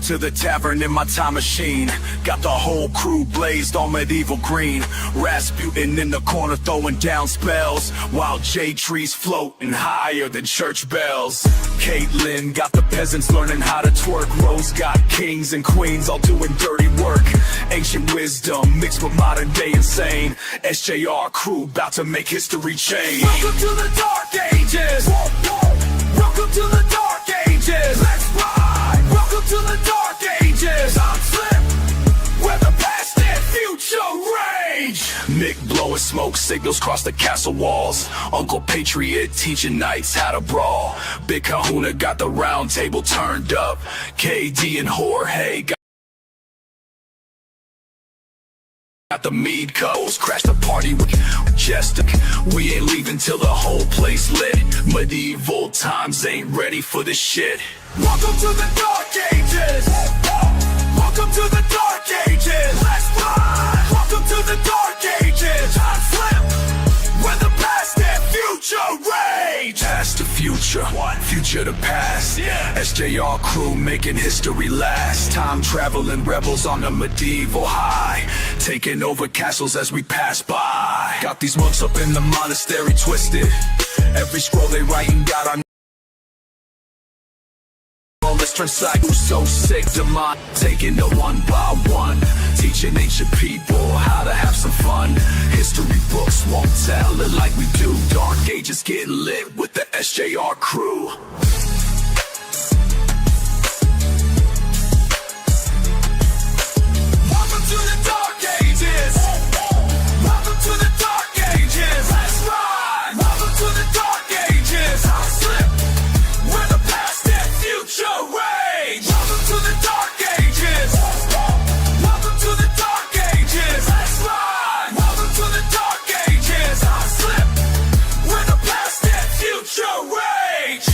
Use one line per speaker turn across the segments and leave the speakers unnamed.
to the tavern in my time machine. Got the whole crew blazed on medieval green. Rasputin in the corner throwing down spells, while jade trees floating higher than church bells. Caitlin got the peasants learning how to twerk. Rose got kings and queens all doing dirty work. Ancient wisdom mixed with modern day insane. SJR crew about to make history change. Welcome to the Dark Ages. Welcome to the Dark Ages. Let's ride. Welcome to the Dark Ages. I'm Slip, where the past and future rage. Mick blowing smoke signals cross the castle walls. Uncle Patriot teaching knights how to brawl. Big Kahuna got the round table turned up. KD and Jorge got the mead cups. Crash the party with Jester. We ain't leaving till the whole place lit. Medieval times ain't ready for this shit. Welcome to the Dark Ages. Welcome to the Dark Ages. Let's ride. Welcome to the Dark Ages. I'm Slim, where the past and future rage. Past to future, future to past. SJR crew making history last. Time traveling rebels on a medieval high, taking over castles as we pass by. Got these monks up in the monastery twisted. Every scroll they writing got our Let's cycle so sick, demon taking it one by one, teaching ancient people how to have some fun. History books won't tell it like we do. Dark Ages get lit with the SJR crew. Welcome to the Dark Ages. Welcome to the Dark Ages. Let's ride. Welcome to the Dark Ages. I'm Slip, where the past and future rage. Welcome to the Dark Ages. Welcome to the Dark Ages. Let's ride. Welcome to the Dark Ages. I'm Slip, where the past and future rage.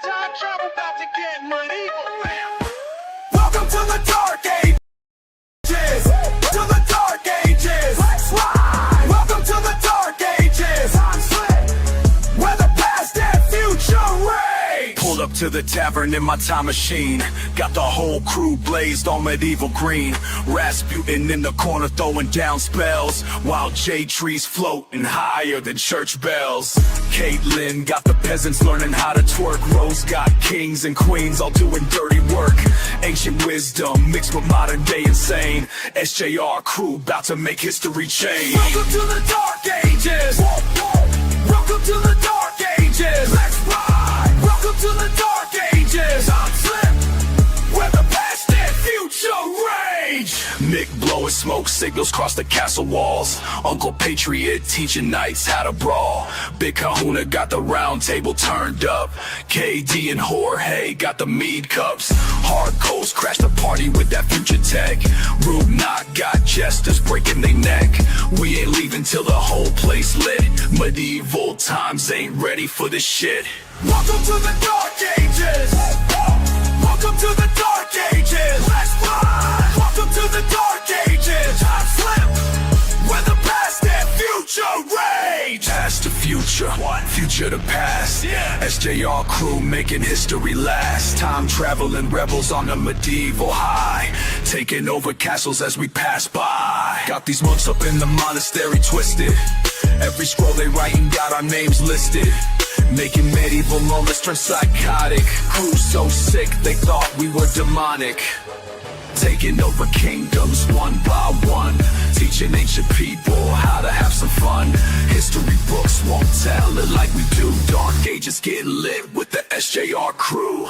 Time travel about to get medieval, fam.
Welcome to the Dark Ages. To the Dark Ages. Let's ride. Welcome to the Dark Ages. I'm Slick, where the past and future rage. Pulled up to the tavern in my time machine. Got the whole crew blazed on medieval green. Rasputin in the corner throwing down spells, while jade trees floating higher than church bells. Caitlin got the peasants learning how to twerk. Rose got kings and queens all doing dirty work. Ancient wisdom mixed with modern day insane. SJR crew about to make history change. Welcome to the Dark Ages. Welcome to the Dark Ages. Let's ride. Welcome to the Dark Ages. I'm Slim, where the past and future rage. Mick blowing smoke signals cross the castle walls. Uncle Patriot teaching knights how to brawl. Big Kahuna got the round table turned up. KD and Jorge got the mead cups. Hard coast crash the party with that future tech. Rube Knock got jesters breaking their neck. We ain't leaving till the whole place lit. Medieval times ain't ready for this shit. Welcome to the Dark Ages. Welcome to the Dark Ages. Let's ride. Welcome to the Dark Ages. I'm Slim, where the past and future rage. Past to future, future to past. SJR crew making history last. Time traveling rebels on a medieval high, taking over castles as we pass by. Got these monks up in the monastery twisted. Every scroll they writing got our names listed. Making medieval moments turn psychotic. Crew so sick they thought we were demonic. Taking over kingdoms one by one, teaching ancient people how to have some fun. History books won't tell it like we do. Dark Ages get lit with the SJR crew.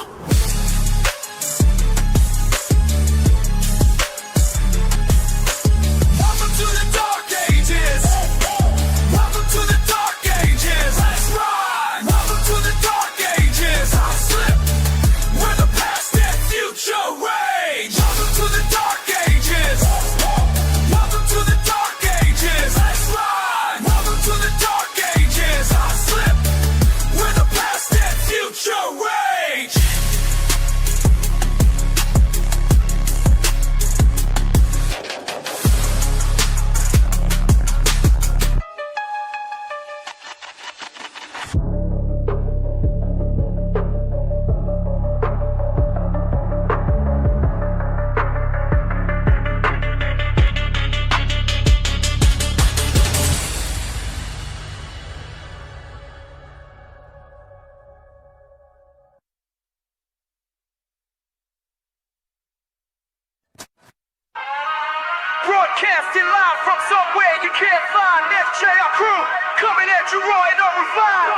Broadcasting live from somewhere you can't find. FJR crew coming at you raw and unrefined.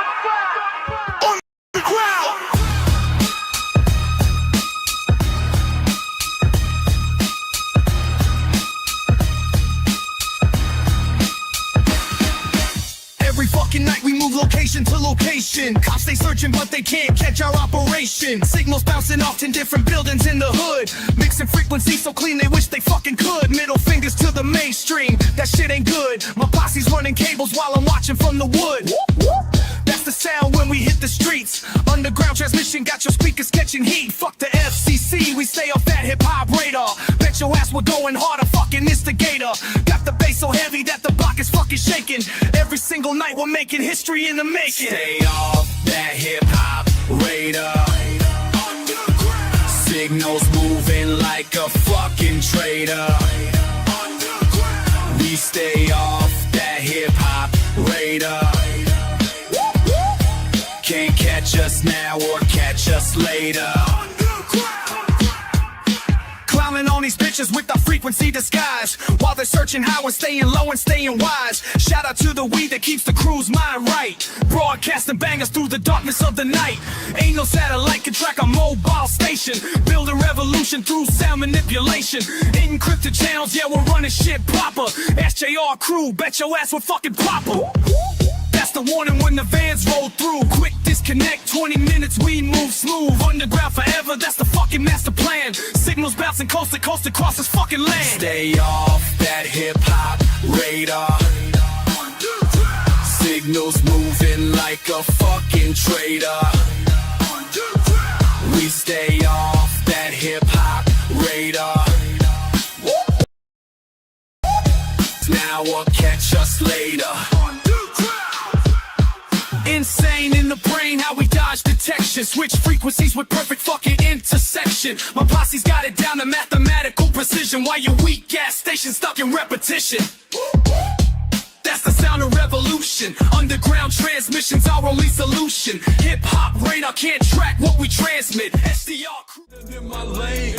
On the ground. Every fucking night we move location to location. Cops they searching but they can't catch our operation. Signals bouncing off 10 different buildings in the hood. Mixing frequencies so clean they wish they fucking could. Middle fingers to the mainstream, that shit ain't good. My posse's running cables while I'm watching from the wood. That's the sound when we hit the streets. Underground transmission got your speakers catching heat. Fuck the FCC, we stay off that hip-hop radar. Bet your ass we're going harder, fucking instigator. Got the bass so heavy that the block is fucking shaking. Every single night we're making history in the making. Stay off that hip-hop radar. Signals moving like a fucking traitor. We stay off that hip-hop radar. Can't catch us now or catch us later. Clowning on these bitches with the frequency disguise, while they're searching high and staying low and staying wise. Shout out to the weed that keeps the crew's mind right. Broadcasting bangers through the darkness of the night. Ain't no satellite can track a mobile station. Build a revolution through sound manipulation. Encrypted channels, yeah, we're running shit proper. SJR crew, bet your ass we're fucking proper. That's the warning when the vans roll through. Quick disconnect, 20 minutes, we move smooth. Underground forever, that's the fucking master plan. Signals bouncing coast to coast across this fucking land. Stay off that hip-hop radar. Signals moving like a fucking traitor. We stay off that hip-hop radar. Now or catch us later. Insane in the brain, how we dodge detection. Switch frequencies with perfect fucking intersection. My posse's got it down to mathematical precision, while your weak ass station stuck in repetition. That's the sound of revolution. Underground transmission's our only solution. Hip-hop radar can't track what we transmit. SDR crew
In my lane,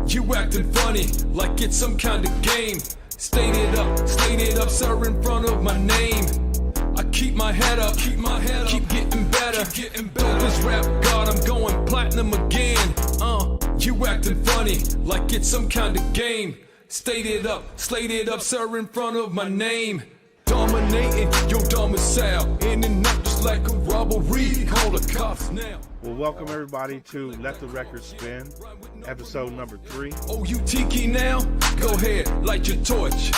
you acting funny, like it's some kind of game. State it up, sir, in front of my name. I keep my head up, keep getting better. This rap god, I'm going platinum again. You acting funny, like it's some kind of game. State it up, sir, in front of my name. Dominating your domicile, in and out just like a robbery. Call the cops now.
Well, welcome everybody to Let the Record Spin, episode number 3.
Oh, you tiki now? Go ahead, light your torch.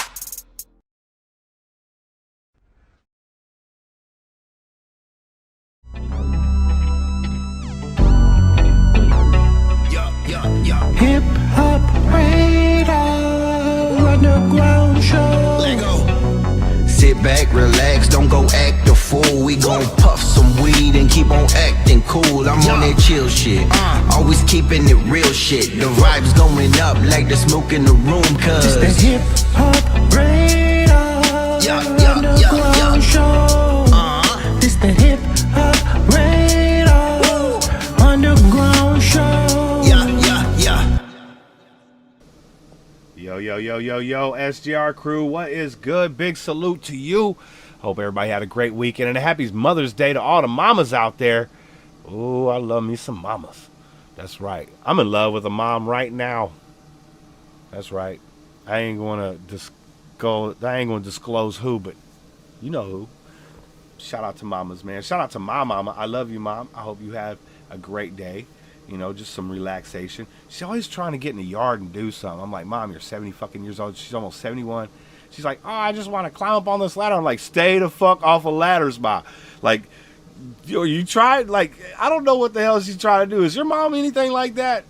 Hip Hop Radar Underground Show.
Let go. Sit back, relax, don't go act a fool. We gon' puff some weed and keep on acting cool. I'm on that chill shit, always keeping it real shit. The vibes going up like the smoke in the room, cuz
It's the Hip Hop Radar Underground Show. This the Hip Hop Radar Underground Show.
Yo, SGR crew, what is good? Big salute to you. Hope everybody had a great weekend, and a happy Mother's Day to all the mamas out there. Oh, I love me some mamas. That's right. I'm in love with a mom right now. That's right. I ain't gonna disclose who, but you know who. Shout out to mamas, man. Shout out to my mama. I love you, Mom. I hope you have a great day. You know, just some relaxation. She's always trying to get in the yard and do something. I'm like, Mom, you're 70 fucking years old. She's almost 71. She's like, oh, I just want to climb up on this ladder. I'm like, stay the fuck off of ladders, Ma. Like, you tried? Like, I don't know what the hell she's trying to do. Is your mom anything like that?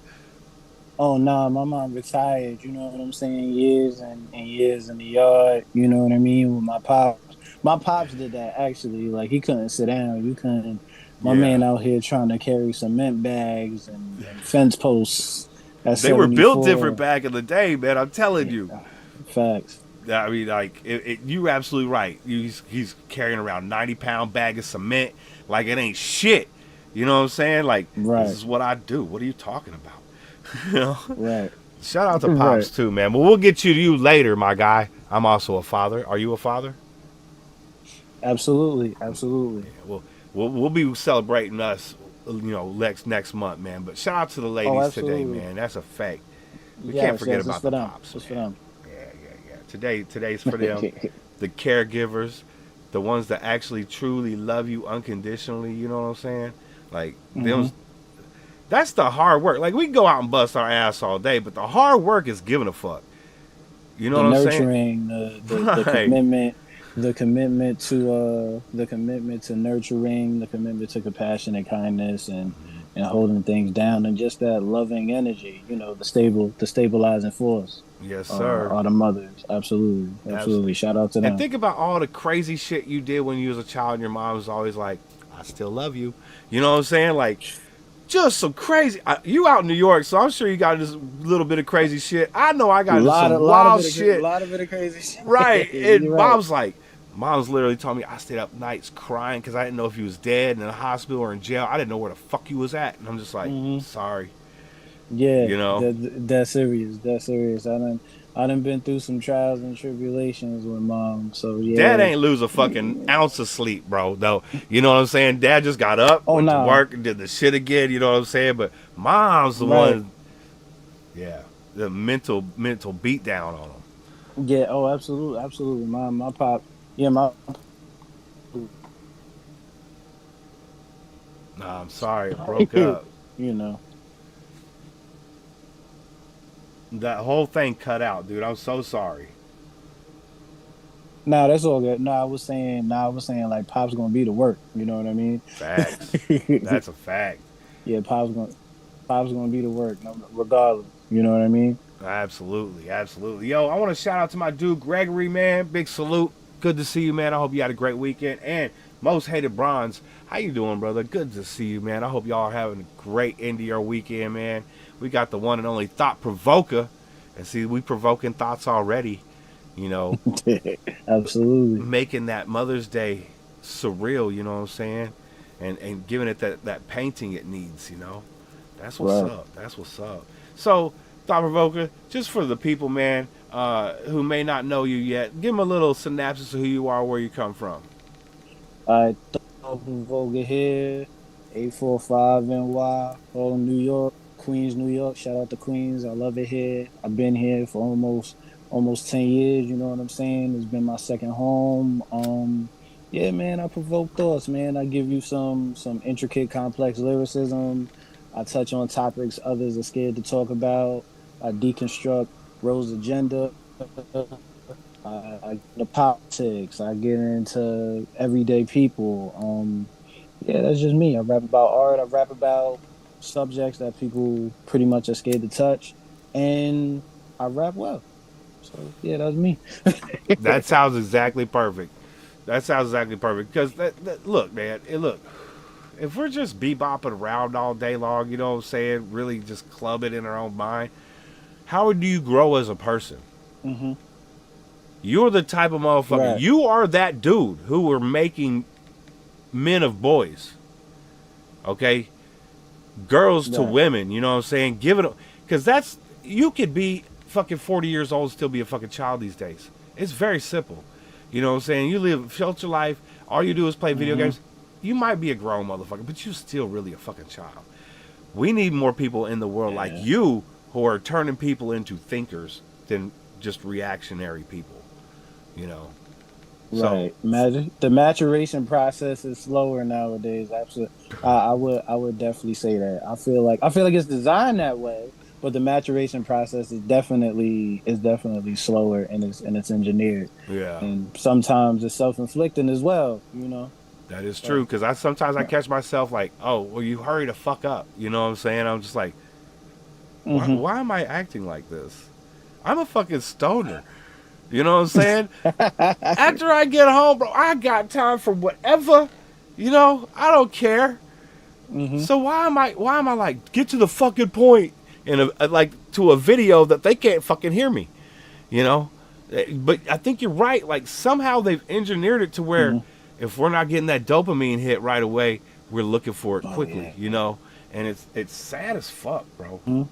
Oh no, my mom retired, you know what I'm saying, years and years in the yard, you know what I mean, with my pops. My pops did that actually, like he couldn't sit down, you couldn't. My man out here trying to carry cement bags and fence posts.
They were built different back in the day, man. I'm telling you.
Facts.
I mean, like, you're absolutely right. He's carrying around 90-pound bag of cement like it ain't shit. You know what I'm saying? Like, This is what I do. What are you talking about? You know?
Right.
Shout out to Pops
Right.
too, man. But we'll get to you later, my guy. I'm also a father. Are you a father?
Absolutely, absolutely.
We'll be celebrating us, next month, man. But shout out to the ladies
Oh,
today,
absolutely.
man. That's a fact. We
Yes,
can't forget
yes, it's
about
for
the
them.
pops,
It's for
man.
them.
Yeah. Today's for them. The caregivers, the ones that actually truly love you unconditionally. You know what I'm saying? Like them. That's the hard work. Like we can go out and bust our ass all day, but the hard work is giving a fuck. You know
The
what I'm saying?
nurturing, the
Right.
commitment, the commitment to nurturing, the commitment to compassion and kindness, and holding things down, and just that loving energy. The stabilizing force.
Yes, sir.
Are the mothers. Absolutely, absolutely. Shout out to
And
them.
think about all the crazy shit you did when you was a child and your mom was always like, I still love you. You know what I'm saying? Like, just some crazy. You out in New York, so I'm sure you got this little bit of crazy shit. I know I got into some wild shit.
lot of crazy shit.
Right. And
You're right.
Mom's literally told me I stayed up nights crying because I didn't know if he was dead in the hospital or in jail. I didn't know where the fuck he was at. And I'm just like, sorry.
Yeah,
You know?
that's serious. That's serious. I done been through some trials and tribulations with mom. So yeah.
Dad ain't lose a fucking ounce of sleep, bro, though. You know what I'm saying? Dad just got up,
Oh,
went to
nah.
work, and did the shit again. You know what I'm saying? But mom's the
Right.
one, yeah, the mental beat down on him.
Yeah. Oh, absolutely, absolutely. My pop. Yeah, my.
Nah, I'm sorry, it broke up.
You know.
That whole thing cut out, dude. I'm so sorry.
Nah, that's all good. I was saying. Like pop's gonna be the work. You know what I mean?
Facts. That's a fact.
Yeah, pop's gonna be the work, regardless. You know what I mean?
Absolutely, absolutely. Yo, I want to shout out to my dude Gregory, man. Big salute. Good to see you, man. I hope you had a great weekend. And Most Hated Bronze, how you doing, brother? Good to see you, man. I hope y'all are having a great end of your weekend, man. We got the one and only Thought Provokah. And see, we provoking thoughts already, you know,
Absolutely.
making that Mother's Day surreal, you know what I'm saying? And giving it that painting it needs, you know. That's what's
Right.
up. That's what's up. So, Thought Provoker, just for the people, man, who may not know you yet, give them a little synopsis of who you are, where you come from.
I thought Provokah here, 845 NY, Harlem, New York, Queens, New York. Shout out to Queens. I love it here. I've been here for almost 10 years, you know what I'm saying? It's been my second home. Yeah, man, I provoke thoughts, man. I give you some intricate, complex lyricism. I touch on topics others are scared to talk about. I deconstruct Rose's agenda. I get into politics. I get into everyday people. Yeah, that's just me. I rap about art. I rap about subjects that people pretty much are scared to touch, and I rap well. So yeah, that's me.
That sounds exactly perfect. That sounds exactly perfect. Because, look, man, look, if we're just bebopping around all day long, you know what I'm saying, really just club it in our own mind, how do you grow as a person?
Hmm.
You're the type of motherfucker.
Right.
You are that dude who were making men of boys. Okay? Girls to
Right.
women, you know what I'm saying? Give it, because you could be fucking 40 years old and still be a fucking child these days. It's very simple. You know what I'm saying? You live shelter life. All you do is play video games. You might be a grown motherfucker, but you're still really a fucking child. We need more people in the world like you who are turning people into thinkers than just reactionary people. You know?
Right. The maturation process is slower nowadays. Absolutely. I would definitely say that. I feel like it's designed that way, but the maturation process is definitely slower, and it's engineered.
Yeah.
And sometimes it's self-inflicting as well, you know.
That is true, because sometimes I catch myself like, oh, well, you hurry the fuck up. You know what I'm saying? I'm just like, why am I acting like this? I'm a fucking stoner. You know what I'm saying? After I get home, bro, I got time for whatever. You know, I don't care. So why am I like, get to the fucking point in to a video that they can't fucking hear me? You know? But I think you're right. Like, somehow they've engineered it to where if we're not getting that dopamine hit right away, we're looking for it quickly, you know? And it's sad as fuck, bro.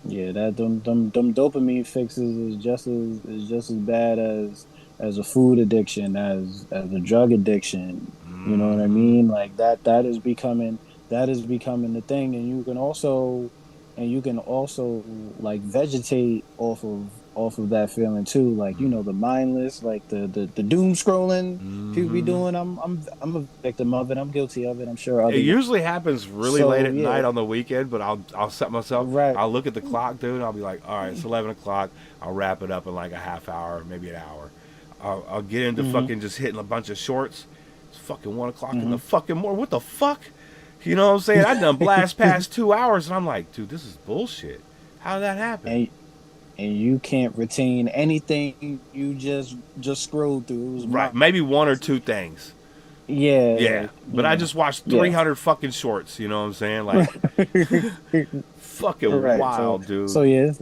Yeah, that them dopamine fixes is just as bad as a food addiction, as a drug addiction. You know what I
Mm-hmm.
mean? Like that is becoming the thing, and you can also like vegetate off of that feeling too. Like you know the mindless, like the doom scrolling people be
Mm-hmm.
doing. I'm a victim of it. I'm guilty of it. I'm sure
It
other guys.
usually happens really late
So
at
yeah,
night on the weekend, but I'll set myself.
right.
I'll look at the clock, dude. And I'll be like, all right, it's 11 o'clock. I'll wrap it up in like a half hour, maybe an hour. I'll get into
Hmm.
fucking just hitting a bunch of shorts. It's fucking 1 o'clock in
Hmm.
the fucking morning. What the fuck? You know what I'm saying? I done blast past 2 hours, and I'm like, dude, this is bullshit. How did that happen?
and and you can't retain anything you just scrolled through. It was
Right, maybe one or
mindless.
two things.
Yeah,
Yeah,
like
but I just watched
yeah,
300 fucking shorts. You know what I'm saying? Like, fucking
right.
wild, dude.
So yeah, it's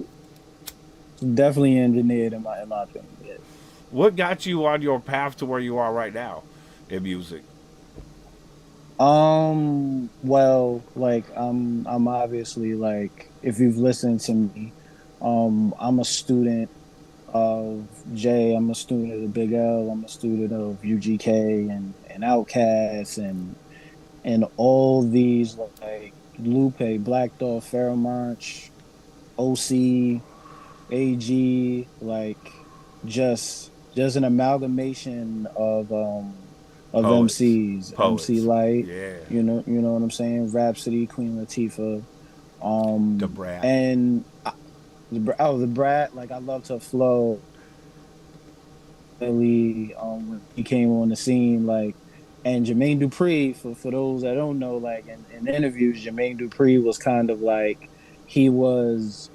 definitely engineered in my opinion. Yeah.
What got you on your path to where you are right now in music?
Well, like I'm obviously like if you've listened to me, I'm a student of Jay. I'm a student of the Big L. I'm a student of UGK and Outkast and all these like Lupe, Black Thought, Pharoah Monch, OC, AG, like just an amalgamation of
Poets,
MCs, MC
poets.
Light,
Yeah,
you know what I'm saying, Rhapsody, Queen Latifah,
the brat.
and the Brat, like I love to flow really when he came on the scene, like and Jermaine Dupri, for those that don't know, like in interviews, Jermaine Dupri was kind of like he was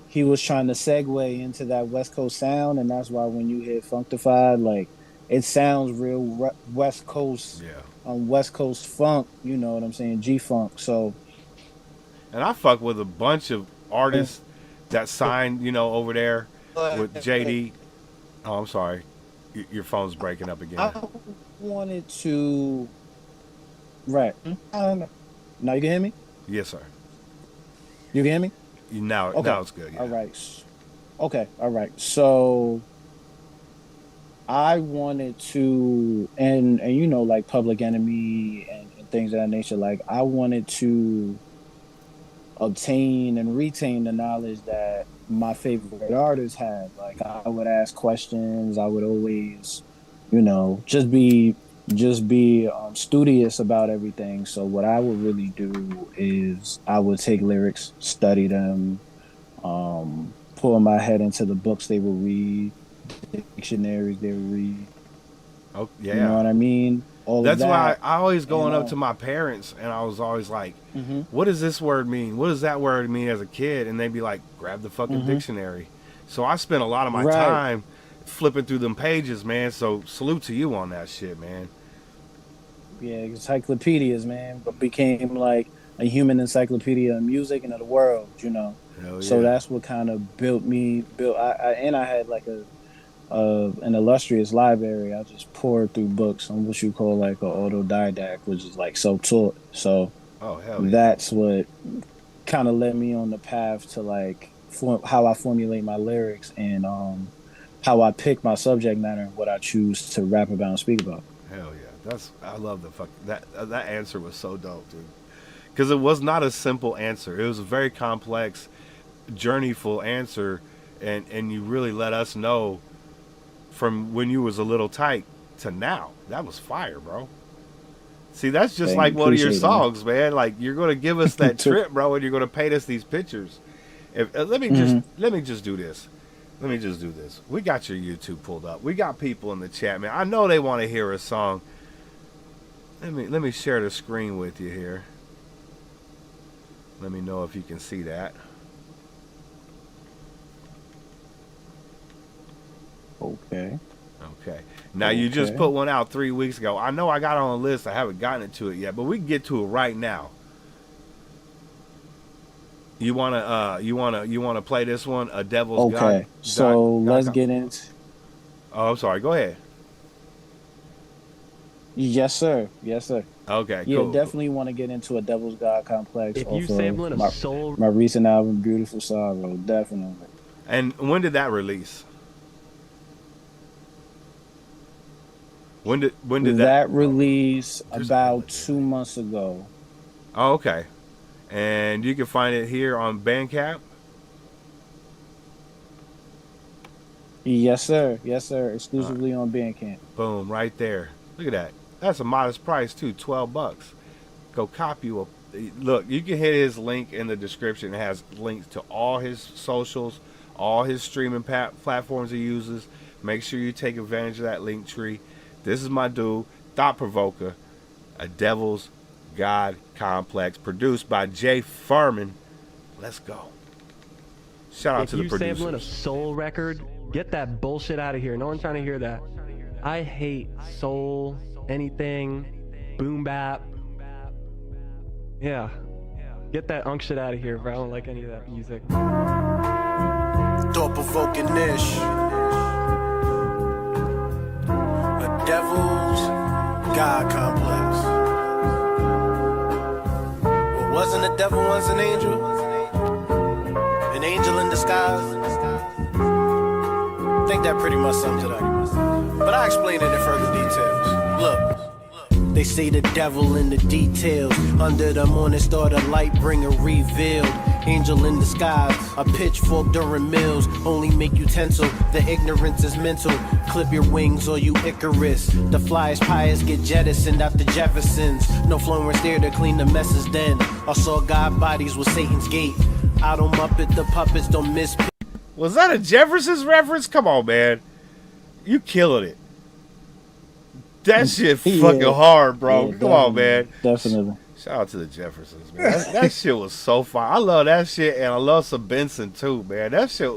he was trying to segue into that West Coast sound, and that's why when you hear Functified, like it sounds real
Yeah,
West Coast funk. You know what I'm saying? G funk. So
and I fuck with a bunch of artists that signed, over there with JD. Oh, I'm sorry, your phone's breaking up again.
I wanted to right. Now you can hear me.
Yes, sir.
You can hear me.
Now
Okay.
it's good.
All
Yeah.
right. Okay. All right. So I wanted to, and you know, like Public Enemy and things of that nature. Like I wanted to obtain and retain the knowledge that my favorite artists had. Like I would ask questions. I would always, you know, just be studious about everything. So what I would really do is I would take lyrics, study them, pull my head into the books they would read, dictionaries they would read.
Oh,
You know
yeah.
what I mean? All of
That's why
that,
I always
and
going up to my parents, and I was always like,
hmm
"What does this word mean? What does that word mean?" As a kid, and they'd be like, "Grab the fucking
hmm
dictionary." So I spent a lot of my
right.
time flipping through them pages, man. So salute to you on that shit, man.
Yeah, encyclopedias, man, but became like a human encyclopedia of music and of the world, you know.
Hell
So
yeah.
that's what kind of built. And I had like a an illustrious library. I just poured through books on what you call like an autodidact, which is like self taught. So
Oh hell yeah.
that's what kind of led me on the path to like how I formulate my lyrics and how I pick my subject matter and what I choose to rap about and speak about.
Hell yeah. I love the fuck that answer was so dope, dude. Because it was not a simple answer. It was a very complex, journeyful answer, and you really let us know from when you was a little tight to now. That was fire, bro. See, that's just
Thank
like
you,
one of your
appreciate it, man.
songs, man. Like you're gonna give us that trip, bro, and you're gonna paint us these pictures. If
Hmm.
let me just do this. Let me just do this. We got your YouTube pulled up. We got people in the chat, man. I know they want to hear a song. Let me share the screen with you here. Let me know if you can see that.
Okay.
Okay. Now you just
Okay.
put one out 3 weeks ago. I know I got it on a list. I haven't gotten it to it yet, but we can get to it right now. You wanna play this one? A Devil's God
Okay. So
God.
let's get into
Oh, I'm sorry. Go ahead.
Yes, sir. Yes, sir.
Okay,
Yeah,
cool.
definitely want to get into a Devil's God complex
If you
off
sampling
of
a soul,
my recent album, Beautiful Sorrow. Definitely.
And when did that release? When did that?
That release
Just
about
ad-lib.
2 months ago.
Oh, okay. And you can find it here on Bandcamp.
Yes, sir. Yes, sir. Exclusively on Bandcamp.
Boom, right there. Look at that. That's a modest price too, $12. Go copy you a. Look, you can hit his link in the description. It has links to all his socials, all his streaming platforms he uses. Make sure you take advantage of that link tree. This is my dude, Thought Provokah, a Devil's God Complex, produced by Jay Furman. Let's go. Shout out
if
to the
you sampling a
producers.
soul record, get that bullshit out of here. No one's trying to hear that. I hate soul, anything, boom bap. Yeah. Get that unk shit out of here, bro. I don't like any of that music.
Thought-provoking ish. A devil's God complex. Well, wasn't a devil once an angel? An angel in disguise? I think that pretty much sums it up. But I explain it in further details. Look. They say the devil in the details. Under the morning star, the light bringer revealed. Angel in disguise, a pitchfork during meals. Only make you tinsel, the ignorance is mental. Clip your wings or you Icarus. The flyers pious get jettisoned out the Jeffersons. No flowers there to clean the messes then. I saw God bodies with Satan's gate. I don't muppet the puppets, don't miss.
Was that a Jefferson's reference? Come on, man. You killing it. That shit fucking hard, bro.
Yeah,
Come on, man.
Definitely.
Shout out to the Jeffersons, man. That shit was so fire. I love that shit, and I love some Benson too, man. That shit,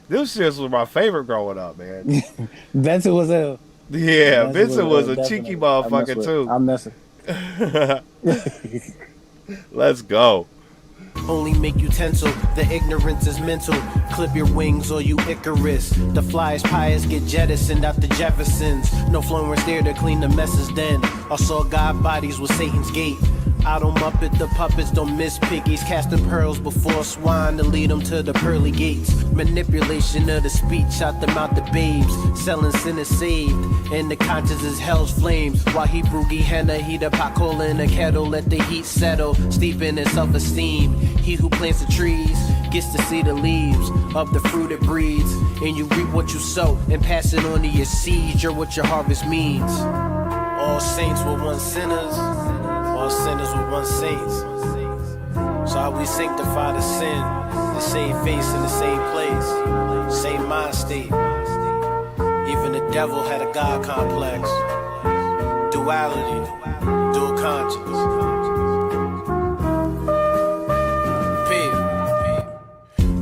them shits was my favorite growing up, man.
Benson was a
Yeah, Benson was a
definitely.
cheeky motherfucker too.
I'm messing.
Let's go.
Only make you tinsel, the ignorance is mental. Clip your wings or you Icarus. The flyers pious get jettisoned out the Jeffersons. No flowers there to clean the messes then. I saw God bodies with Satan's gate. I don't muppet the puppets, don't miss piggies. Casting pearls before swine to lead them to the pearly gates. Manipulation of the speech out the mouth of babes. Selling sin is saved, and the conscience is hell's flames. While Hebrew Gehenna heat a pot coal in a kettle, let the heat settle, steeping in self-esteem. He who plants the trees gets to see the leaves of the fruit it breeds. And you reap what you sow and pass it on to your seeds. You're what your harvest means. All saints were once sinners, all sinners were once saints. So how we sanctify the sin, the same face in the same place, same mind state. Even the devil had a God complex. Duality, dual conscience.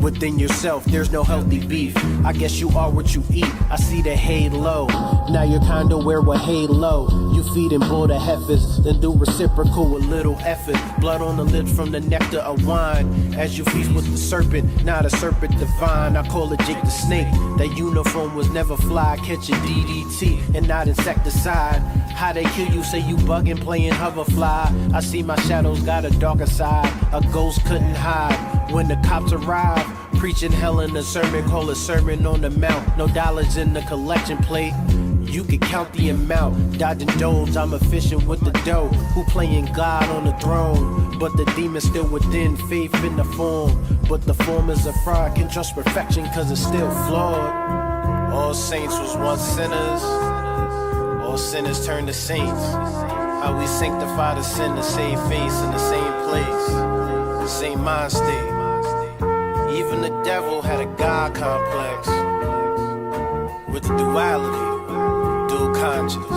Within yourself, there's no healthy beef. I guess you are what you eat. I see the halo. Now you're kinda wear a halo. You feed and boil the heifers, then do reciprocal with little effort. Blood on the lips from the nectar of wine. As you feast with the serpent, not a serpent divine. I call it Jake the Snake. That uniform was never fly. Catch a DDT and not insecticide. How they kill you, say you bugging, playing hoverfly. I see my shadows got a darker side. A ghost couldn't hide. When the cops arrive, preaching hell in a sermon, call a sermon on the mount. No dollars in the collection plate. You can count the amount. Dodging domes, I'm efficient with the dough. Who playing God on the throne? But the demon's still within, faith in the form. But the form is a fraud, can trust perfection cause it's still flawed. All saints was once sinners, all sinners turned to saints. How we sanctify the sin, the same face in the same place, the same mind state. Even the devil had a God complex with the duality, dual conscience.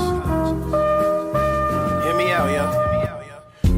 Hear me out, yo.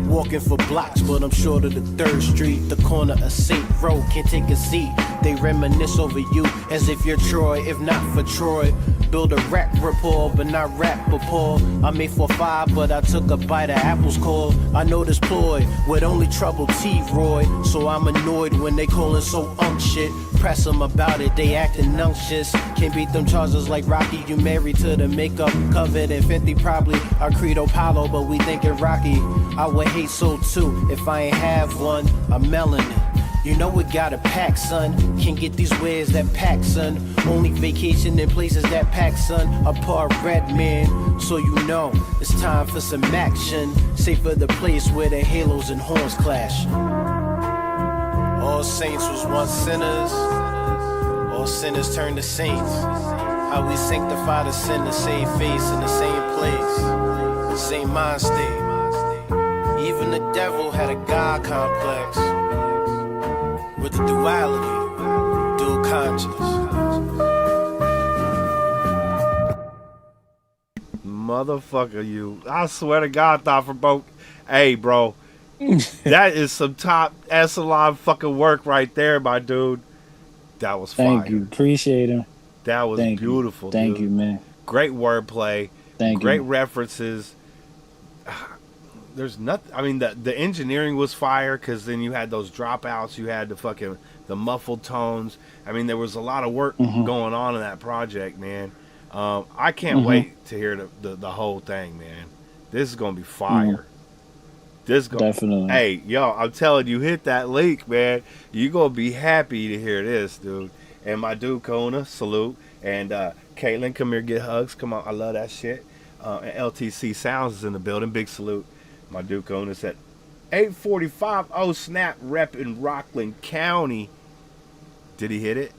Walking for blocks, but I'm short of the 3rd Street. The corner of St. Row, can't take a seat. They reminisce over you as if you're Troy, if not for Troy. Build a rap rapport, but not rap rapport. I made 4-5, but I took a bite of apple's core. I know this ploy with only trouble T-Roy. So I'm annoyed when they callin' so shit. Press them about it, they actin' unctuous. Can't beat them charges like Rocky. You married to the makeup, covered in 50 probably. Our credo Palo, but we thinkin' Rocky. I would hate so too if I ain't have one. I'm melanin. You know we got a pack, son. Can't get these wares that pack, son. Only vacation in places that pack, son. A part red man. So you know it's time for some action. Safer the place where the halos and horns clash. All saints was once sinners. All sinners turned to saints. How we sanctify the sin, the same face in the same place, the same mind state. Even the devil had a God complex. With the duality, dual conscious.
Motherfucker, you. I swear to God, thought for both. Hey, bro. That is some top echelon fucking work right there, my dude. That was fire.
Thank you. Appreciate him.
That was
Thank
beautiful,
you. Thank
dude.
you, man.
Great wordplay.
Thank
Great
you.
references. There's nothing. I mean, the engineering was fire because then you had those dropouts. You had the muffled tones. I mean, there was a lot of work going on in that project, man. I can't wait to hear the whole thing, man. This is gonna be fire.
Definitely.
Hey, yo, I'm telling you, hit that link, man. You gonna be happy to hear this, dude. And my dude Kona, salute. And Caitlin, come here, get hugs. Come on, I love that shit. And LTC Sounds is in the building. Big salute. My dude Kona said 845. Oh snap, rep in Rockland County. Did he hit it?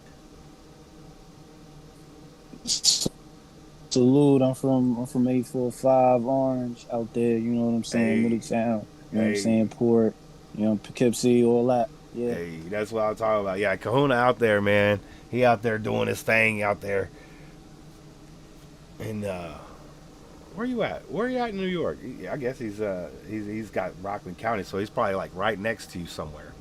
Salute. I'm from 845 Orange out there. You know what I'm saying?
Hey.
Middletown. You know what I'm saying? Port. You know, Poughkeepsie, all that. Yeah.
Hey, that's what I'm talking about. Yeah, Kahuna out there, man. He out there doing his thing out there. And where you at? Where you at in New York? I guess he's got Rockland County, so he's probably like right next to you somewhere.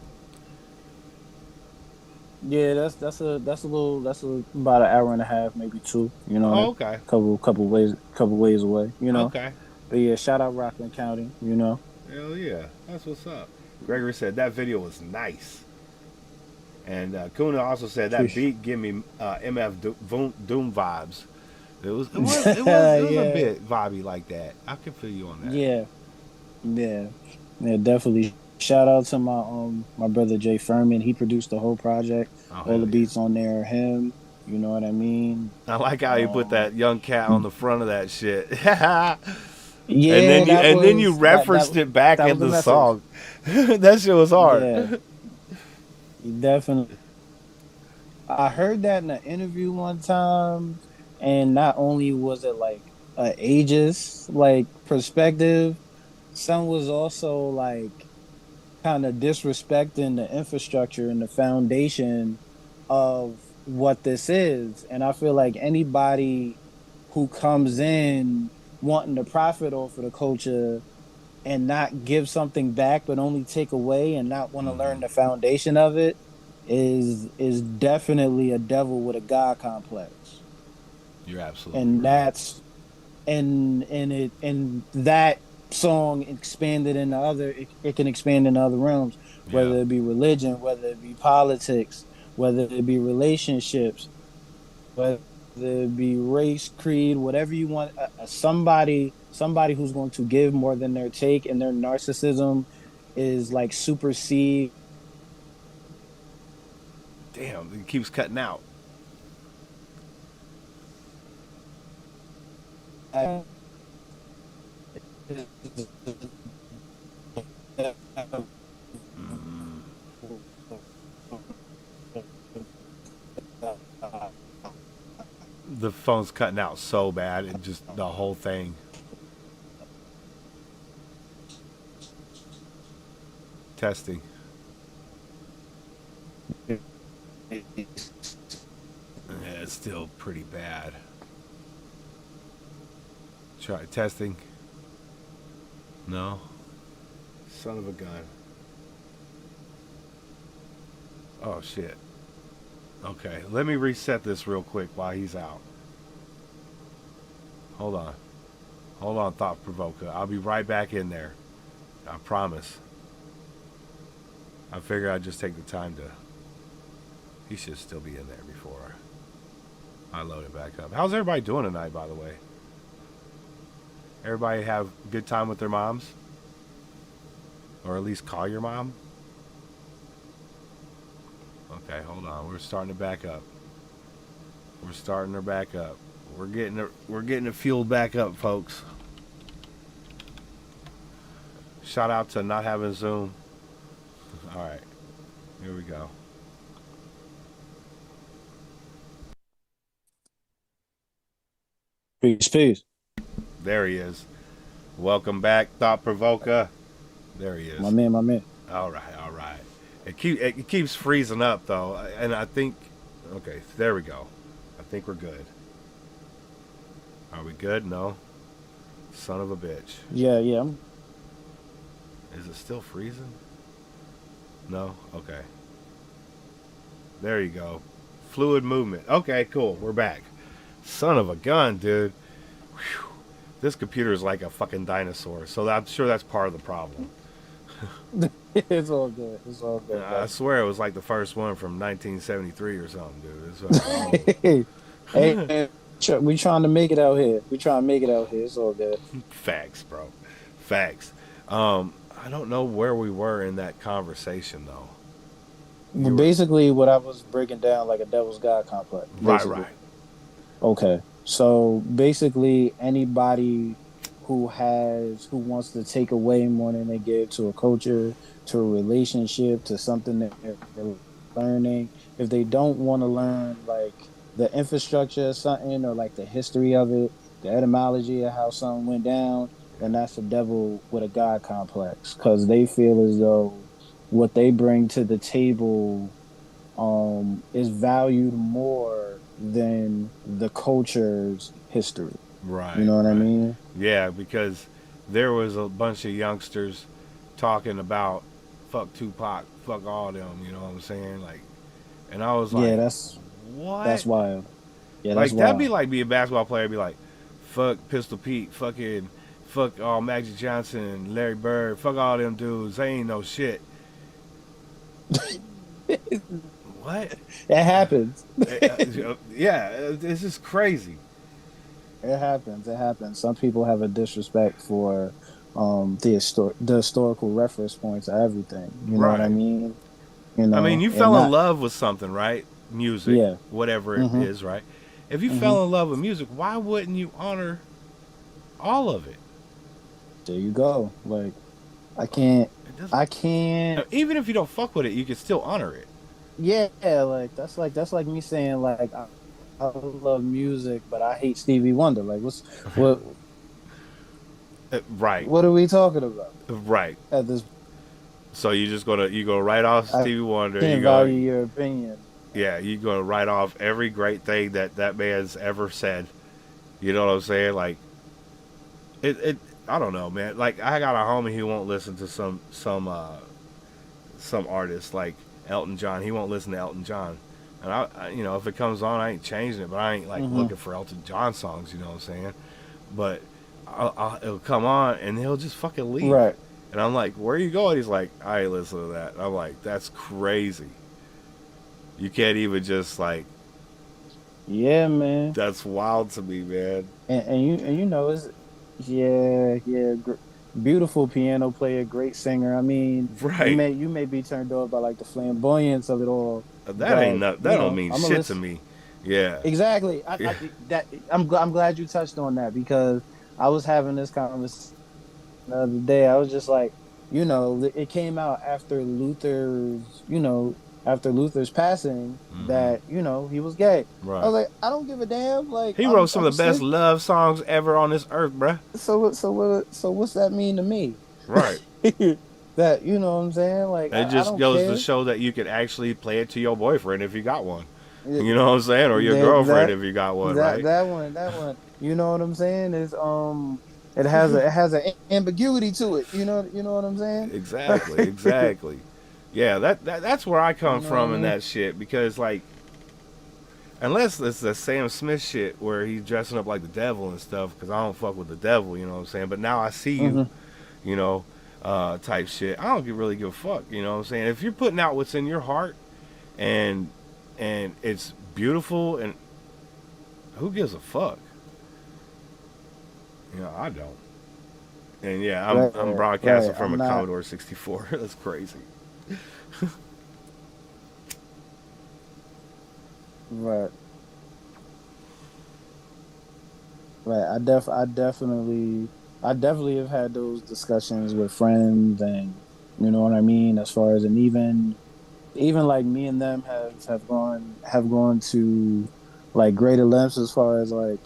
Yeah, that's about an hour and a half, maybe two. You know.
Oh, okay.
Couple ways away. You know.
Okay.
But yeah, shout out Rockland County. You know.
Hell yeah, that's what's up. Gregory said that video was nice. And Kuna also said that beat give me MF Doom vibes. It was a bit vibey like that. I can feel you on that.
Yeah, definitely. Shout out to my brother Jay Furman. He produced the whole project. All the beats on there are him. You know what I mean?
I like how you put that young cat on the front of that shit.
Yeah,
and then you referenced it back in the song. That shit was hard.
Yeah, definitely. I heard that in an interview one time, and not only was it like an ageist like perspective, some was also like kind of disrespecting the infrastructure and the foundation of what this is. And I feel like anybody who comes in wanting to profit off of the culture and not give something back but only take away and not want to learn the foundation of it is definitely a devil with a God complex.
You're absolutely
and
right.
That's and that song expanded into other it can expand into other realms, whether it be religion, whether it be politics, whether it be relationships, whether it be race, creed, whatever you want. Somebody who's going to give more than their take, and their narcissism is like supersede.
Damn, it keeps cutting out. The phone's cutting out so bad, it just the whole thing. Testing. Yeah, it's still pretty bad. Try testing. No. Son of a gun. Oh shit. Okay, let me reset this real quick while he's out. Hold on. Hold on, Thought Provoker. I'll be right back in there. I promise. I figured I'd just take the time to... He should still be in there before I load it back up. How's everybody doing tonight, by the way? Everybody have a good time with their moms? Or at least call your mom? Okay, hold on. We're starting to back up. We're starting her back up. We're getting it fueled back up, folks. Shout out to not having Zoom. All right, here we go.
Peace.
There he is. Welcome back, Thought Provoker. There he is.
My man.
All right. It keeps freezing up though, and I think, okay, there we go. I think we're good. Are we good? No. Son of a bitch.
Yeah.
Is it still freezing? No? Okay. There you go. Fluid movement. Okay, cool. We're back. Son of a gun, dude. Whew. This computer is like a fucking dinosaur, so I'm sure that's part of the problem.
It's all good.
I swear it was like the first one from 1973 or something, dude.
Hey, we trying to make it out here. It's all good.
Facts, bro. Facts. I don't know where we were in that conversation, though.
Well, basically, what I was breaking down like a devil's god complex. Basically.
Right.
Okay. So basically, anybody who wants to take away more than they give to a culture, to a relationship, to something that they're learning, if they don't want to learn like the infrastructure of something or like the history of it, the etymology of how something went down, then that's the devil with a god complex, because they feel as though what they bring to the table is valued more than the culture's history.
Right.
You know what I mean?
Yeah, because there was a bunch of youngsters talking about fuck Tupac, fuck all them, you know what I'm saying? Like, and I was like,
yeah,
what?
That's wild. Yeah,
like
that's wild.
that'd be like be a basketball player, be like, fuck Pistol Pete, fuck Magic Johnson, Larry Bird, fuck all them dudes. They ain't no shit. What?
It happens.
Yeah, it's just crazy.
It happens. Some people have a disrespect for the historical reference points of everything. You know what I mean? You know,
I mean, you fell in love with something, right? Music,
yeah,
whatever it is, right? If you fell in love with music, why wouldn't you honor all of it?
There you go. Like, I can't.
Even if you don't fuck with it, you can still honor it.
Yeah, like that's like me saying like I love music, but I hate Stevie Wonder. Like, what?
Right.
What are we talking about?
Right.
At this.
So you go right off Stevie Wonder.
Can't
you
value your opinion.
Yeah, you go right off every great thing that man's ever said. You know what I'm saying? Like, it. I don't know, man. Like, I got a homie who won't listen to some artists like Elton John. He won't listen to Elton John. And I you know, if it comes on, I ain't changing it, but I ain't like looking for Elton John songs. You know what I'm saying? But it'll come on and he'll just fucking leave.
Right.
And I'm like, where are you going? He's like, I ain't listen to that. And I'm like, that's crazy. You can't even just like.
Yeah, man.
That's wild to me, man.
And you know it's beautiful piano player, great singer. I mean,
right.
You may be turned off by like the flamboyance of it all.
That ain't that don't mean shit to me. Yeah.
Exactly. I'm glad you touched on that, because I was having this conversation the other day. I was just like, you know, it came out after Luther's passing that, you know, he was gay. Right. I was like, I don't give a damn. Like,
he wrote some of the best love songs ever on this earth, bruh.
So what's that mean to me?
Right.
That, you know what I'm saying? Like,
it just goes to show that you could actually play it to your boyfriend if you got one. You know what I'm saying? Or your girlfriend if you got one, right?
That one. You know what I'm saying? Is it has an ambiguity to it. You know what I'm saying?
Exactly. Yeah, that's where I come from in that shit, because like Unless it's the Sam Smith shit where he's dressing up like the devil and stuff, because I don't fuck with the devil, you know what I'm saying? But now I see you, you know, type shit. I don't really give a fuck, you know what I'm saying? If you're putting out what's in your heart and it's beautiful, and who gives a fuck? You know, I don't. And yeah, I'm broadcasting from a Commodore 64. That's crazy.
Right. Right. I definitely have had those discussions with friends, and you know what I mean, as far as, and even like me and them have gone to like greater lengths as far as like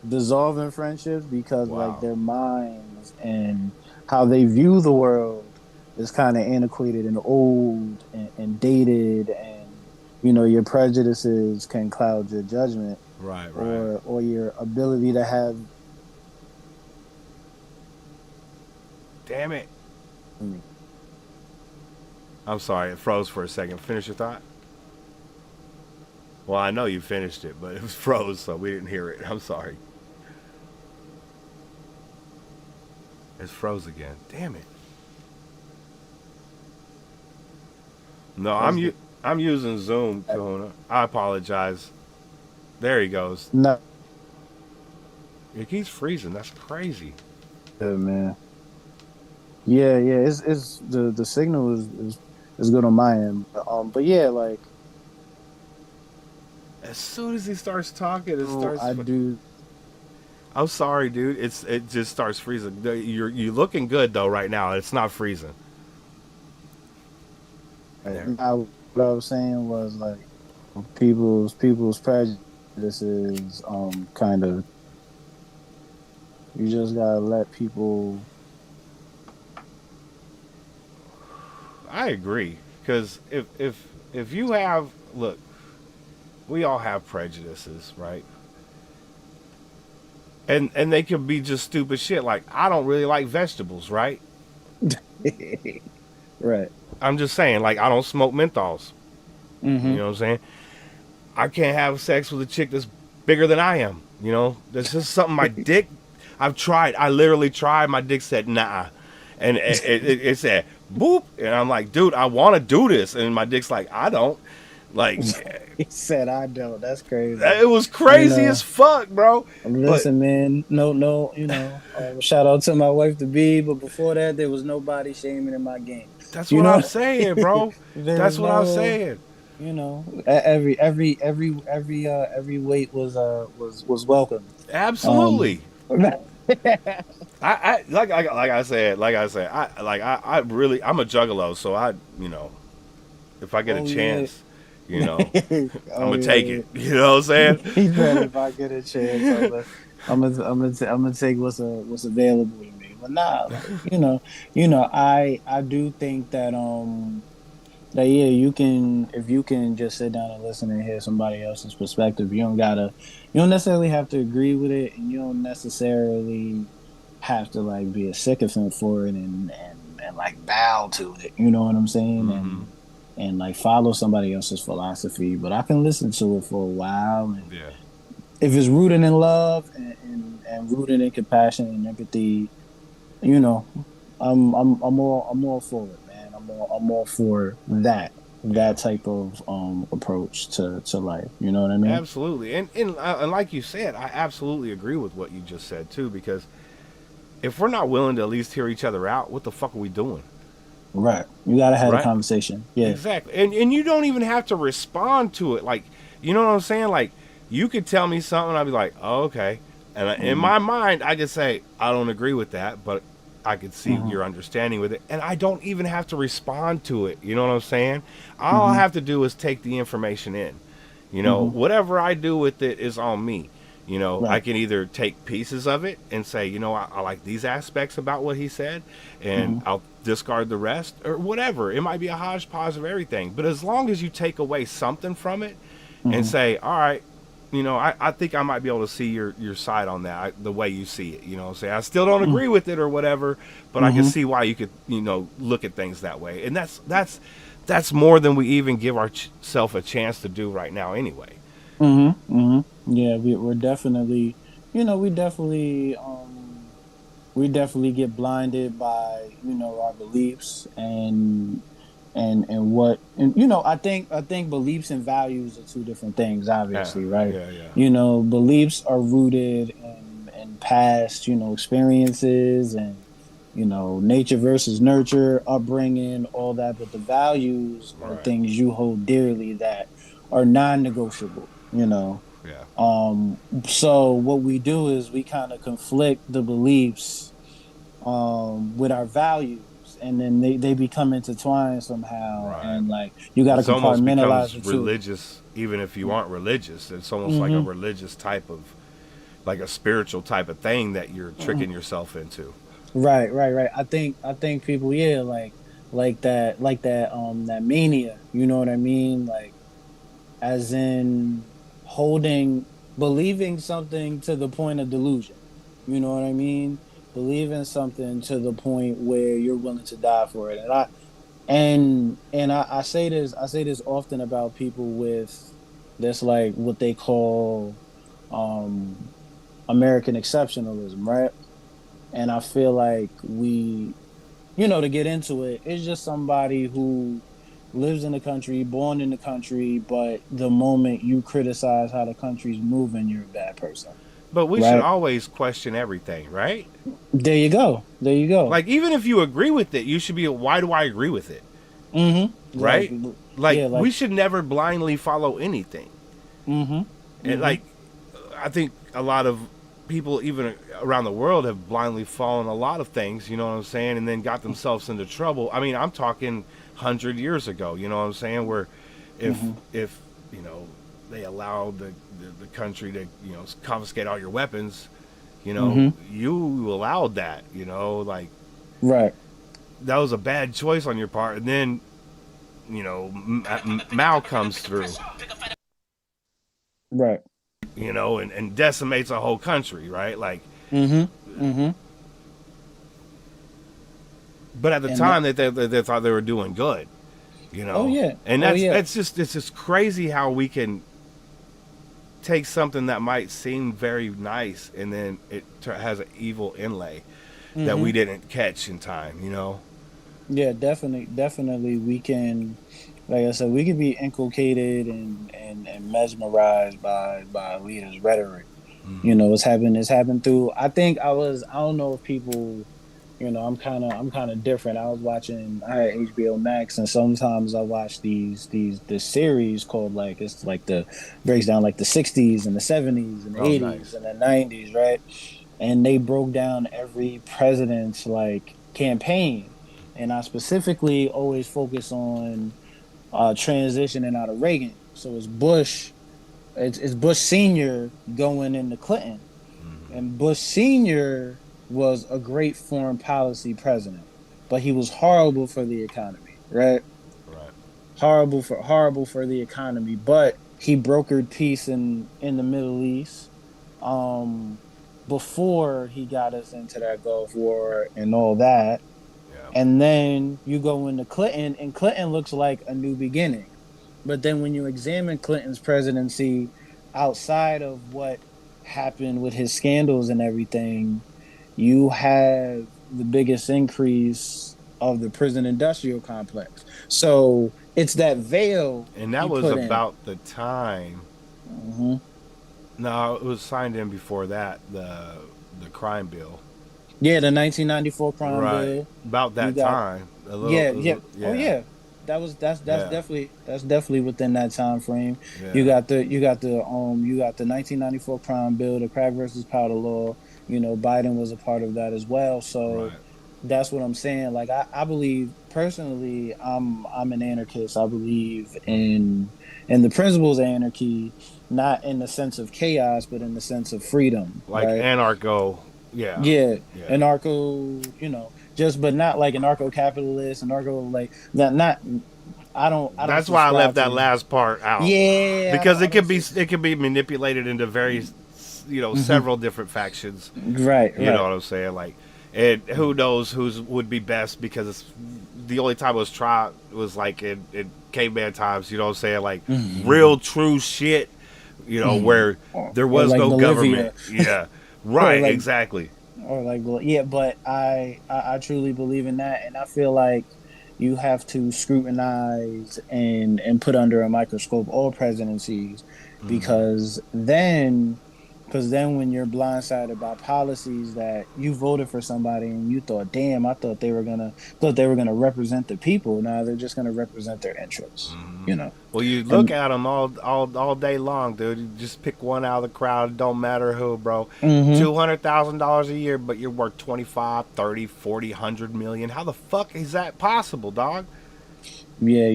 dissolving friendships, because like
Wow.
their minds and how they view the world is kind of antiquated and old and dated, and your prejudices can cloud your judgment,
Right,
or your ability to have.
Damn it. I'm sorry, it froze for a second. Finish your thought. Well, I know you finished it, but it was froze, so we didn't hear it. I'm sorry. It's froze again. Damn it. No, I'm using Zoom, Kahuna. I apologize. There he goes.
No,
It keeps freezing. That's crazy.
man. Yeah, it's the signal is good on my end. But yeah, like,
As soon as he starts talking, it starts.
I do.
I'm sorry, dude. It just starts freezing. You're looking good though right now. It's not freezing. There.
What I was saying was like people's prejudices, kind of. You just gotta let people.
I agree, because if you have, look, we all have prejudices, right? And they could be just stupid shit. Like, I don't really like vegetables, right?
Right.
I'm just saying, like, I don't smoke menthols. You know what I'm saying? I can't have sex with a chick that's bigger than I am. You know, that's just something my dick. I've tried. I literally tried. My dick said nah, and it said boop, and I'm like, dude, I want to do this, and my dick's like, I don't. Like,
He said, "I don't." That's crazy.
it was crazy as fuck, bro.
Listen, man. No. Shout out to my wife to be, but before that, there was nobody shaming in my game.
That's what I'm saying, bro. That's what I'm saying.
Every weight was welcome.
Absolutely. I like I said, I really, I'm a juggalo, so if I get a chance, I'm gonna take it. You know what I'm saying?
He said, if I get a chance, I'm gonna take what's available to me. But nah, I do think that yeah, you can, if you can just sit down and listen and hear somebody else's perspective. You don't necessarily have to agree with it, and you don't necessarily have to like be a sycophant for it and like bow to it. You know what I'm saying? And like follow somebody else's philosophy. But I can listen to it for a while, and if it's rooted in love and rooted in compassion and empathy, I'm all for it, man. I'm all for that type of approach to life. You know what I mean?
Absolutely. And like you said, I absolutely agree with what you just said too, because if we're not willing to at least hear each other out, what the fuck are we doing?
Right. You gotta have a conversation. Yeah.
Exactly. And you don't even have to respond to it. Like, you know what I'm saying? Like, you could tell me something, I'd be like, oh, okay. And in my mind, I could say, I don't agree with that, but I could see your understanding with it. And I don't even have to respond to it. You know what I'm saying? All I have to do is take the information in. Whatever I do with it is on me. I can either take pieces of it and say, I like these aspects about what he said, and I'll discard the rest, or whatever. It might be a hodgepodge of everything. But as long as you take away something from it and say, all right, I think I might be able to see your side on that, the way you see it. Say I still don't agree with it or whatever, but I can see why you could, look at things that way. And that's more than we even give ourselves a chance to do right now anyway.
Yeah, we're definitely, we definitely get blinded by our beliefs and what and I think beliefs and values are two different things,
Yeah,
obviously, right?
yeah, yeah.
Beliefs are rooted in past experiences and nature versus nurture, upbringing, all that, but the values are
Right.
things you hold dearly that are non-negotiable.
Yeah.
So what we do is we kind of conflict the beliefs with our values, and then they become intertwined somehow,
Right.
and like you got to
It's almost
compartmentalize
becomes
the two.
religious, even if you aren't religious. It's almost like a
Hmm.
religious type of, like a spiritual type of thing that you're tricking yourself into.
Right. I think people, yeah, that mania. You know what I mean? Like, as in holding, believing something to the point of delusion. You know what I mean? Believing something to the point where you're willing to die for it. And I say this often about people with this, like what they call um American exceptionalism, right? And I feel like to get into it, it's just somebody who lives in the country, born in the country, but the moment you criticize how the country's moving, you're a bad person,
But we should
right?
always question everything, right?
There you go. There you go.
Like, even if you agree with it, you should be, why do I agree with it?
Like,
Right? Like,
yeah,
we
like,
should never blindly follow anything.
mm-hmm,
And,
mm-hmm,
like, I think a lot of people, even around the world, have blindly followed a lot of things, you know what I'm saying, and then got themselves into trouble. I mean, I'm talking 100 years ago, you know what I'm saying, where if
mm-hmm,
if you know they allowed the country to confiscate all your weapons,
mm-hmm.
you allowed that, like,
Right.
that was a bad choice on your part. And then Mao comes through,
Right.
and decimates a whole country, right? Like,
Mm-hmm. Mm-hmm.
but at the
And that,
time they thought they were doing good,
oh yeah.
and
Oh
that's
yeah.
that's just it's just crazy how we can take something that might seem very nice and then it has an evil inlay that
Mm-hmm.
we didn't catch in time.
Yeah, definitely we can, like I said, we can be inculcated and mesmerized by leaders' rhetoric. It's happened through, I don't know if people, I'm kind of different. I had HBO Max, and sometimes I watch this series called, like, it's like the breaks down like the 60s and the 70s and the
Oh,
80s
nice.
and the 90s, right? And they broke down every president's, like, campaign. And I specifically always focus on transitioning out of Reagan. So it's Bush, it's Bush Senior going into Clinton, and Bush Senior was a great foreign policy president, but he was horrible for the economy, right?
Right.
Horrible for the economy, but he brokered peace in the Middle East. Um, Before he got us into that Gulf War and all that.
Yeah.
And then you go into Clinton, and Clinton looks like a new beginning. But then when you examine Clinton's presidency outside of what happened with his scandals and everything, you have the biggest increase of the prison industrial complex. So it's that veil
And
he
that was
put in.
about the time.
Hmm.
No, it was signed in before that, the crime bill.
Yeah, the 1994 crime
Right.
bill.
About
You
that
got
time. A
Yeah,
little,
yeah. Oh
yeah.
yeah. That's
Yeah.
definitely within that time frame. You
Yeah.
got the 1994 crime bill, the crack versus powder law. Biden was a part of that as well. So
Right.
that's what I'm saying. Like, I believe personally, I'm an anarchist. I believe in the principles of anarchy, not in the sense of chaos, but in the sense of freedom,
Like
right?
anarcho. Yeah.
Yeah,
Yeah.
anarcho, just, but not like anarcho capitalist, anarcho, like that. Not, I don't
That's why I left
subscribe
that
to.
last part out,
Yeah,
because
I don't.
it could be manipulated into very, several different factions.
Right,
You know
right,
what I'm saying? Like, and who knows who's would be best, because it's the only time it was tried was like in caveman times. You know what I'm saying? Like, real true shit. you know, where there
or
was
like
no
Bolivia.
government. Yeah, right,
like
exactly.
or like yeah, but I truly believe in that, and I feel like you have to scrutinize and put under a microscope all presidencies, because then when you're blindsided by policies that you voted for somebody and you thought, damn, I thought they were gonna represent the people. Now they're just gonna represent their interests, you know.
Well, you look
And
at them all day long, dude. You just pick one out of the crowd. It don't matter who, bro.
mhm.
$200,000 a year, but you're worth 25, 30, 40, 100 million. How the fuck is that possible, dog?
Yeah,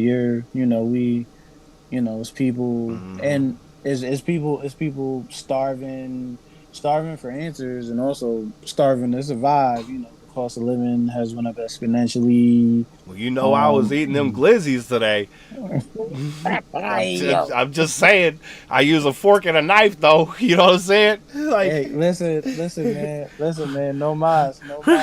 it's people, and it's people starving for answers, and also starving to survive. The cost of living has went up exponentially.
Well, you know, I was
um
eating them glizzies today.
Yo,
I'm just saying. I use a fork and a knife, though. You know what I'm saying? Like,
hey, listen, man, no mas, no
he's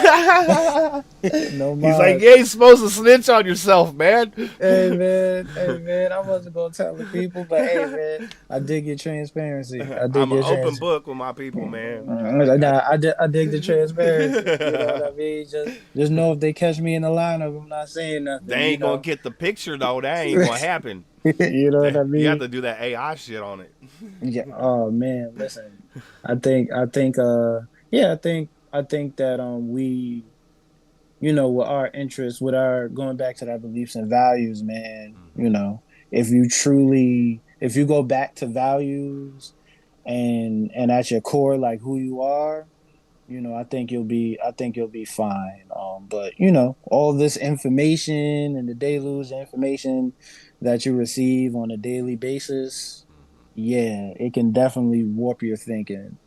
like,
mas.
you ain't supposed to snitch on yourself, man.
Hey man, I wasn't gonna tell the people, but hey man, I dig your transparency. I dig
I'm an
your
open
transparency.
book with my people, man.
I dig the transparency. You know what I mean? Just know if they catch me in the lineup, I'm not saying
They
nothing.
ain't gonna get the picture though. That ain't gonna happen.
You know what I
You have
mean?
to do that AI shit on it.
Yeah. Oh man, listen. I think that with our interests, with our going back to our beliefs and values, man. If you go back to values and at your core, like who you are, I think you'll be fine. But all this information and the deluge of information that you receive on a daily basis, yeah, it can definitely warp your thinking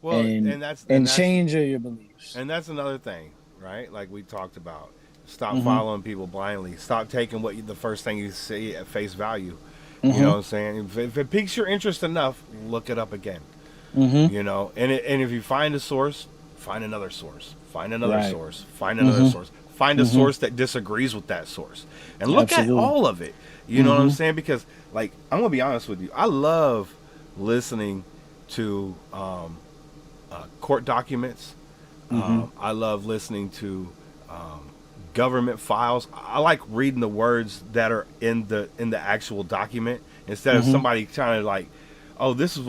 Well,
and
and that's and
and
that's
change your beliefs.
and that's another thing, right? Like we talked about. Stop
Mm-hmm.
following people blindly. Stop taking the first thing you see at face value. You know
Mm-hmm.
what I'm saying? If it piques your interest enough, look it up again.
Mm-hmm.
You know, and if you find a source, find another source, find another
Right.
source, find another
Mm-hmm.
source, find a
Mm-hmm.
source that disagrees with that source, and look at
Absolutely.
all of it. You know what I'm
Mm-hmm.
saying? Because, like, I'm gonna be honest with you, I love listening to court documents.
Mm-hmm.
I love listening to government files. I like reading the words that are in the actual document instead of
Mm-hmm.
somebody trying to like, oh, this is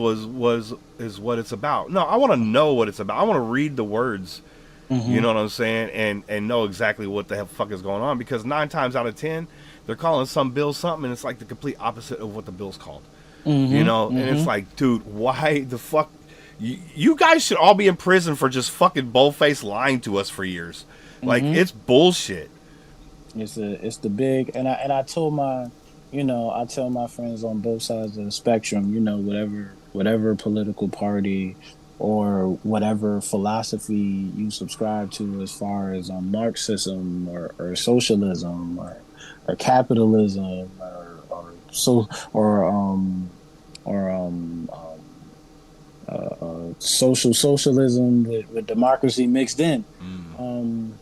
what it's about. No, I want to know what it's about. I want to read the words.
Mm-hmm.
You know what I'm saying, and know exactly what the fuck is going on, because 9 times out of 10 they're calling some bill something and it's like the complete opposite of what the bill's called.
Mm-hmm.
You know, and it's like, dude, why the fuck? You guys should all be in prison for just fucking bold-faced lying to us for years. Like,
Mm-hmm.
it's bullshit.
It's the big, and I tell my friends on both sides of the spectrum, whatever political party or whatever philosophy you subscribe to, as far as Marxism or socialism or capitalism or so or social socialism with democracy mixed in. Um,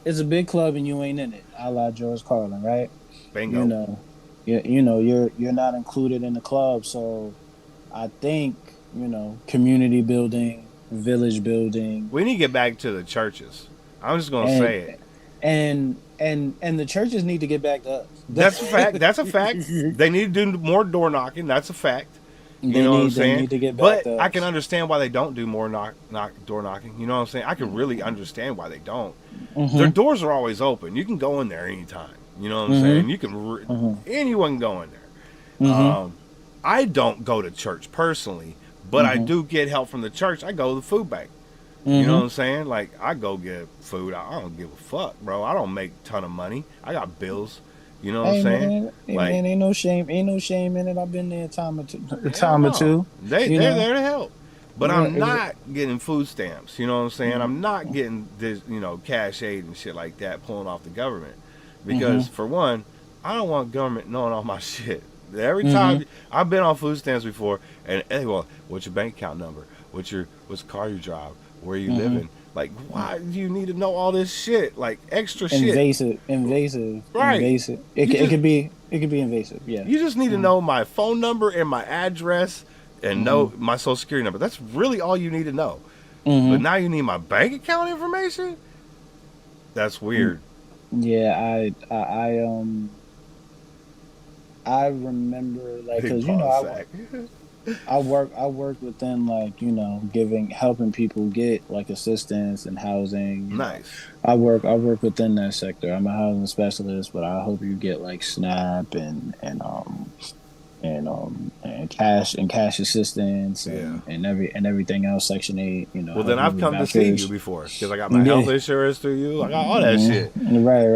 it's a big club and you ain't in it, a la George Carlin, right? You
Bingo.
know, you're not included in the club. So I think community building, village building,
We need to get back to the churches. I'm just gonna
and
say it.
and the churches need to get back to us.
That's a fact. That's a fact. They need to do more door knocking. That's a fact. You know what I'm
They
saying?
need to get
But
back to
I
us.
can understand why they don't do more door knocking. You know what I'm saying? I can really understand why they don't. Their doors are always open. You can go in there anytime. You know what I'm saying? You can anyone can go in there. I don't go to church personally, but I do get help from the church. I go to the food bank. You know what I'm saying? Like, I go get food. I don't give a fuck, bro. I don't make a ton of money. I got bills. You know what I'm saying? Like,
Man, ain't no shame in it. I've been there a time or two.
hell no. They're
you know?
there to help. But
Yeah,
I'm not getting food stamps. You know what I'm saying? I'm not getting this, cash aid and shit like that pulling off the government. Because, for one, I don't want government knowing all my shit. Every time I've been on food stamps before, and hey, well, what's your bank account number? What's the car you drive? Where you living? Like, why do you need to know all this shit? Like, extra shit.
Invasive.
Right.
It could be It could be invasive. Yeah.
You just need to know my phone number and my address and know my social security number. That's really all you need to know. But now you need my bank account information? That's weird.
Yeah, I remember like because you know I work within like you know helping people get like assistance and housing. You know.
Nice.
I work within that sector. I'm a housing specialist, but I hope you get like SNAP and cash assistance and everything else, Section 8. You know.
Well, then I've come to see you before because I got my health insurance through you. I got all that shit.
Right.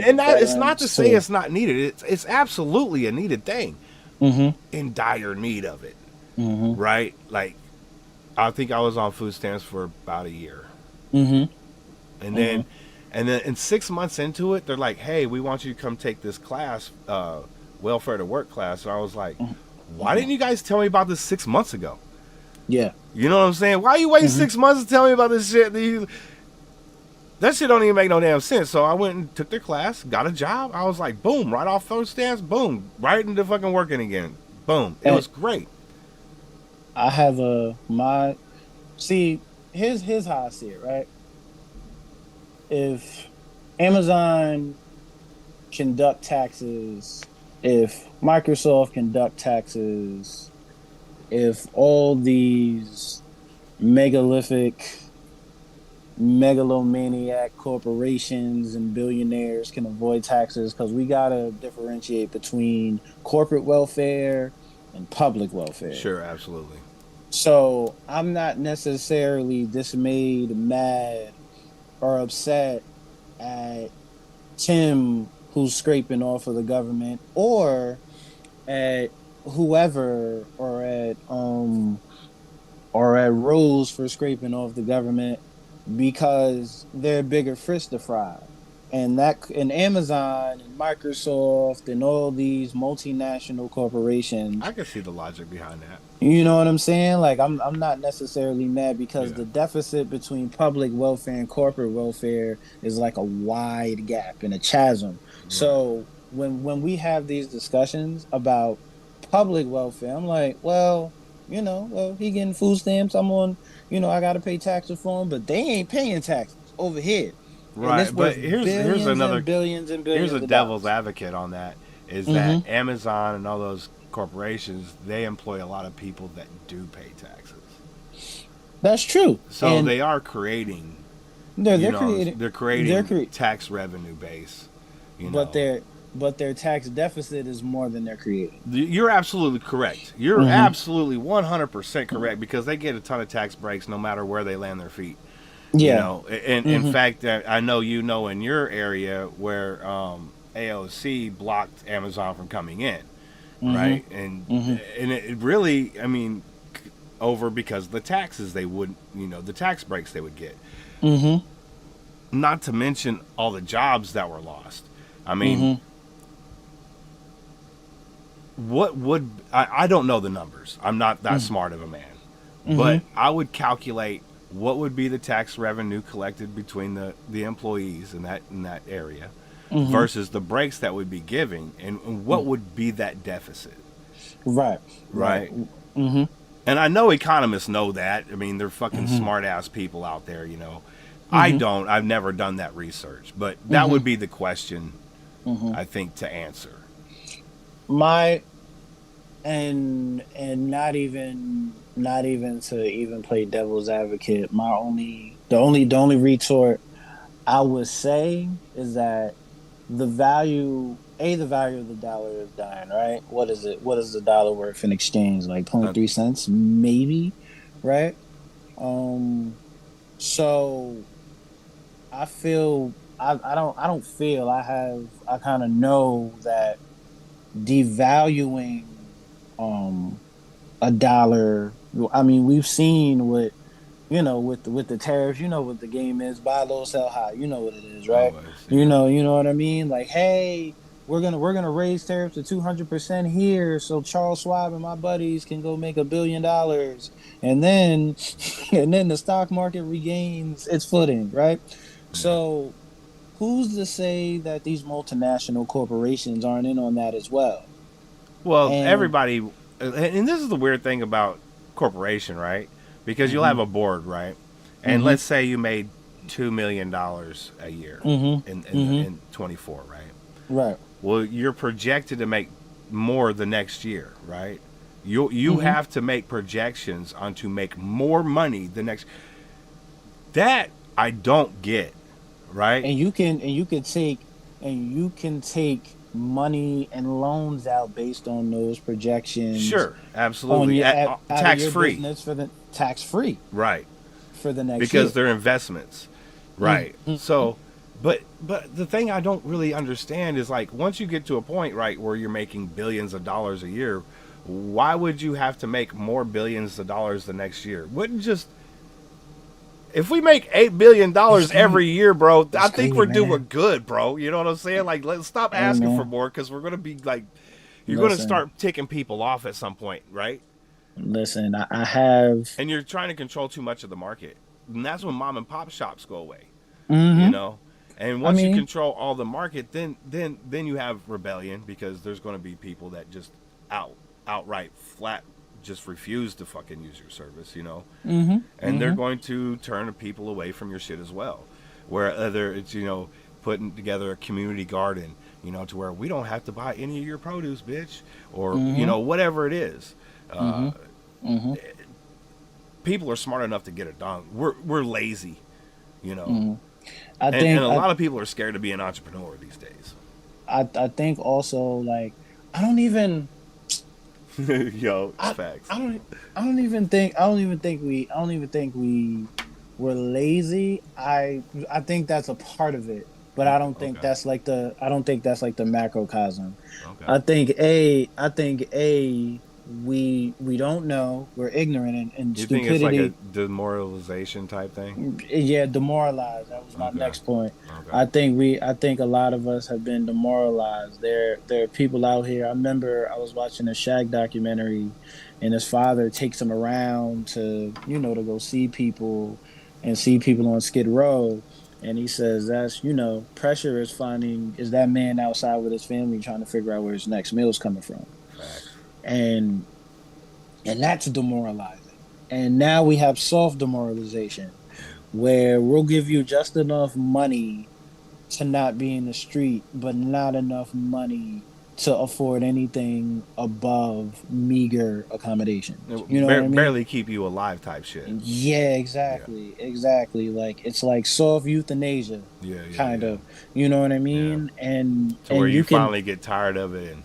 And that it's not to say it's not needed. It's absolutely a needed thing. In dire need of it. Right? Like, I think I was on food stamps for about a year. And then in 6 months into it, they're like, hey, we want you to come take this class, welfare to work class. And I was like, why didn't you guys tell me about this 6 months ago?
Yeah.
You know what I'm saying? Why you wait 6 months to tell me about this shit? That shit don't even make no damn sense. So I went and took their class, got a job. I was like, boom, right off food stamps, boom, right into fucking working again. Boom. It was great.
I have here's how I see it, right? If Amazon conduct taxes, if Microsoft conduct taxes, if all these megalomaniac corporations and billionaires can avoid taxes, because we gotta differentiate between corporate welfare and public welfare.
Sure, absolutely.
So I'm not necessarily dismayed, mad, or upset at Tim who's scraping off of the government, or at whoever, or at Rose for scraping off the government, because they're bigger fish to fry. And Amazon and Microsoft and all these multinational corporations,
I can see the logic behind that.
you know what I'm saying? Like I'm not necessarily mad, because the deficit between public welfare and corporate welfare is like a wide gap and a chasm. Right. So when we have these discussions about public welfare, I'm like, well, he getting food stamps. I'm on, I got to pay taxes for him, but they ain't paying taxes over here.
Right, but here's another
billions and billions.
Here's a devil's advocate on that is that Amazon and all those corporations, they employ a lot of people that do pay taxes.
That's true.
So and they are creating. They're creating tax revenue base.
But their tax deficit is more than they're creating.
You're absolutely correct. You're absolutely 100% correct, because they get a ton of tax breaks no matter where they land their feet.
Yeah.
In fact, I know in your area where AOC blocked Amazon from coming in, right? And it really, over because of the taxes they would, the tax breaks they would get. Not to mention all the jobs that were lost. What would I don't know the numbers. I'm not that smart of a man, but I would calculate what would be the tax revenue collected between the employees in that area versus the breaks that would be giving, and what would be that deficit. Right. And I know economists know that. They're fucking smart ass people out there, I've never done that research, but that would be the question I think to answer.
And not even to even play devil's advocate, the only retort I would say is that the value of the dollar is dying, right? What is the dollar worth in exchange? Like 0.3 cents, maybe, right? So I feel I kind of know that devaluing a dollar. We've seen with the tariffs. What the game is: buy low, sell high. You know what it is, right? You know what I mean. Like, hey, we're gonna raise tariffs to 200% here, so Charles Schwab and my buddies can go make $1 billion, and then the stock market regains its footing, right? So who's to say that these multinational corporations aren't in on that as well?
Well,
And
everybody, and this is the weird thing about corporation, right? Because you'll have a board, right? And let's say you made $2 million a year in 24, right?
right.
Well, you're projected to make more the next year, right? You have to make projections on to make more money the next. That I don't get, right?
And you can take money and loans out based on those projections.
Sure,
On
absolutely,
your out of
tax
your
free,
business for the tax free
right?
for the next
Because
year.
they're investments, right? So, but the thing I don't really understand is like once you get to a point, right, where you're making billions of dollars a year, why would you have to make more billions of dollars the next year? Wouldn't just if we make $8 billion every year, bro, I think we're doing good, bro. You know what I'm saying? Like, let's stop asking for more because we're gonna be like, you're gonna start ticking people off at some point, right?
Listen, I have.
And you're trying to control too much of the market, and that's when mom and pop shops go away.
Mm-hmm.
You know, and once you
mean-
control all the market, then you have rebellion because there's going to be people that just outright flat just refuse to fucking use your service, you know, and they're going to turn people away from your shit as well. Whether it's putting together a community garden, to where we don't have to buy any of your produce, bitch, or whatever it is. People are smart enough to get it done. We're lazy,
I think
and a lot of people are scared to be an entrepreneur these days.
I think also like I don't even.
Yo, it's facts.
I don't even think we were lazy. I think that's a part of it, but I don't think that's like the macrocosm.
Okay.
I think we don't know. We're ignorant and
You think
stupidity.
it's like a demoralization type thing?
Yeah, demoralized. That was my next point.
Okay.
I think a lot of us have been demoralized. There are people out here. I remember I was watching a Shaq documentary, and his father takes him around to to go see people on Skid Row, and he says that's pressure is that man outside with his family trying to figure out where his next meal's coming from.
Facts.
And that's demoralizing. And now we have soft demoralization, where we'll give you just enough money to not be in the street, but not enough money to afford anything above meager accommodation. You know what I mean?
Barely keep you alive type shit.
Yeah, exactly. Like it's like soft euthanasia, kind of. You know what I mean?
Yeah.
And
To where you
can,
finally get tired of it.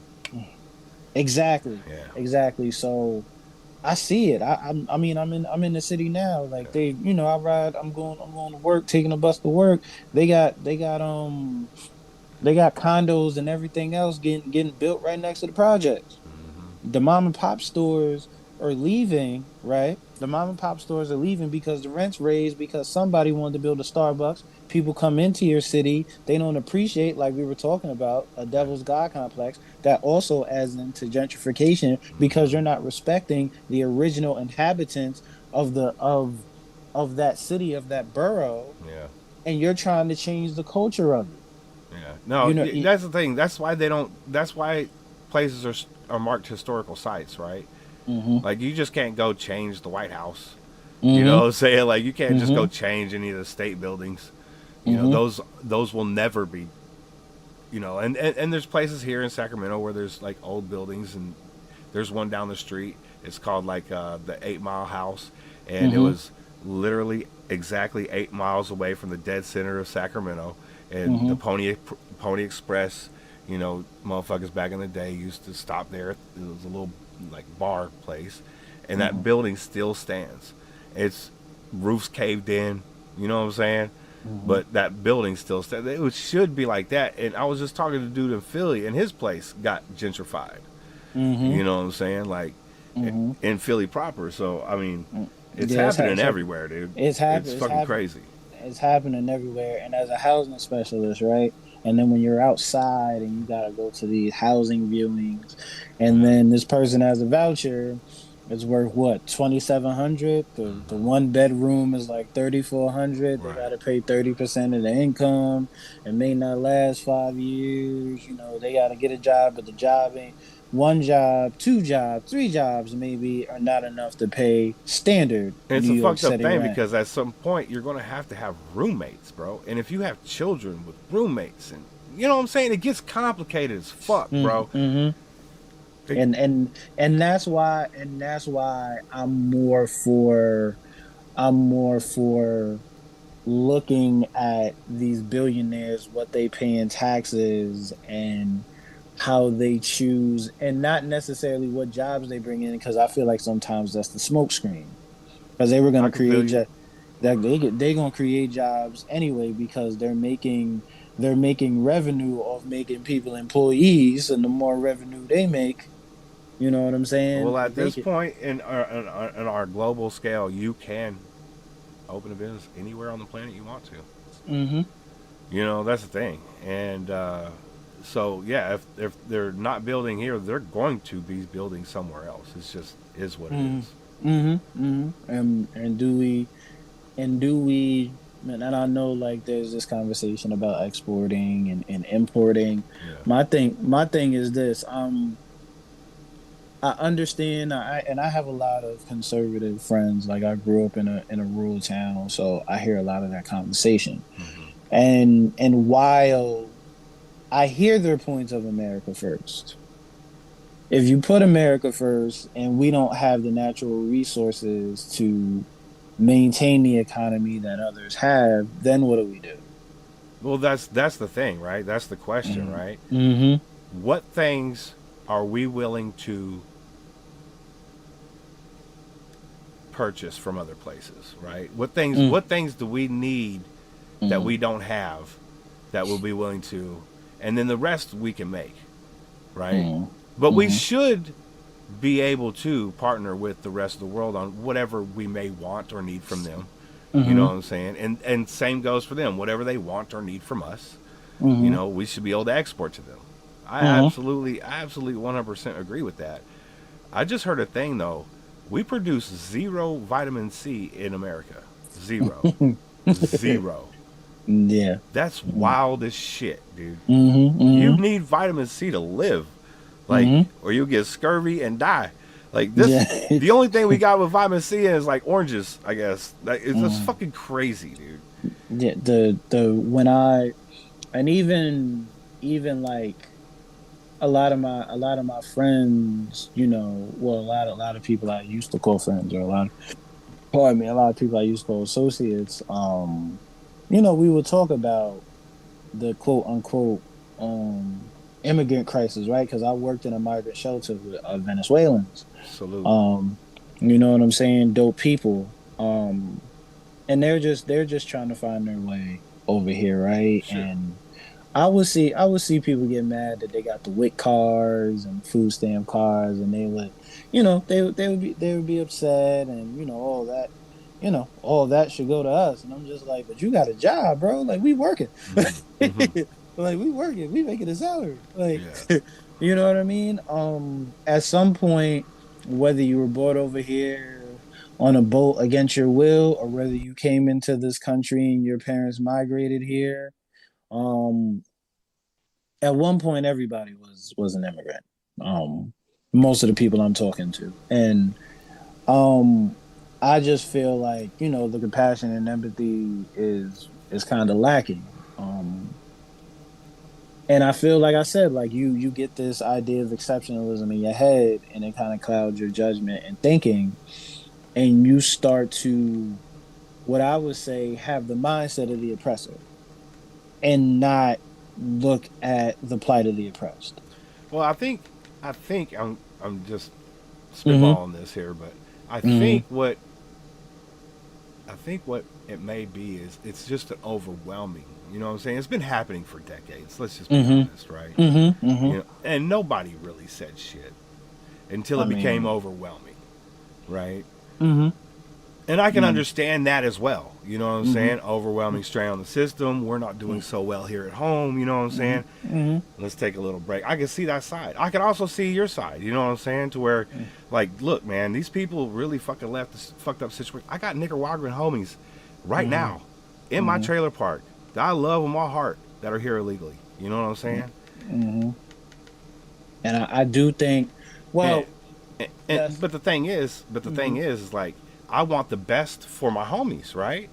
Exactly.
Yeah.
Exactly. So I see it. I'm in the city now. Like I ride. I'm going to work, taking a bus to work. They got condos and everything else getting built right next to the projects. The mom and pop stores are leaving, right? The mom and pop stores are leaving because the rent's raised because somebody wanted to build a Starbucks. People come into your city, they don't appreciate, like we were talking about, a devil's god complex that also adds into gentrification because you're not respecting the original inhabitants of that city, of that borough, and you're trying to change the culture of it.
Yeah. No, that's the thing. That's why that's why places are marked historical sites, right? Like you just can't go change the White House. You know what I'm saying? Like you can't just go change any of the state buildings. You know, those will never be, and there's places here in Sacramento where there's like old buildings, and there's one down the street. It's called like the 8 Mile House, and it was literally exactly 8 miles away from the dead center of Sacramento. And the Pony Express, motherfuckers back in the day used to stop there. It was a little like bar place, and that building still stands. Its roof's caved in, you know what I'm saying? But that building still stands. It should be like that. And I was just talking to a dude in Philly, and his place got gentrified. You know what I'm saying? Like in Philly proper. So I mean, it's happening everywhere, dude.
It's
fucking crazy.
It's happening everywhere. And as a housing specialist, right? And then when you're outside and you gotta go to these housing viewings, and then this person has a voucher, It's worth what, 2,700. The one bedroom is like 3,400. They got
Right.
to pay 30% of the income. It may not last 5 years. You know, they got to get a job, but the job ain't one job, two jobs, three jobs maybe are not enough to pay standard
And it's
New
a
York
fucked up
City
thing
rent.
because at some point you're gonna have roommates, bro. And if you have children with roommates, and you know what I'm saying, it gets complicated as fuck, bro.
Mm-hmm.
It-
And that's why I'm more for looking at these billionaires, what they pay in taxes and how they choose, and not necessarily what jobs they bring in, because I feel like sometimes that's the smoke screen. Because they were going
I
to
can feel
create
you.
that they going to create jobs anyway, because they're making revenue off making people employees, and the more revenue they make, you know what I'm saying?
Well, at
They
this
can.
point in our global scale, you can open a business anywhere on the planet you want to.
Mm-hmm.
You know, that's the thing. And so yeah, if they're not building here, they're going to be building somewhere else. It's just is what it is.
Mm-hmm. Mm-hmm. Mm-hmm. And do we and I know, like, there's this conversation about exporting and importing.
Yeah.
My thing is this. I understand. I have a lot of conservative friends. Like, I grew up in a rural town, so I hear a lot of that conversation.
Hmm.
And while I hear their points of America first, if you put America first and we don't have the natural resources to maintain the economy that others have, then what do we do?
Well, that's the thing, right? That's the question, right?
Mm-hmm.
What things are we willing to purchase from other places, right? What things do we need that we don't have that we'll be willing to, and then the rest we can make, right? But we should be able to partner with the rest of the world on whatever we may want or need from them. You know what I'm saying? And same goes for them. Whatever they want or need from us, you know, we should be able to export to them. I absolutely 100% agree with that. I just heard a thing though. We produce zero vitamin C in America. Zero. Zero.
Yeah.
That's wild as shit, dude.
Mm-hmm.
You
Mm-hmm.
need vitamin C to live. Like, or you'll get scurvy and die. Like this,
Yeah.
the only thing we got with vitamin C is like oranges, I guess. Like, it's just fucking crazy, dude.
Yeah. The when I and even like a lot of my friends, well, a lot of people I used to call friends, or a lot of people I used to call associates. We would talk about the quote unquote immigrant crisis, right? Because I worked in a migrant shelter with Venezuelans.
Salute.
You know what I'm saying? Dope people. And they're just trying to find their way over here, right?
Sure.
And I would see people get mad that they got the WIC cars and food stamp cars, and they would, they would be upset, and all that should go to us. And I'm just like, but you got a job, bro. Like, we working,
Hmm.
like, we working, we making a salary, like,
Yeah.
you know what I mean? At some point, whether you were brought over here on a boat against your will, or whether you came into this country and your parents migrated here, um, at one point everybody was an immigrant. Um, Most of the people I'm talking to, and um, I just feel like, the compassion and empathy is kind of lacking. And I feel, like I said, like, you get this idea of exceptionalism in your head, and it kind of clouds your judgment and thinking, and you start to, what I would say, have the mindset of the oppressor, and not look at the plight of the oppressed.
Well, I think I'm just
Mm-hmm.
spitballing this here, but I
Mm-hmm.
think what I think what it may be is it's just an overwhelming. You know what I'm saying? It's been happening for decades. Let's just be
Mm-hmm.
honest, right?
Mm-hmm. Mm-hmm.
And nobody really said shit until
I
it became
mean,
overwhelming, right?
mm-hmm.
And I can understand that as well. You know what I'm saying? Overwhelming strain on the system. We're not doing so well here at home. You know what I'm saying? Let's take a little break. I can see that side. I can also see your side. You know what I'm saying? To where, like, look, man, these people really fucking left this fucked up situation. I got Nicaraguan homies right now in my trailer park that I love with my heart that are here illegally. You know what I'm saying?
And I do think, well,
but the thing is, like, I want the best for my homies, right?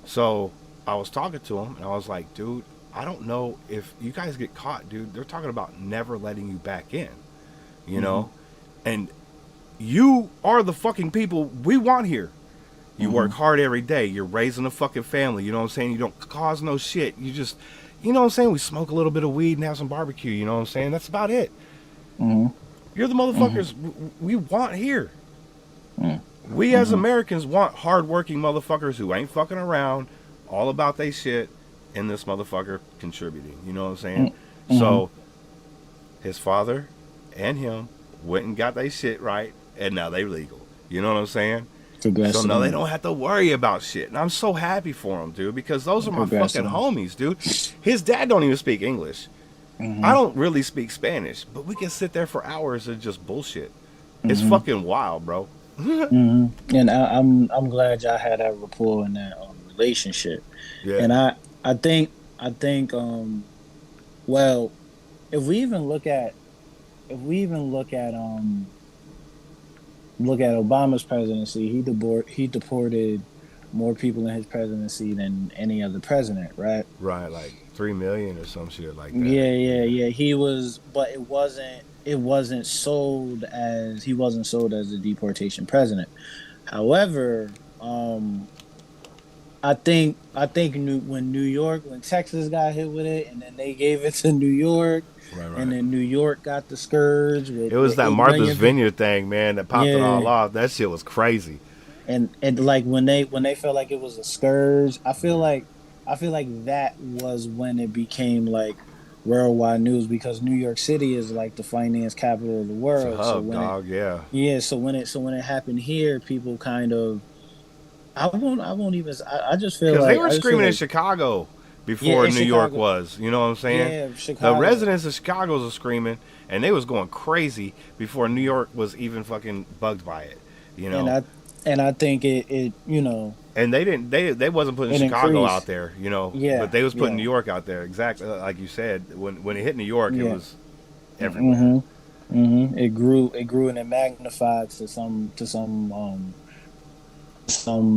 So I was talking to him, and I was like, dude, I don't know if you guys get caught, dude. They're talking about never letting you back in, you know? And you are the fucking people we want here. You work hard every day. You're raising a fucking family. You know what I'm saying? You don't cause no shit. You just, you know what I'm saying? We smoke a little bit of weed and have some barbecue. You know what I'm saying? That's about it. You're the motherfuckers we want here. We as Americans want hardworking motherfuckers who ain't fucking around, all about they shit, and this motherfucker contributing. You know what I'm saying? So his father and him went and got their shit right, and now they legal. You know what I'm saying? So now they don't have to worry about shit. And I'm so happy for them, dude, because those are my fucking homies, dude. His dad don't even speak English. I don't really speak Spanish, but we can sit there for hours and just bullshit. It's fucking wild, bro.
And I'm glad y'all had that rapport and that relationship.
Yeah.
And I think well, if we even look at Obama's presidency, he deported more people in his presidency than any other president, right?
Right, like 3 million or some shit like that.
Yeah. He was, but it wasn't sold as a deportation president. However, I think when Texas got hit with it, and then they gave it to New York,
right.
And then New York got the scourge. It
was that Martha's Vineyard thing, man, that popped it all off. That shit was crazy.
And like when they felt like it was a scourge, I feel like that was when it became like worldwide news, because New York City is like the finance capital of the world.
It's a hub, dog.
So when it happened here, people kind of, I just feel like
they were screaming in Chicago before New York was. You know what I'm saying?
Yeah, Chicago.
The residents of Chicago was screaming, and they was going crazy before New York was even fucking bugged by it. You know.
And I think it you know.
And they wasn't putting Chicago
increased
out there, you know.
Yeah.
But they was putting New York out there, exactly like you said. When it hit New York, it was everywhere.
It grew and it magnified to some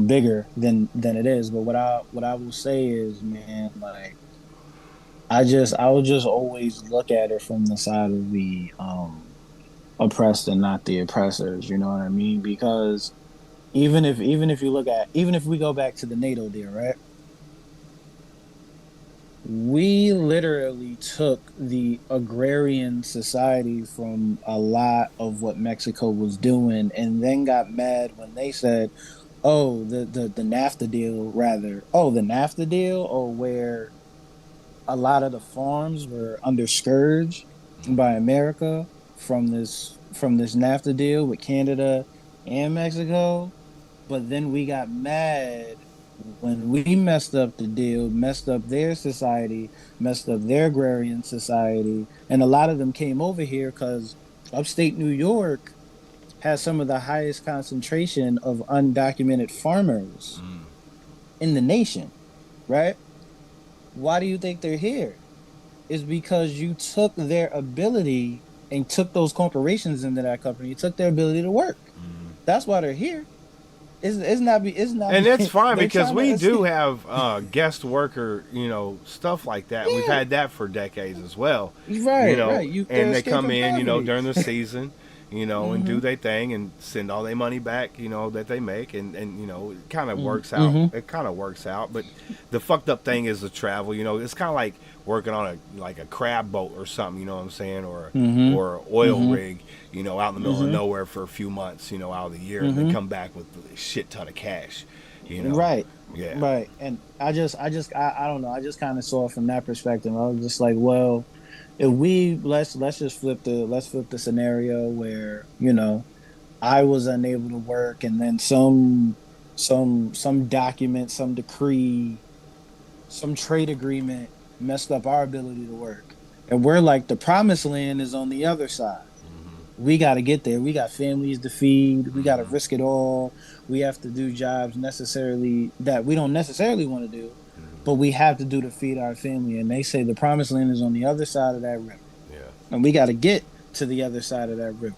bigger than it is. But what I will say is, man, like I would just always look at it from the side of the oppressed and not the oppressors. You know what I mean? Because even if we go back to the NATO deal, right? We literally took the agrarian society from a lot of what Mexico was doing, and then got mad when they said, "Oh, the NAFTA deal, or where a lot of the farms were under scourge by America from this NAFTA deal with Canada and Mexico." But then we got mad when we messed up the deal, messed up their society, messed up their agrarian society. And a lot of them came over here because upstate New York has some of the highest concentration of undocumented farmers in the nation, right? Why do you think they're here? It's because you took their ability and took those corporations into that company. You took their ability to work. That's why they're here. It's not,
and it's fine because we do have guest worker, you know, stuff like that. Yeah. We've had that for decades as well,
right?
You know,
right.
And they come in, you know, during the season, you know, and do their thing and send all their money back, you know, that they make, and you know, it kind of works out. It kind of works out, but the fucked up thing is the travel. You know, it's kind of like working on a crab boat or something. You know what I'm saying, or an oil rig. You know, out in the middle of nowhere for a few months, you know, out of the year, and then come back with a shit ton of cash, you know.
Right.
Yeah.
Right. And I don't know. I just kind of saw it from that perspective. I was just like, well, if let's flip the scenario where, you know, I was unable to work, and then some some document, some decree, some trade agreement messed up our ability to work. And we're like the promised land is on the other side. We got to get there. We got families to feed. We got to risk it all. We have to do jobs necessarily that we don't necessarily want to do, but we have to do to feed our family. And they say the promised land is on the other side of that river.
Yeah.
And we got to get to the other side of that river.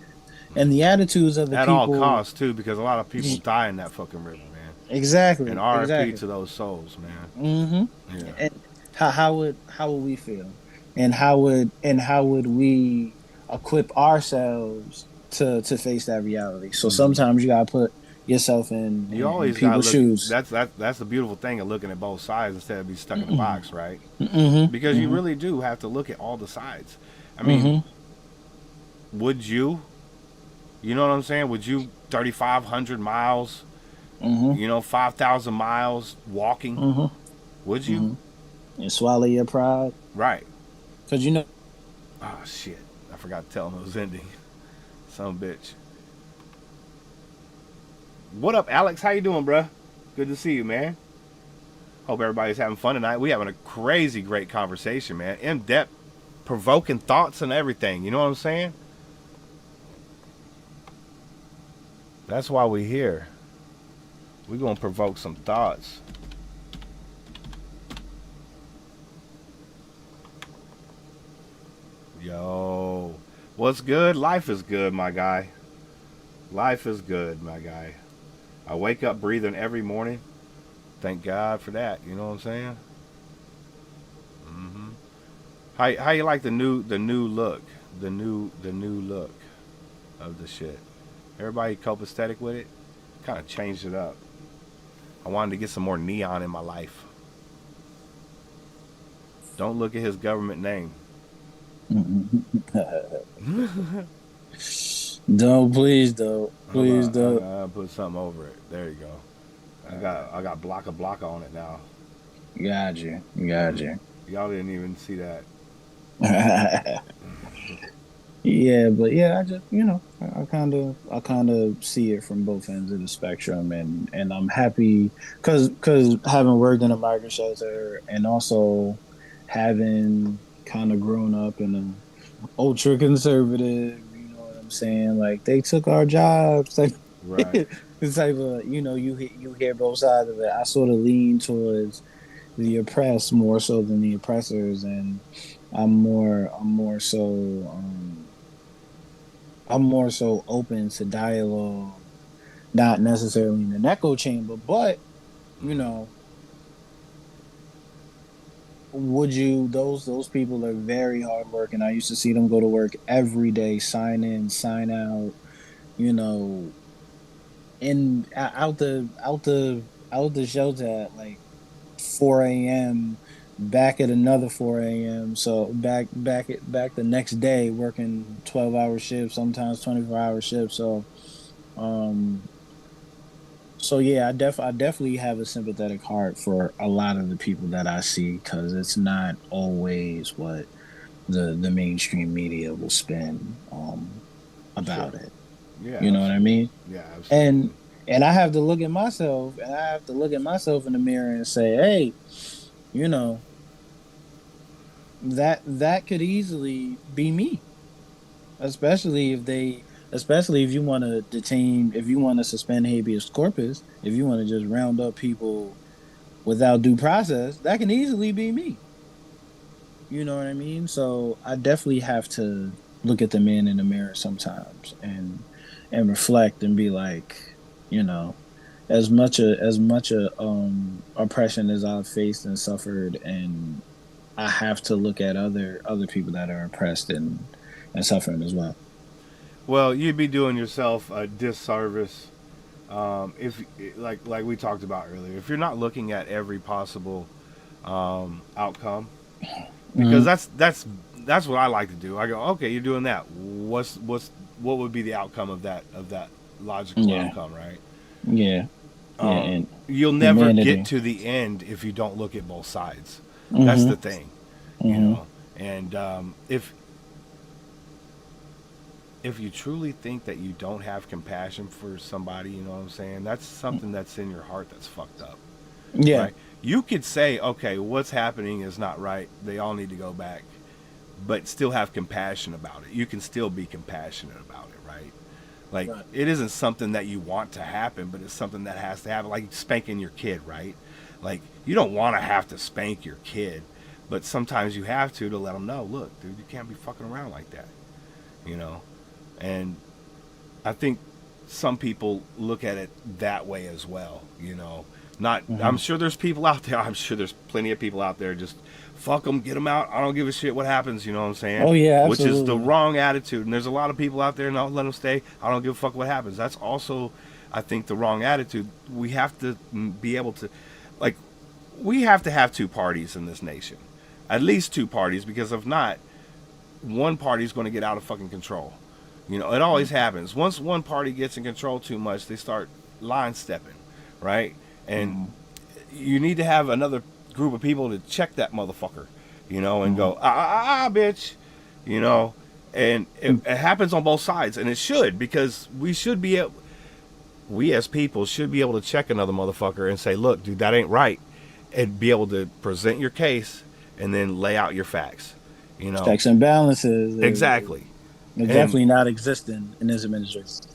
And the attitudes of the
At all
people.
costs too, because a lot of people die in that fucking river, man.
Exactly.
And RIP
exactly.
to those souls, man.
Mm-hmm.
Yeah.
And how would we feel, and how would we equip ourselves to face that reality? So sometimes you gotta put yourself
You
in
always gotta
people's
look.
shoes.
That's the beautiful thing of looking at both sides instead of be stuck in a box, right?
Mm-hmm.
Because you really do have to look at all the sides. I mean, would you? You know what I'm saying? Would you 3,500 miles? 5,000 miles walking? Would you?
And swallow your pride,
Right.
because you know.
Oh shit! I forgot to tell him it was ending. Son of a bitch. What up, Alex? How you doing, bruh? Good to see you, man. Hope everybody's having fun tonight. We having a crazy great conversation, man. In depth, provoking thoughts and everything. You know what I'm saying? That's why we here. We're gonna provoke some thoughts. Yo, what's good? Life is good, my guy. Life is good, my guy. I wake up breathing every morning. Thank God for that. You know what I'm saying? How you like the new look, the new look of the shit? Everybody copacetic with it? Kind of changed it up. I wanted to get some more neon in my life. Don't look at his government name.
Don't, please don't. Please don't.
I'll put something over it. There you go. I got block on it now.
Got you.
Y'all didn't even see that.
Yeah, but yeah, I just I kind of see it from both ends of the spectrum, and I'm happy because having worked in a migrant shelter and also having kind of grown up in an ultra conservative, you know what I'm saying? Like they took our jobs, like
Right.
it's type of you hear both sides of it. I sort of lean towards the oppressed more so than the oppressors, and I'm more so open to dialogue, not necessarily in an echo chamber, but would you those people are very hardworking. I used to see them go to work every day, sign in, sign out, you know, in out the shelter at like 4 a.m., back at another 4 a.m. So back the next day working 12-hour shifts, sometimes 24-hour shifts. Um so yeah, I definitely have a sympathetic heart for a lot of the people that I see, because it's not always what the mainstream media will spin about it.
Yeah.
You know what I mean?
Yeah, absolutely.
And I have to look at myself, and I have to look at myself in the mirror and say, hey, you know, that could easily be me. Especially if you want to detain, if you want to suspend habeas corpus, if you want to just round up people without due process, that can easily be me. You know what I mean? So I definitely have to look at the man in the mirror sometimes and reflect and be like, you know, as much oppression as I've faced and suffered, and I have to look at other people that are oppressed and suffering as well.
Well, you'd be doing yourself a disservice if, like we talked about earlier, if you're not looking at every possible outcome, because that's what I like to do. I go, okay, you're doing that. What would be the outcome of that logical outcome, right?
Yeah. And
You'll never
humanity.
get to the end if you don't look at both sides. That's the thing, you know. And if if you truly think that you don't have compassion for somebody, you know what I'm saying? That's something that's in your heart that's fucked up.
Yeah.
Right? You could say, okay, what's happening is not right. They all need to go back, but still have compassion about it. You can still be compassionate about it, right? Like,
Right.
it isn't something that you want to happen, but it's something that has to happen. Like spanking your kid, right? Like, you don't want to have to spank your kid, but sometimes you have to let them know, look, dude, you can't be fucking around like that, you know? And I think some people look at it that way as well, you know? Not, I'm sure there's people out there, I'm sure there's plenty of people out there just, fuck them, get them out, I don't give a shit what happens, you know what I'm saying?
Oh, yeah,
Which is the
absolutely.
wrong attitude. And there's a lot of people out there, and I'll let them stay, I don't give a fuck what happens. That's also, I think, the wrong attitude. We have to be able to, like, we have to have two parties in this nation. At least two parties, because if not, one party's going to get out of fucking control. You know, it always happens. Once one party gets in control too much, they start line stepping, right? And you need to have another group of people to check that motherfucker, you know, and go, bitch, you know. And it happens on both sides, and it should, because we should be able, we as people should be able to check another motherfucker and say, look, dude, that ain't right, and be able to present your case and then lay out your facts, you know.
Checks and balances.
Exactly.
They're definitely not existing in this administration.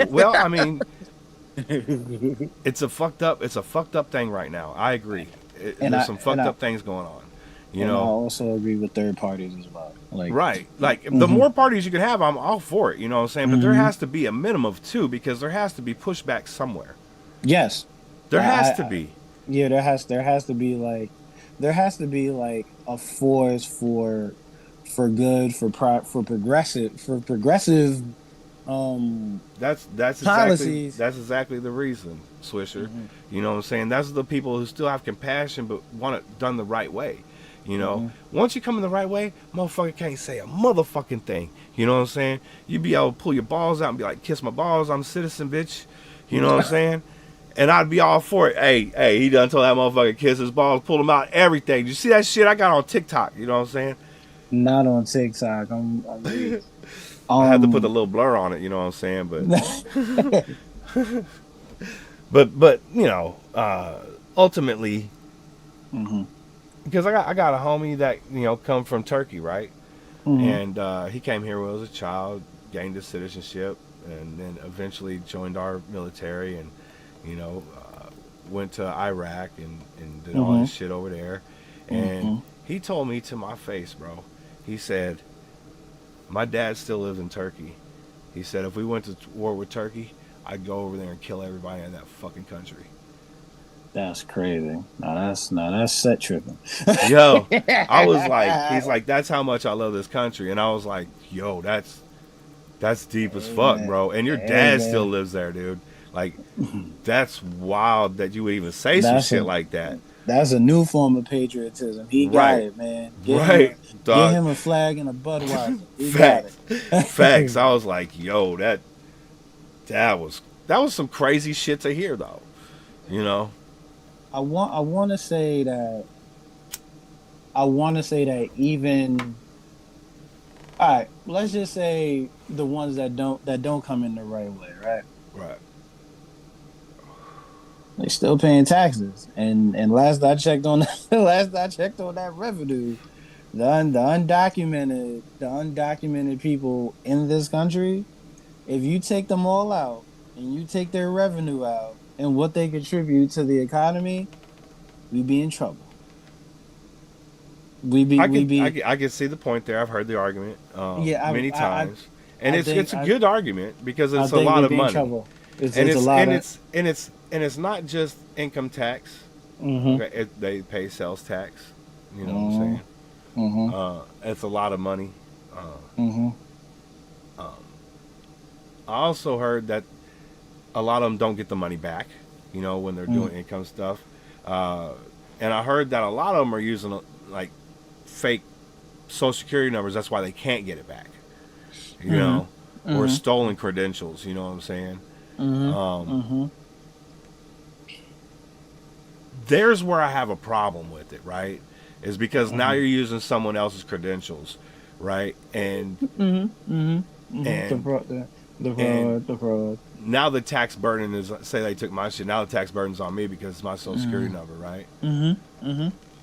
Well, I mean, it's a fucked up thing right now. I agree. There's some fucked up things going on. You know,
I also agree with third parties as well. Like,
right. Like, the more parties you can have, I'm all for it. You know what I'm saying? But there has to be a minimum of two, because there has to be pushback somewhere.
Yes.
There has to be.
Yeah, there has to be like a force for good, for progressive
That's
policies.
exactly the reason, Swisher. You know what I'm saying? That's the people who still have compassion but want it done the right way. You know, once you come in the right way, motherfucker can't say a motherfucking thing. You know what I'm saying? You be able to pull your balls out and be like, kiss my balls, I'm a citizen, bitch. You know what I'm saying? And I'd be all for it. Hey, he done told that motherfucker kiss his balls, pull him out, everything. You see that shit I got on TikTok? You know what I'm saying?
Not on TikTok. I'm weak.
I had to put a little blur on it, you know what I'm saying? But but you know, ultimately, because I got a homie that, you know, come from Turkey, right? And he came here when he was a child, gained his citizenship, and then eventually joined our military, and you know, went to Iraq and did all this shit over there. And he told me to my face, bro, he said, my dad still lives in Turkey. He said, if we went to war with Turkey, I'd go over there and kill everybody in that fucking country.
That's crazy. That's set tripping.
Yo, I was like, he's like, that's how much I love this country. And I was like, yo, that's deep as fuck, bro. And your dad still lives there, dude. Like, that's wild that you would even say some shit like that.
That's a new form of patriotism. He got it, man. Get him a flag and a Budweiser. He got it.
Facts. I was like, yo, that was some crazy shit to hear, though. You know.
I want to say that even, all right, let's just say the ones that don't come in the right way, right?
Right.
They still paying taxes, and last I checked on that revenue, the undocumented people in this country, if you take them all out and you take their revenue out and what they contribute to the economy, we be in trouble.
I can see the point there. I've heard the argument many times, and it's a good argument because it's a lot of money.
It's a lot,
and it's not just income tax. Okay, they pay sales tax. You know what I'm saying? It's a lot of money. I also heard that a lot of them don't get the money back, you know, when they're doing income stuff. And I heard that a lot of them are using like fake Social Security numbers. That's why they can't get it back, you know, or stolen credentials. You know what I'm saying? There's where I have a problem with it, right? Is because now you're using someone else's credentials, right? And
The
And
fraud,
and
the fraud.
now the tax burden is, say they took my shit. Now the tax burden's on me because it's my social security number, right?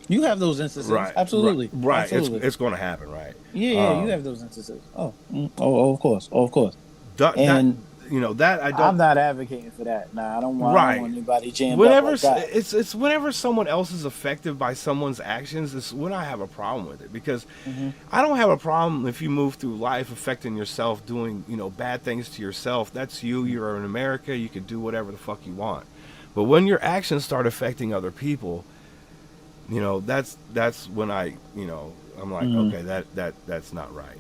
You have those instances,
Right.
absolutely,
Right.
absolutely.
It's going to happen, right?
Yeah, you have those instances. Of course, of course.
That,
And
that I don't.
I'm not advocating for that. Nah, I don't want anybody jammed
Whenever
up like that.
it's whenever someone else is affected by someone's actions, is when I have a problem with it, because I don't have a problem if you move through life affecting yourself, doing bad things to yourself. That's you. You're in America. You can do whatever the fuck you want. But when your actions start affecting other people, that's when I'm like, okay, that's not right.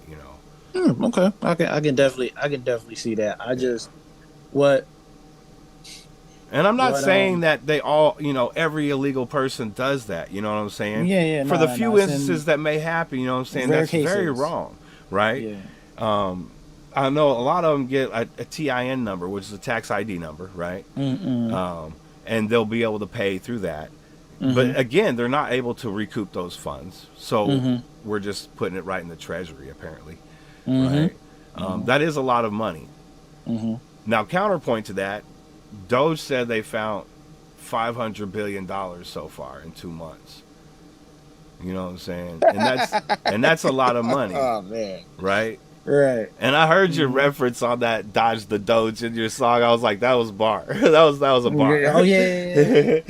Okay, I can definitely see that. I just what.
And I'm not
But,
saying that they all, every illegal person does that. You know what I'm saying?
Yeah.
For the few instances that may happen, you know what I'm saying?
Rare
That's very
cases.
wrong, right?
Yeah.
I know a lot of them get a TIN number, which is a tax ID number, right? And they'll be able to pay through that. But again, they're not able to recoup those funds. So we're just putting it right in the treasury, apparently. Right? That is a lot of money. Now, counterpoint to that, Doge said they found $500 billion so far in 2 months. You know what I'm saying? And that's a lot of money.
Oh man.
Right?
Right.
And I heard your reference on that Dodge the Doge in your song. I was like, that was bar. that was a bar.
Oh yeah.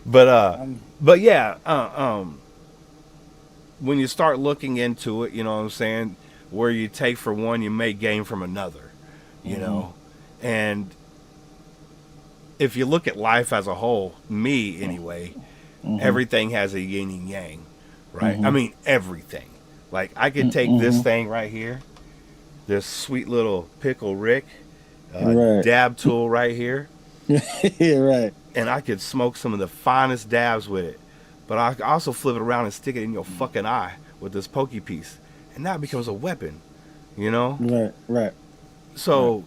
But yeah, when you start looking into it, you know what I'm saying, where you take from one, you may gain from another, you know. And if you look at life as a whole, me anyway, everything has a yin and yang, right? I mean, everything. Like, I could take this thing right here, this sweet little pickle Rick, dab tool right here.
Yeah, right.
And I could smoke some of the finest dabs with it. But I could also flip it around and stick it in your fucking eye with this pokey piece. And now it becomes a weapon, you know?
Right.
So,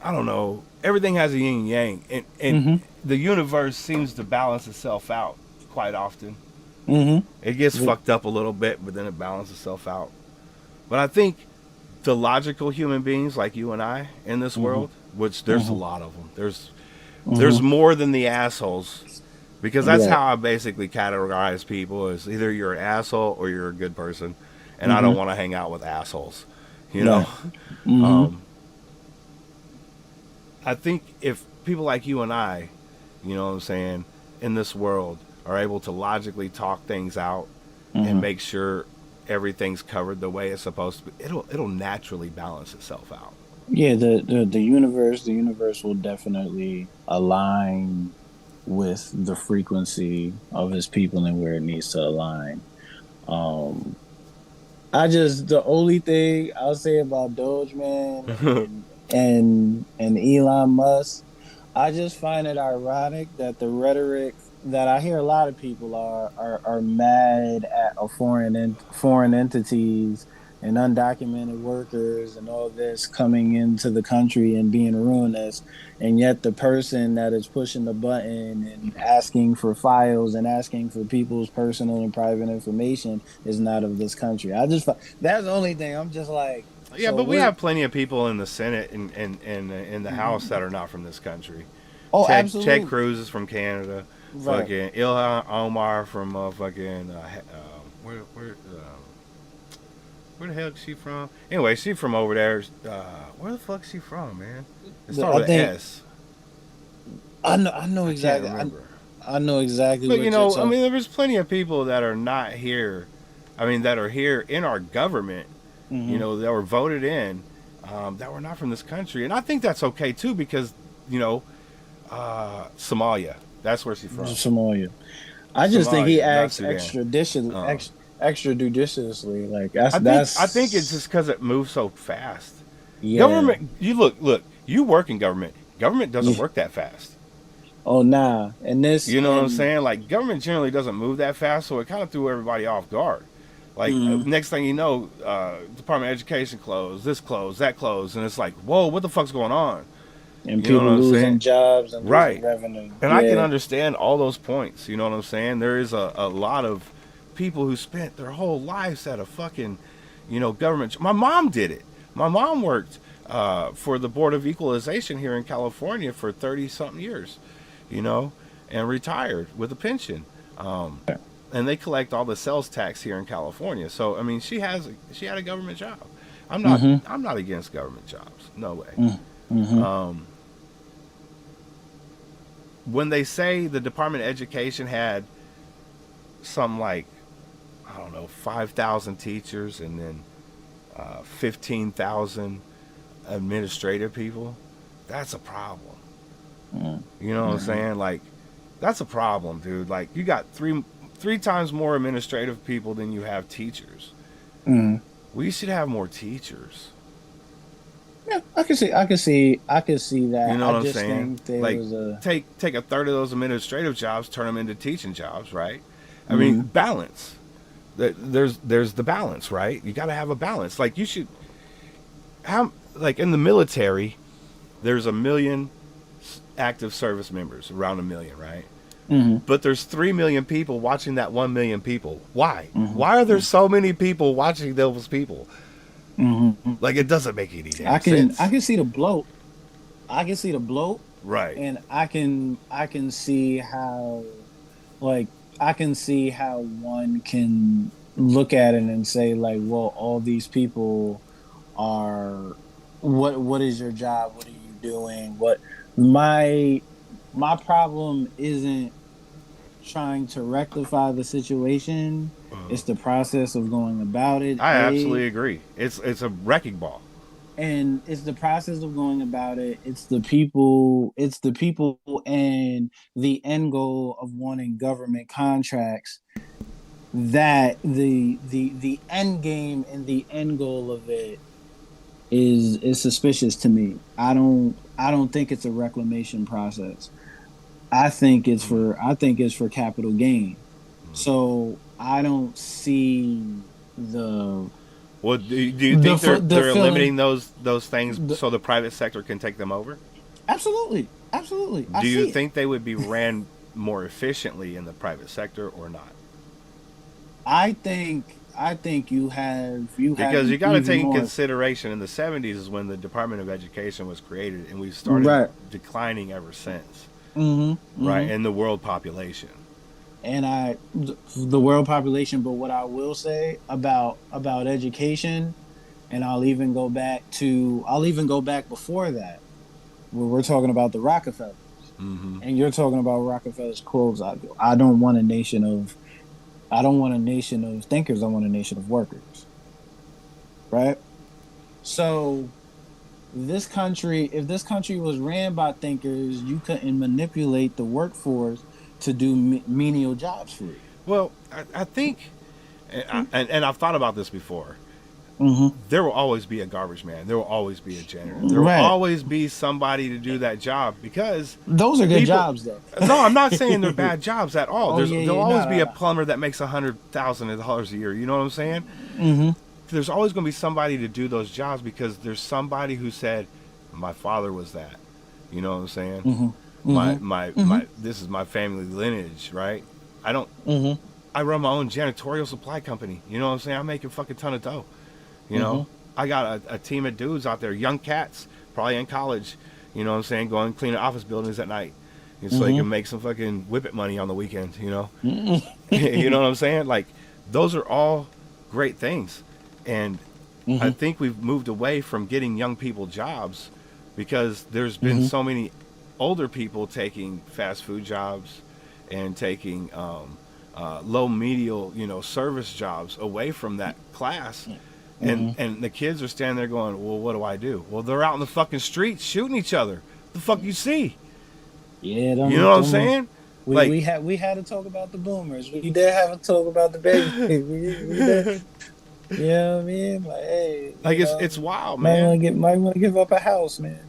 I don't know. Everything has a yin and yang. And the universe seems to balance itself out quite often. It gets fucked up a little bit, but then it balances itself out. But I think the logical human beings like you and I in this world, which there's a lot of them. There's more than the assholes, because that's how I basically categorize people: is either you're an asshole or you're a good person, and I don't want to hang out with assholes, you know. I think if people like you and I, you know what I'm saying, in this world are able to logically talk things out and make sure everything's covered the way it's supposed to be, it'll naturally balance itself out.
Yeah, the universe will definitely align with the frequency of its people and where it needs to align. The only thing I'll say about Doge, man, and Elon Musk, I just find it ironic that the rhetoric that I hear a lot of people are mad at foreign entities and undocumented workers and all this coming into the country and being ruinous, and yet the person that is pushing the button and asking for files and asking for people's personal and private information is not of this country. That's the only thing. I'm just like,
yeah, but we have plenty of people in the Senate and in the House that are not from this country.
Oh, absolutely.
Ted Cruz is from Canada.
Right.
Fucking Ilhan Omar from fucking where the hell is she from? Anyway, she from over there. Where the fuck is she from, man? It starts with S.
I know exactly. I know exactly.
But
what you're
I mean, there's plenty of people that are not here. I mean, that are here in our government. You know, that were voted in, that were not from this country, and I think that's okay too, because Somalia. That's where she's from.
Somalia. I just think he acts
extrajudiciously.
Like
I think it's just because it moves so fast.
Yeah.
Government. You look. You work in government. Government doesn't work that fast.
Oh nah, and this.
You know what I'm saying? Like, government generally doesn't move that fast, so it kind of threw everybody off guard. Like, next thing you know, Department of Education closed, this closed, that closed, and it's like, whoa, what the fuck's going on?
And people losing jobs and losing revenue.
And I can understand all those points. You know what I'm saying? There is a lot of people who spent their whole lives at a fucking, government. My mom did it. My mom worked for the Board of Equalization here in California for 30 something years, and retired with a pension. And they collect all the sales tax here in California. So I mean, she had a government job. I'm not against government jobs. No way. When they say the Department of Education had some like, I don't know, 5,000 teachers and then 15,000 administrative people, that's a problem. You know what I'm saying? Like, that's a problem, dude. Like, you got three times more administrative people than you have teachers. We should have more teachers.
Yeah, I can see that.
You know what I'm
just
saying?
think there
Like,
was
take a third of those administrative jobs, turn them into teaching jobs, right? I mean, balance. There's the balance, right? You got to have a balance. Like, you should have, like, in the military, there's 1 million active service members, around 1 million, right? But there's 3 million people watching that 1 million people. Why? Why are there so many people watching those people? Like, it doesn't make any damn sense.
I can see the bloat.
Right.
And I can see how, like, I can see how one can look at it and say, like, well, all these people are, what is your job? What are you doing? What my problem isn't trying to rectify the situation. It's the process of going about it.
I absolutely agree. It's a wrecking ball.
And it's the process of going about it. It's the people and the end goal of wanting government contracts, that the end game and the end goal of it is suspicious to me. I don't think it's a reclamation process. I think it's for capital gain. So I don't see the.
Well, do you think they're limiting those things so the private sector can take them over?
Absolutely.
Do you think they would be ran more efficiently in the private sector or not?
I think you have
because you got to take in consideration in the 70s is when the Department of Education was created, and we've started declining ever since. Right, and the world population.
And the world population, but what I will say about education, and I'll even go back before that, where we're talking about the Rockefellers, and you're talking about Rockefeller's quotes. I don't want a nation of thinkers. I want a nation of workers. Right. So if this country was ran by thinkers, you couldn't manipulate the workforce to do menial jobs for you.
Well, I think, and I've thought about this before. There will always be a garbage man. There will always be a janitor. There will always be somebody to do that job, because
those are good jobs, though.
No, I'm not saying they're bad jobs at all. There'll always be a plumber that makes $100,000 a year. You know what I'm saying? There's always going to be somebody to do those jobs, because there's somebody who said, "My father was that." You know what I'm saying? This is my family lineage, right? I run my own janitorial supply company. You know what I'm saying? I'm making a fucking ton of dough. You know, I got a team of dudes out there, young cats, probably in college. You know what I'm saying? Going clean office buildings at night, so they can make some fucking whippet money on the weekends. You know, you know what I'm saying? Like, those are all great things, and I think we've moved away from getting young people jobs, because there's been so many older people taking fast food jobs and taking low medial, service jobs away from that class. And the kids are standing there going, well, what do I do? Well, they're out in the fucking streets shooting each other. The fuck you see?
Yeah,
you know what I'm saying?
We had to talk about the boomers. We did have to talk about the baby. we did. You know what I mean? Like, hey,
it's wild, man.
Might want to give up a house, man.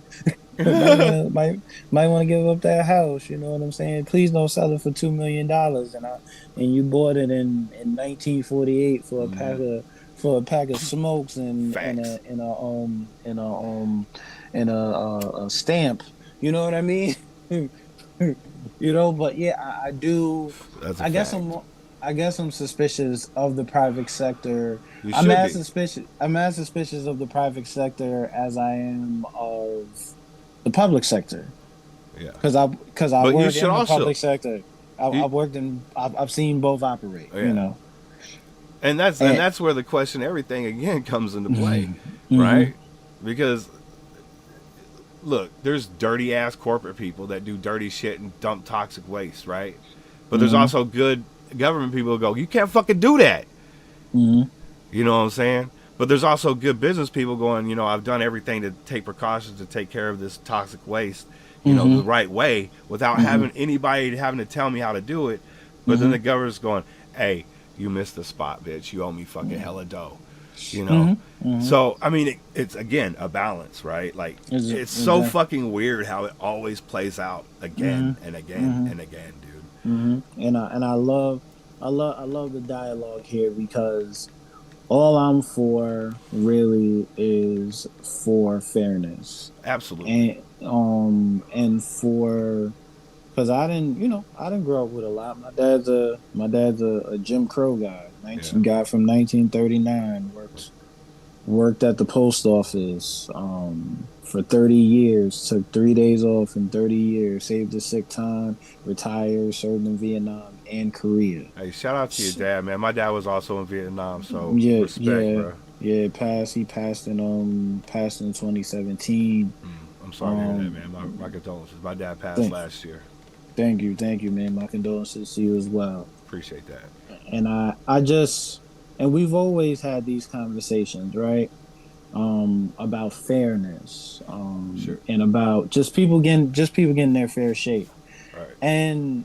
might want to give up that house. You know what I'm saying? Please don't sell it for $2 million. And you bought it in 1948 for a pack of smokes and a stamp. You know what I mean? But yeah, I do.
That's a
I guess
fact.
I guess I'm suspicious of the private sector.
You should be.
I'm as suspicious of the private sector as I am of the public sector.
Yeah.
Because I
But you
work
should
in the
also
public sector.
you,
I've seen both operate.
yeah. And
And
that's where the question everything again comes into play,
mhm, mhm,
right? Because look, there's dirty ass corporate people that do dirty shit and dump toxic waste, right? But there's
mhm,
also good government people who go, you can't fucking do that.
mhm,
You know what I'm saying? But there's also good business people going, I've done everything to take precautions to take care of this toxic waste, the
mhm,
right way without
mhm,
having anybody having to tell me how to do it. But then
mhm,
the government's going, hey, you missed the spot, bitch. You owe me fucking hella dough. You know?
mhm, mhm.
So, I mean, it's again a balance, right? Like, it's so
Exactly.
fucking weird how it always plays out again
Mhm,
and again
mhm,
and again, dude.
mhm. And I love the dialogue here because all I'm for really is for fairness
Absolutely.
and for because I didn't grow up with a lot. My dad's a Jim Crow guy,
Yeah.
19 guy from 1939. Worked at the post office for 30 years. Took 3 days off in 30 years. Saved his sick time. Retired. Served in Vietnam and Korea.
Hey, shout out to your dad, man. My dad was also in Vietnam, so
Yeah,
respect,
yeah,
bro.
yeah. He passed in 2017.
I'm sorry to hear that,
Um,
man. My condolences. My dad passed
thank,
last year.
thank you, man. My condolences to you as well.
Appreciate that.
And and we've always had these conversations, right? About fairness,
Sure.
and about just people getting their fair shake.
All right.
And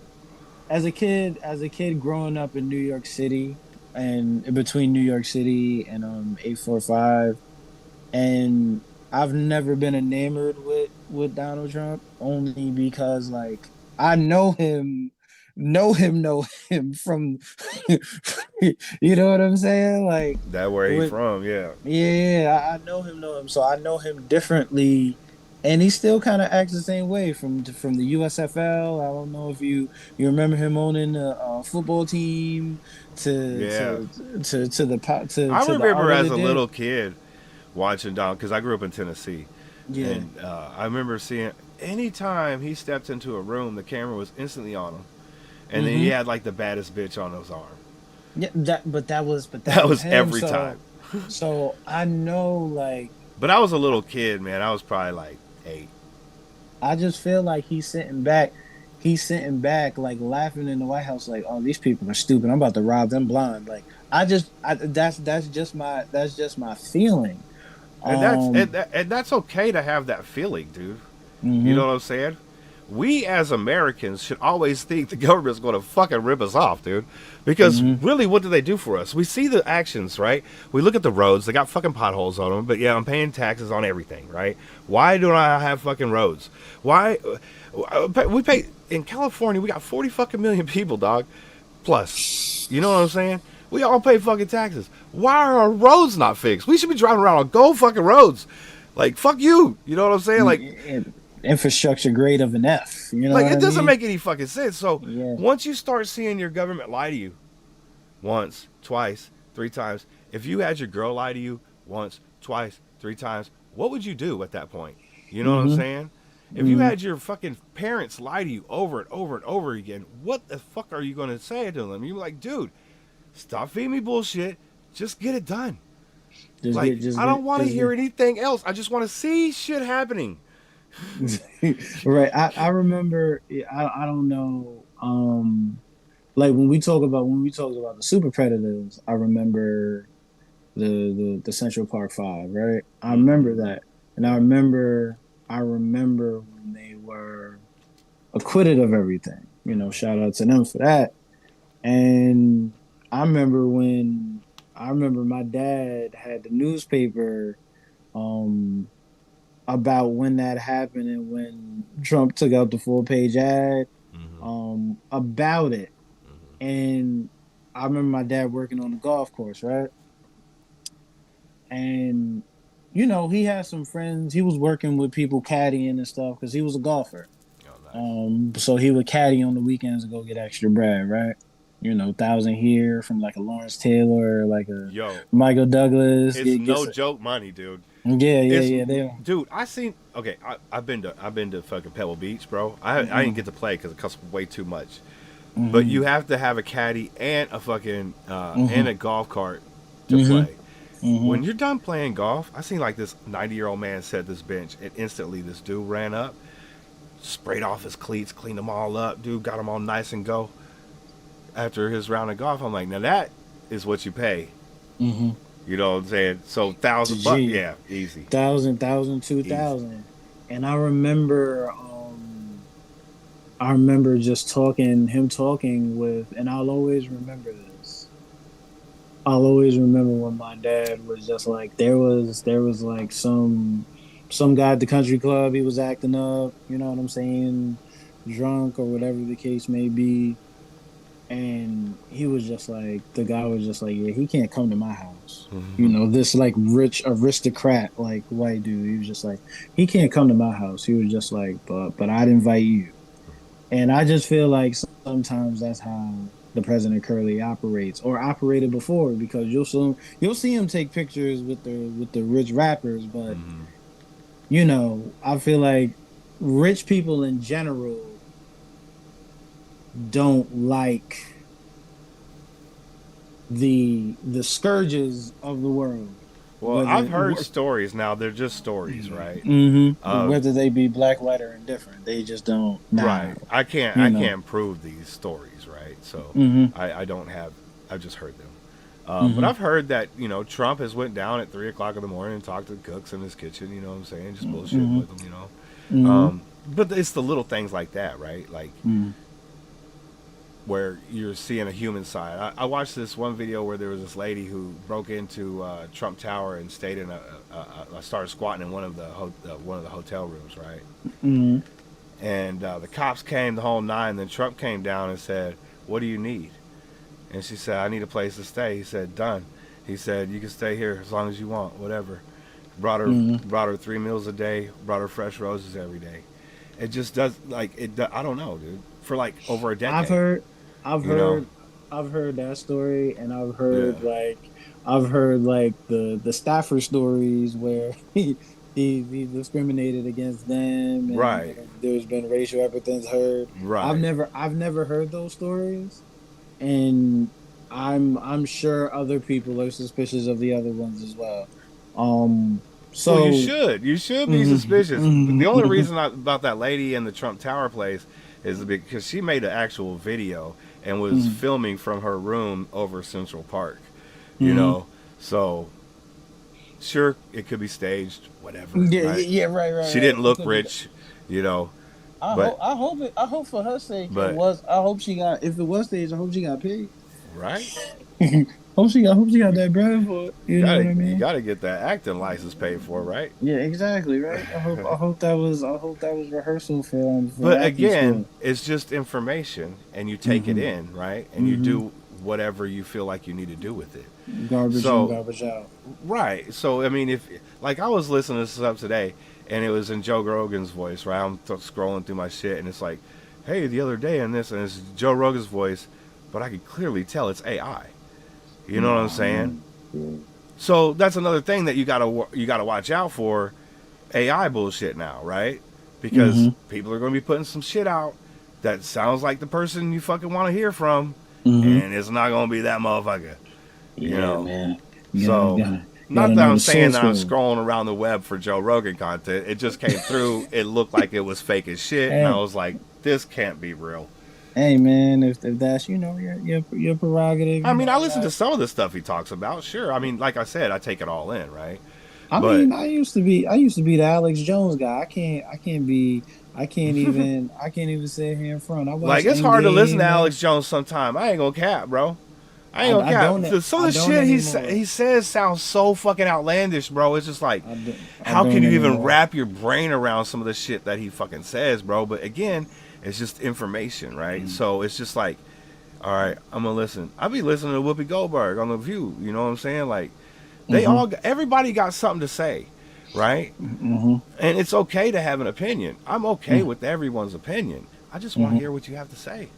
as a kid growing up in New York City and between New York City and 845, and I've never been enamored with Donald Trump only because like I know him from you know what I'm saying? Like
That where he
with
from? Yeah.
yeah, I know him, so I know him differently, and he still kind of acts the same way from the USFL. I don't know if you remember him owning the football team to
Yeah.
to to the
I
to the art
remember
of
as
the
a
deal.
little kid watching Donald because I grew up in Tennessee,
Yeah.
and I remember seeing anytime he stepped into a room, the camera was instantly on him, and then he
Mm-hmm.
had like the baddest bitch on his arm.
Yeah. That
That
was
was
him.
every
So
time.
so I know like
But I was a little kid, man. I was probably like 8.
I just feel like he's sitting back like laughing in the White House like, oh, these people are stupid. I'm about to rob them blind. Like that's just my feeling.
And that's
Um
and that's okay to have that feeling, dude. You
mhm,
know what I'm saying? We as Americans should always think the government's going to fucking rip us off, dude. Because
mhm,
really, what do they do for us? We see the actions, right? We look at the roads; they got fucking potholes on them. But yeah, I'm paying taxes on everything, right? Why do I have fucking roads? Why we pay in California? We got 40 fucking million people, dog. Plus, you know what I'm saying? We all pay fucking taxes. Why are our roads not fixed? We should be driving around on gold fucking roads. Like fuck you. You know what I'm saying?
infrastructure grade of an F. You know
Like
what
it
I
doesn't
mean?
make any fucking sense. So
Yeah.
once you start seeing your government lie to you once, twice, 3 times, if you had your girl lie to you once, twice, 3 times, what would you do at that point? You know what I'm
Mhm.
saying? If you
Mhm.
had your fucking parents lie to you over and over and over again, what the fuck are you gonna say to them? You're like, dude, stop feeding me bullshit. Just get it done.
Just
Like,
get just
I don't
get
want to
just
hear
get
anything else. I just want to see shit happening.
right. I remember I don't know like when we talked about the super predators, I remember the Central Park Five, right? I
Mm-hmm.
remember that. And I remember when they were acquitted of everything. Shout out to them for that. And I remember when I remember my dad had the newspaper um about when that happened and when Trump took out the full page ad
Mm-hmm.
about it.
Mm-hmm.
And I remember my dad working on the golf course, right? And he had some friends. He was working with people caddying and stuff because he was a golfer.
Oh, nice.
So he would caddy on the weekends to go get extra bread, right? $1,000 here from like a Lawrence Taylor or like a
Yo,
Michael Douglas.
it's
Get
no
some,
joke money, dude.
yeah, yeah,
It's
yeah. They,
dude. I've been to fucking Pebble Beach, bro. I didn't get to play because it costs way too much. But you have to have a caddy and a fucking and a golf cart to play. When you're done playing golf, I seen like this 90-year-old man set this bench, and instantly this dude ran up, sprayed off his cleats, cleaned them all up, dude, got them all nice and go. After his round of golf, I'm like, now that is what you pay. You know what I'm saying? So $1,000, yeah, easy.
2,000. And I remember just him talking with, and I'll always remember this. I'll always remember when my dad was just like, there was like some guy at the country club, he was acting up, you know what I'm saying, drunk or whatever the case may be. And he was just like, the guy was just like, yeah, he can't come to my house. This like rich aristocrat, like white dude. He was just like, he can't come to my house. He was just like, but I'd invite you. And I just feel like sometimes that's how the President Curly operates, or operated before, because you'll see him take pictures with the rich rappers, but I feel like rich people in general don't like the scourges of the world.
Well, I've heard stories. Now they're just stories, right?
Whether they be black, white, or indifferent, they just don't.
Right. I can't prove these stories, right? So I don't have. I've just heard them. But I've heard that Trump has went down at 3:00 in the morning and talked to cooks in his kitchen. You know what I'm saying? Just bullshitting with them. But it's the little things like that, right? Like. Where you're seeing a human side. I watched this one video where there was this lady who broke into Trump Tower and stayed in started squatting in one of the hotel rooms, right? And the cops came the whole nine. And then Trump came down and said, "What do you need?" And she said, "I need a place to stay." He said, "Done." He said, "You can stay here as long as you want, whatever." Brought her 3 meals a day. Brought her fresh roses every day. It just does I don't know, dude. For like over a decade. I've heard that story, and I've heard the staffer stories where he discriminated against them, and right.
There's been racial epithets heard.
Right.
I've never heard those stories, and I'm sure other people are suspicious of the other ones as well. So
well, you should be suspicious. The only reason about that lady in the Trump Tower place is because she made an actual video and was filming from her room over Central Park, so sure, it could be staged, whatever.
Right.
She didn't look rich,
I hope for her sake it was. I hope she got. If it was staged, I hope she got paid.
Right.
hope she got that bread for it. You know what I mean?
You gotta get that acting license paid for, right?
Yeah, exactly. Right. I hope that was rehearsal for
but again, it's just information, and you take it in, right? And you do whatever you feel like you need to do with it.
Garbage in, garbage out.
Right. So I mean, if like I was listening to stuff today, and it was in Joe Rogan's voice, right? I'm scrolling through my shit, and it's like, hey, the other day and it's Joe Rogan's voice, but I could clearly tell it's AI. You know what I'm saying? So that's another thing that you gotta watch out for, AI bullshit now, right? Because people are gonna be putting some shit out that sounds like the person you fucking want to hear from, and it's not gonna be that motherfucker.
Man.
Not that I'm saying that I'm scrolling around the web for Joe Rogan content. It just came through. It looked like it was fake as shit, and I was like, this can't be real.
Hey man, if that's your prerogative.
I mean, I listen to some of the stuff he talks about. Sure, I mean, like I said, I take it all in, right?
I used to be the Alex Jones guy. I can't even sit here in front.
It's hard to listen to Alex Jones sometime. I ain't gonna cap, bro. I ain't gonna cap. Some of the shit he says sounds so fucking outlandish, bro. It's just like, how can you even wrap your brain around some of the shit that he fucking says, bro? But again, it's just information, right? So it's just like, all right, I'm gonna listen. I'll be listening to Whoopi Goldberg on The View. You know what I'm saying? Like, everybody got something to say, right? And it's okay to have an opinion. I'm okay with everyone's opinion. I just want to hear what you have to say.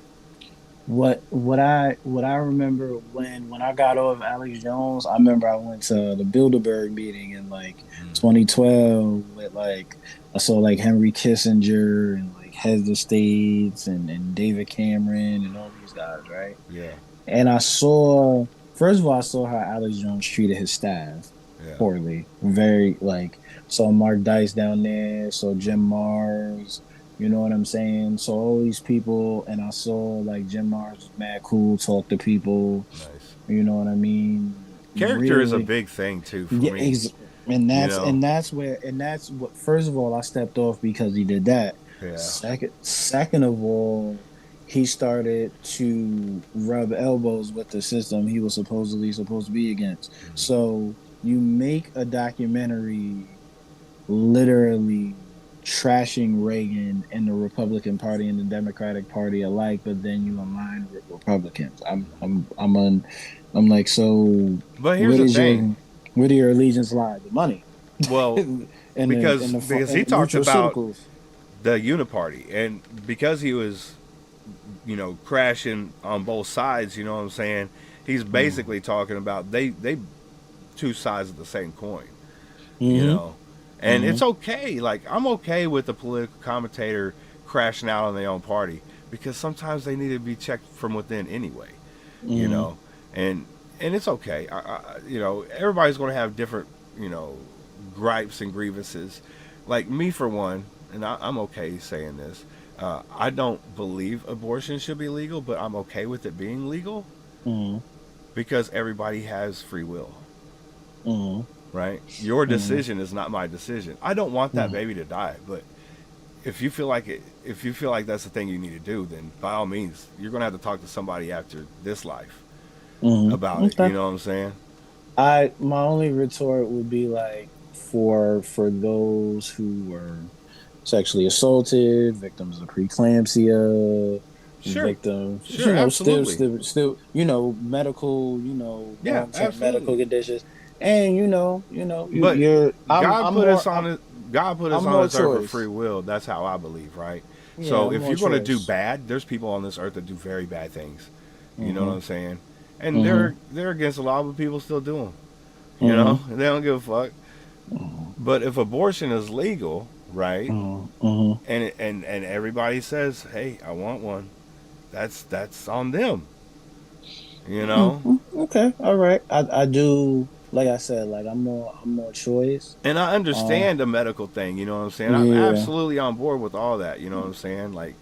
what I remember when I got off Alex Jones, I remember I went to the Bilderberg meeting in like 2012 with like I saw like Henry Kissinger and like heads of states and David Cameron and all these guys, right?
Yeah.
And I saw first of all I saw how Alex Jones treated his staff
Yeah.
poorly. Very like saw Mark Dice down there, saw Jim Mars, you know what I'm saying? So all these people, and I saw like Jim Mars was mad cool, talk to people.
Nice.
You know what I mean?
Character is a
Really,
big thing too for
yeah.
me.
And
You
that's
know.
and that's where and that's what. First of all, I stepped off because he did that.
Yeah.
Second of all, he started to rub elbows with the system he was supposed to be against. So you make a documentary literally trashing Reagan and the Republican Party and the Democratic Party alike, but then you align with Republicans. I'm like, so
But here's
where
the
does
thing.
where do your allegiance lie? The money
Well,
and
because he
and
talked about
nutraceuticals.
the uniparty, and because he was, crashing on both sides. You know what I'm saying? He's basically talking about they two sides of the same coin. You
Mm-hmm.
know, and it's okay. Like I'm okay with the political commentator crashing out on their own party because sometimes they need to be checked from within anyway. You
Mm-hmm.
know, and it's okay. Everybody's going to have different gripes and grievances. Like me for one, and I'm okay saying this. I don't believe abortion should be legal, but I'm okay with it being legal
Mm-hmm.
because everybody has free will.
Mm-hmm.
Right? Your decision is not my decision. I don't want that baby to die, but if you feel like that's the thing you need to do, then by all means, you're gonna have to talk to somebody after this life about it.
Okay.
You know what I'm saying?
My only retort would be like for those who were sexually assaulted, victims of preeclampsia,
Sure.
victims,
Sure, absolutely.
still, medical,
Yeah,
long-term medical
absolutely.
conditions, and
But
you're,
God
I'm
put
more,
us on it. God put us
I'm
on
more
this earth for
choice.
free will. That's how I believe, right?
Yeah,
So
I'm
if
more
you're going to do
choice.
bad, there's people on this earth that do very bad things. You know what
Mm-hmm.
I'm saying? And
Mm-hmm.
they're against a lot of people still do them. You know,
Mm-hmm.
they don't give a fuck. But if abortion is legal, right?
Mm-hmm.
And everybody says, "Hey, I want one." That's on them. You know?
Mm-hmm. Okay, all right. I do. Like I said, like I'm more choice.
And I
Uh,
understand the medical thing, you know what I'm saying? I'm
yeah.
absolutely on board with all that, you know what I'm saying? Like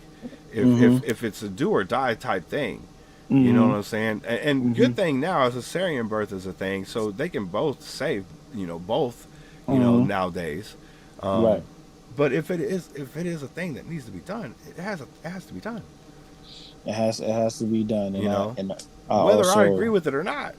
if
Mm-hmm.
if, if it's a do or die type thing, you know
Mm-hmm.
what I'm saying? And
Mm-hmm.
good thing now is a cesarean birth is a thing, so they can both save, both,
Mm-hmm.
nowadays.
Right.
Um, but if it is a thing that needs to be done, it has to be done,
It has to be done,
you know?
and I
Whether I agree
also
with it or not.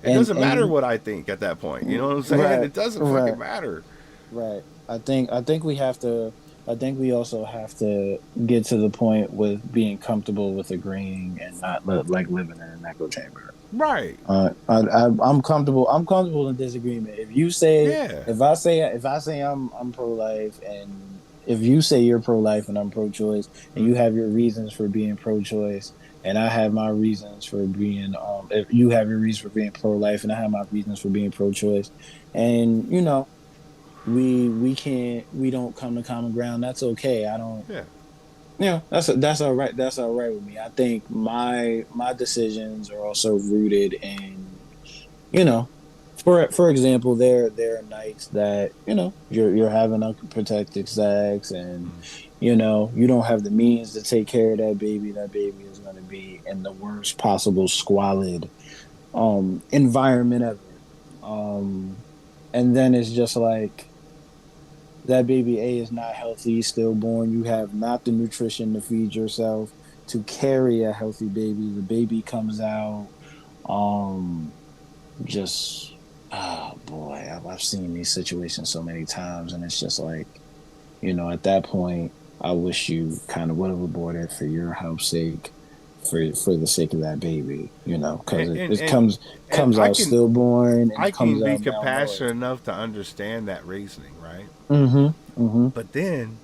It
and
doesn't matter what I think at that point. You know what I'm saying?
right,
It doesn't
right,
fucking matter.
right. I think we have to. I think we also have to get to the point with being comfortable with agreeing and not like living in an echo chamber.
Right.
I'm comfortable. I'm comfortable in disagreement.
Yeah.
If I say I'm pro life, and if you say you're pro life and I'm pro choice, and you have your reasons for being pro choice, and I have my reasons for being if you have your reasons for being pro life, and I have my reasons for being pro choice, and we don't come to common ground. That's okay. I don't.
Yeah.
That's all right. That's all right with me. I think my decisions are also rooted in, you know, for example, there are nights that you're having unprotected sex, and you don't have the means to take care of that baby. That baby is going to be in the worst possible squalid environment ever. Um, and then it's just like that baby A is not healthy, stillborn. You have not the nutrition to feed yourself to carry a healthy baby. The baby comes out, um, just boy, I've seen these situations so many times, and it's just like, at that point, I wish you kind of would have aborted for your health's sake, for the sake of that baby, because
And
it,
and,
it
and
comes
I
out
can
stillborn, and
I
it comes
can be
out
compassionate
malnourished.
enough to understand that reasoning, right?
Mm-hmm. Mm-hmm.
But then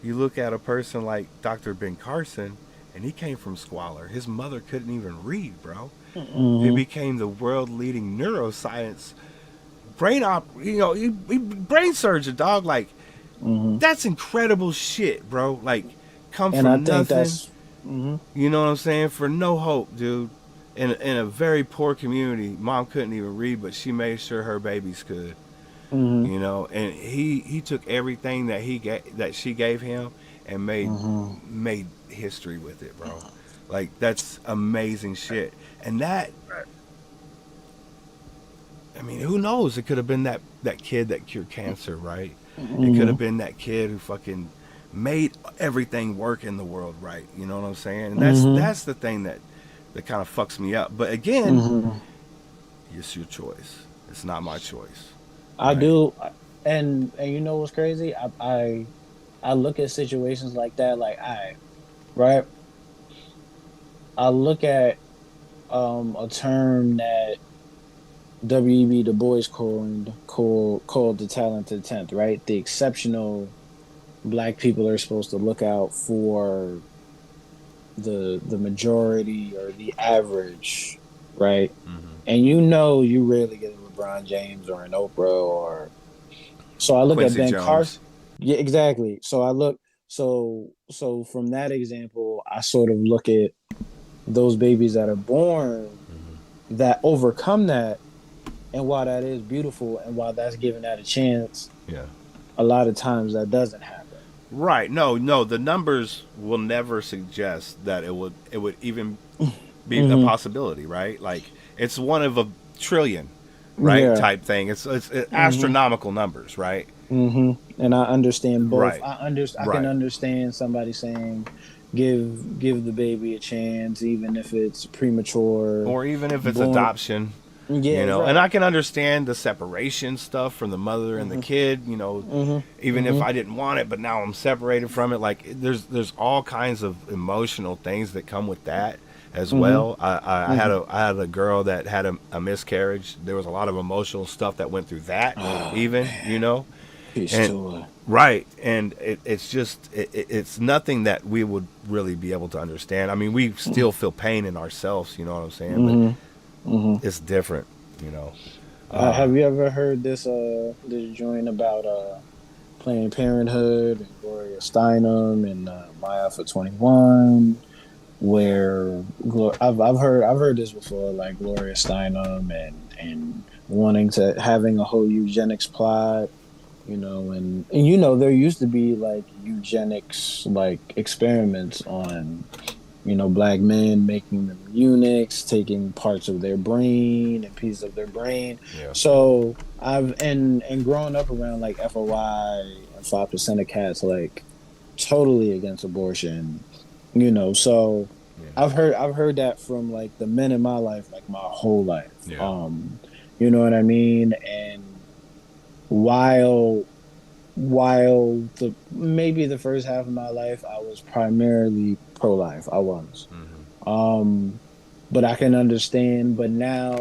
you look at a person like Dr. Ben Carson, and he came from squalor. His mother couldn't even read, bro.
Mm-hmm.
He became the world leading neuroscience he brain surgeon, dog. Like, that's incredible shit, bro. Like, come
And I
from
think
nothing.
that's. Mm-hmm.
You know what I'm saying? For no hope, dude. In a very poor community, mom couldn't even read, but she made sure her babies could.
Mm-hmm.
You know, and he took everything that she gave him and made history with it, bro. Like, that's amazing shit. And that, I mean, who knows? It could have been that kid that cured cancer, right? It could have been that kid who fucking made everything work in the world, right? You know what I'm saying? And that's the thing that kind of fucks me up. But again, it's your choice. It's not my choice.
I
Right?
do, and you know what's crazy? I look at situations like that, like right. I look at a term that W.E.B. Du Bois called the talented tenth, right? The exceptional black people are supposed to look out for the majority or the average, right? And you rarely get a LeBron James or an Oprah or so I look at
Quincy
Ben
Jones.
Carson. Yeah, exactly. So I look so from that example, I sort of look at those babies that are born that overcome that, and while that is beautiful and while that's giving that a chance,
Yeah.
a lot of times that doesn't happen.
Right. No. The numbers will never suggest that it would even be a possibility, right? Like, it's one of a trillion, right?
Yeah.
Type thing. It's astronomical numbers, right?
And I understand both.
Right.
I can
Right.
understand somebody saying give the baby a chance even if it's premature
Or even if it's
born.
adoption,
Yeah,
and
right.
I can understand the separation stuff from the mother and the kid, even if I didn't want it, but now I'm separated from it. Like, there's all kinds of emotional things that come with that as well. I had a girl that had a miscarriage. There was a lot of emotional stuff that went through that, even,
Peace
and
to her.
right, and it's just it's nothing that we would really be able to understand. I mean, we still feel pain in ourselves, you know what I'm saying? But it's different, you know.
Have you ever heard this joint about Planned Parenthood and Gloria Steinem and Maya for 21, where I've heard this before, like Gloria Steinem and wanting to having a whole eugenics plot, and there used to be like eugenics like experiments on black men, making them eunuchs, taking parts of their brain and pieces of their brain.
Yeah.
So I've and growing up around like FOI and 5% of cats like totally against abortion, So
Yeah.
I've heard that from like the men in my life, like my whole life.
Yeah.
You know what I mean? And while maybe the first half of my life I was primarily pro-life. I was. But I can understand, but now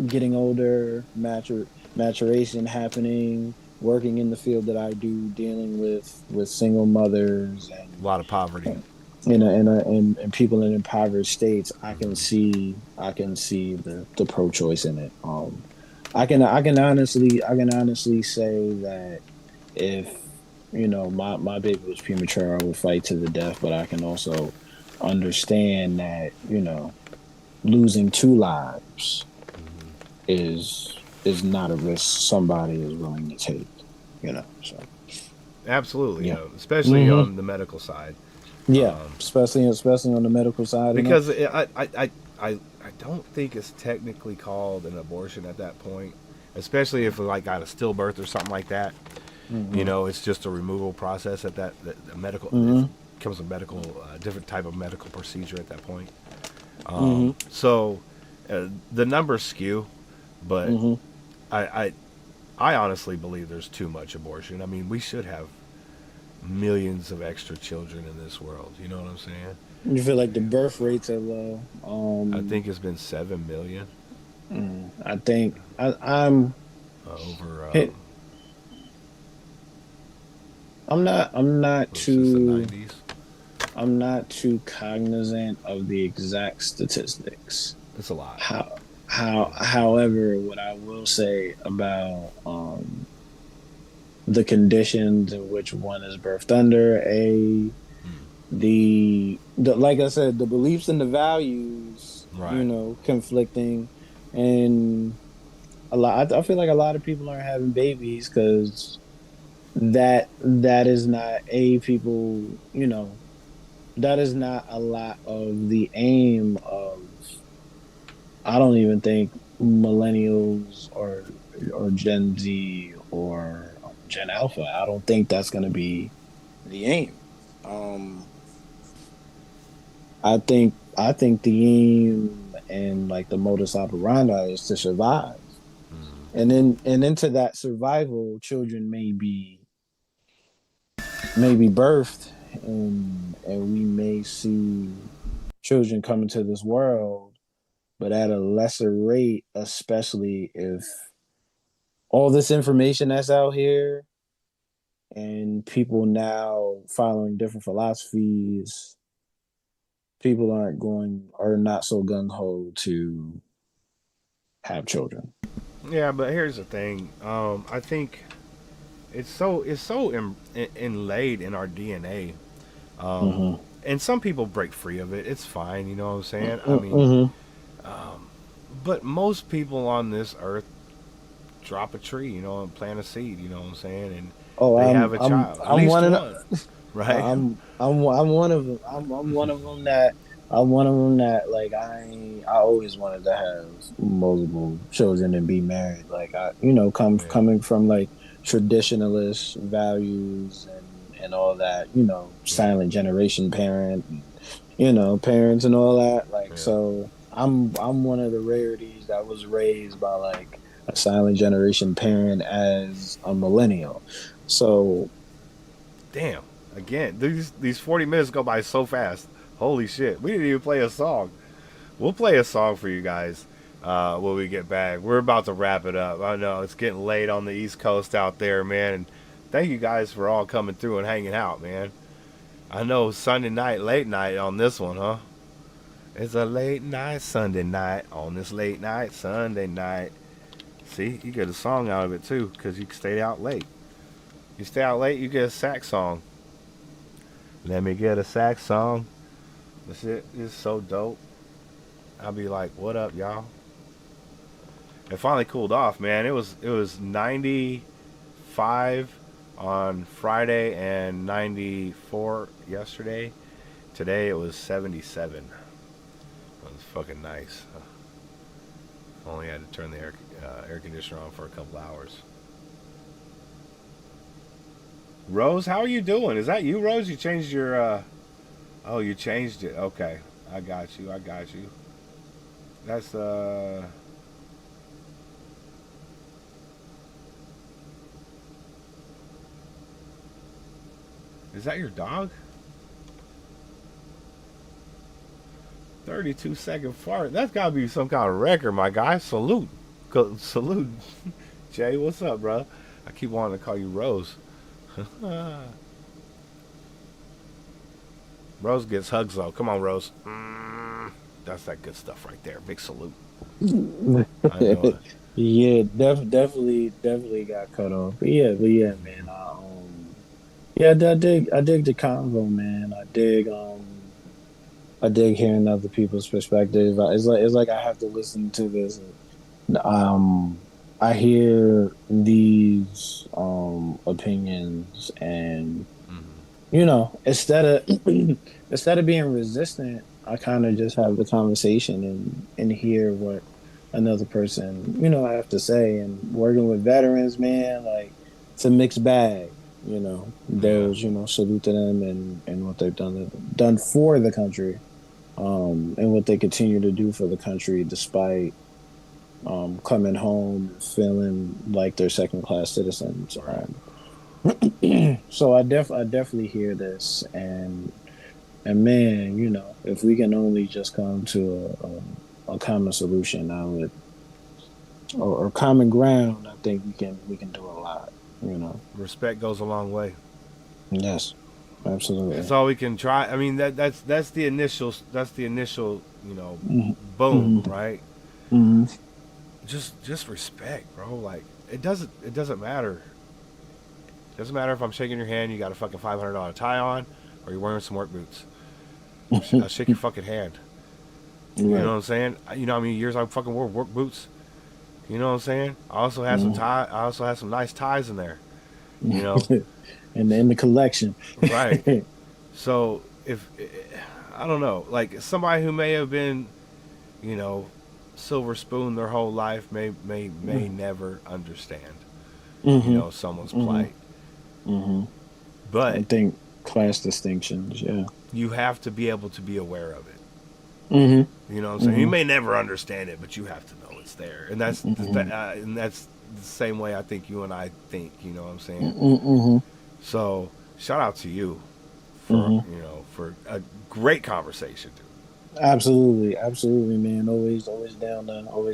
getting older, maturation happening, working in the field that I do, dealing with single mothers and
A lot of poverty.
and people in impoverished states, I can see the pro-choice in it. I can honestly say that if my baby was premature, I would fight to the death. But I can also understand that losing two lives is not a risk somebody is willing to take. So
Absolutely,
yeah,
especially on the medical side.
yeah, especially on the medical side.
Because I don't think it's technically called an abortion at that point, especially if like got a stillbirth or something like that. It's just a removal process at that medical. It becomes a medical different type of medical procedure at that point. So the numbers skew, but I honestly believe there's too much abortion. I mean, we should have millions of extra children in this world. You know what I'm saying?
You feel like the birth rates are low.
I think it's been 7 million
I think I'm
over.
I'm not
Since the
too
90s.
I'm not too cognizant of the exact statistics.
It's a lot.
However, what I will say about the conditions in which one is birthed under, the like I said, the beliefs and the values,
Right.
conflicting, and I feel like a lot of people aren't having babies because that is not a people, that is not a lot of the aim of. I don't even think millennials or Gen Z or Gen Alpha. I don't think that's going to be the aim. Um, I think the aim and like the modus operandi is to survive, and into that survival, children may be birthed, and we may see children come into this world, but at a lesser rate, especially if all this information that's out here and people now following different philosophies, people are not so gung ho to have children.
Yeah, but here's the thing. I think it's so inlaid in our DNA. Um,
Mm-hmm.
and some people break free of it. It's fine. You know what I'm saying? I mean,
Mm-hmm.
but most people on this earth drop a tree, and plant a seed. You know what I'm saying? And
Oh,
they have a child, at
I'm
least
one of
one,
the,
right?
I'm one of them. I'm one of them that I'm one of them that like I always wanted to have multiple children and be married. Like
Yeah,
coming from like traditionalist values and all that.
yeah,
Silent generation parent, and, parents and all that. Like
yeah.
so, I'm one of the rarities that was raised by like a silent generation parent as a millennial. So
Damn. Again, these 40 minutes go by so fast. Holy shit. We didn't even play a song. We'll play a song for you guys when we get back. We're about to wrap it up. I know it's getting late on the East Coast out there, man. And thank you guys for all coming through and hanging out, man. I know Sunday night, late night on this one, huh? It's a late night Sunday night on this late night Sunday night. See, you get a song out of it too, because you stayed out late. You stay out late, you get a sax song. Let me get a sax song. This shit is so dope. I'll be like, what up, y'all? It finally cooled off, man. It was 95 on Friday and 94 yesterday. Today it was 77. It was fucking nice. Only had to turn the air conditioner on for a couple hours. Rose, how are you doing? Is that you, Rose? You changed your oh, you changed it. Okay. I got you. I got you. That's is that your dog? 32-second fart. That's gotta be some kind of record, my guy. Salute. Salute. Jay, what's up, bro? I keep wanting to call you Rose. Rose gets hugs though. Come on, Rose. That's that good stuff right there. Big salute. I know it.
yeah, definitely got cut off. But yeah, man. Yeah, I dig the convo, man. I dig hearing other people's perspective. It's like I have to listen to this. I hear these opinions, and instead of instead of being resistant, I kind of just have the conversation and hear what another person I have to say. And working with veterans, man, like it's a mixed bag.
Yeah.
There's salute to them and what they've done for the country, and what they continue to do for the country despite coming home feeling like they're second class citizens.
Right.
So I definitely hear this, and man, if we can only just come to a common solution, or common ground, I think we can do a lot.
Respect goes a long way.
Yes. Absolutely.
That's all we can try. I mean, that's the initial, you know,
Mhm.
boom,
Mhm.
right?
Mhm.
Just respect, bro. Like it doesn't matter. It doesn't matter if I'm shaking your hand, you got a fucking $500 tie on, or you're wearing some work boots. I'll shake your fucking hand. You know
Right.
what I'm saying? You know how many years I fucking wore work boots? You know what I'm saying? I also had some
Mhm.
tie. I also had some nice ties in there. You know,
And in the collection.
right? So if I don't know, like somebody who may have been, you know, silver spoon their whole life may never understand, you
Mhm.
know, someone's
Mhm.
plight.
Mhm. I
But
think class distinctions. Yeah.
you have to be able to be aware of it.
Mhm.
You know what I'm saying? You
Mhm.
may never understand it, but you have to know it's there, and
Mhm.
that's the same way I think you and I think. You know what I'm saying?
Mhm.
So shout out to you for
Mhm.
for a great conversation, dude.
Absolutely, absolutely, man. Always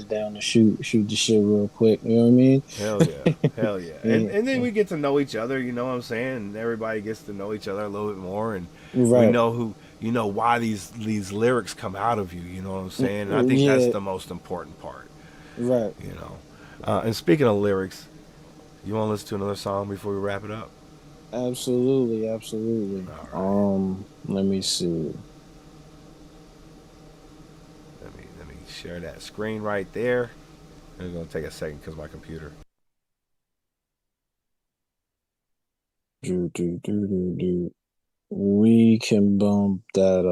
down to shoot the shit real quick. You know what I mean?
Hell yeah, hell yeah. And
Yeah.
and then we get to know each other. You know what I'm saying? And everybody gets to know each other a little bit more, and we
Right.
know who why these lyrics come out of you. You know what I'm saying? And I think that's
Yeah.
the most important part.
Right.
You know. And speaking of lyrics, you want to listen to another song before we wrap it up?
Absolutely. Absolutely.
All right.
Let me see.
Let me share that screen right there. It's gonna take a second because my computer.
Do. We can bump that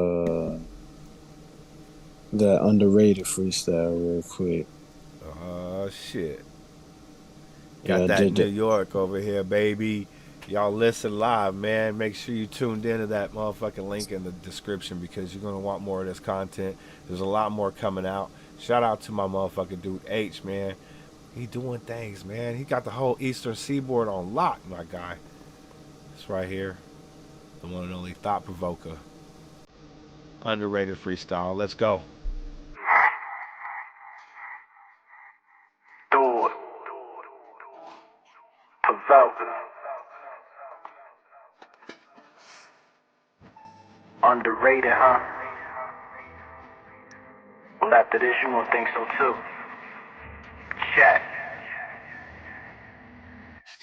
underrated freestyle real quick.
Oh shit. Got
Yeah.
that New York over here, baby. Y'all listen live, man. Make sure you tuned into that motherfucking link in the description because you're gonna want more of this content. There's a lot more coming out. Shout out to my motherfucking dude H, man. He doing things, man. He got the whole Eastern Seaboard on lock, my guy. It's right here. The one and only Thought Provoker. Underrated freestyle. Let's go.
Do it. Provokah. Underrated, huh? Well, after this, you gonna think so too. Check.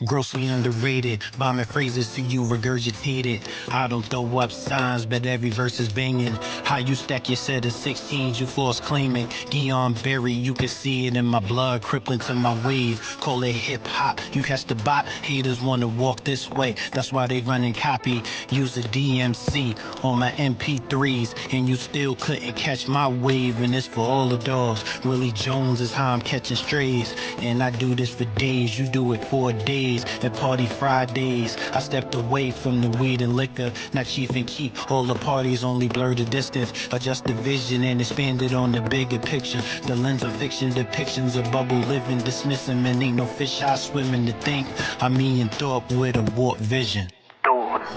Grossly underrated, bombing phrases to you regurgitated. I don't throw up signs, but every verse is banging. How you stack your set of 16s, you false claiming. Guion Berry, you can see it in my blood, crippling to my wave. Call it hip hop, you catch the bot. Haters wanna walk this way, that's why they running copy. Use a DMC on my MP3s, and you still couldn't catch my wave. And it's for all the dogs. Willie Jones is how I'm catching strays, and I do this for days. You do it for days and party Fridays. I stepped away from the weed and liquor, not chief and keep. All the parties only blur the distance, adjust the vision and expand it on the bigger picture. The lens of fiction, depictions of bubble living, dismiss 'em, and ain't no fish I swim in to think. I'm Ian Thorpe with a warped vision.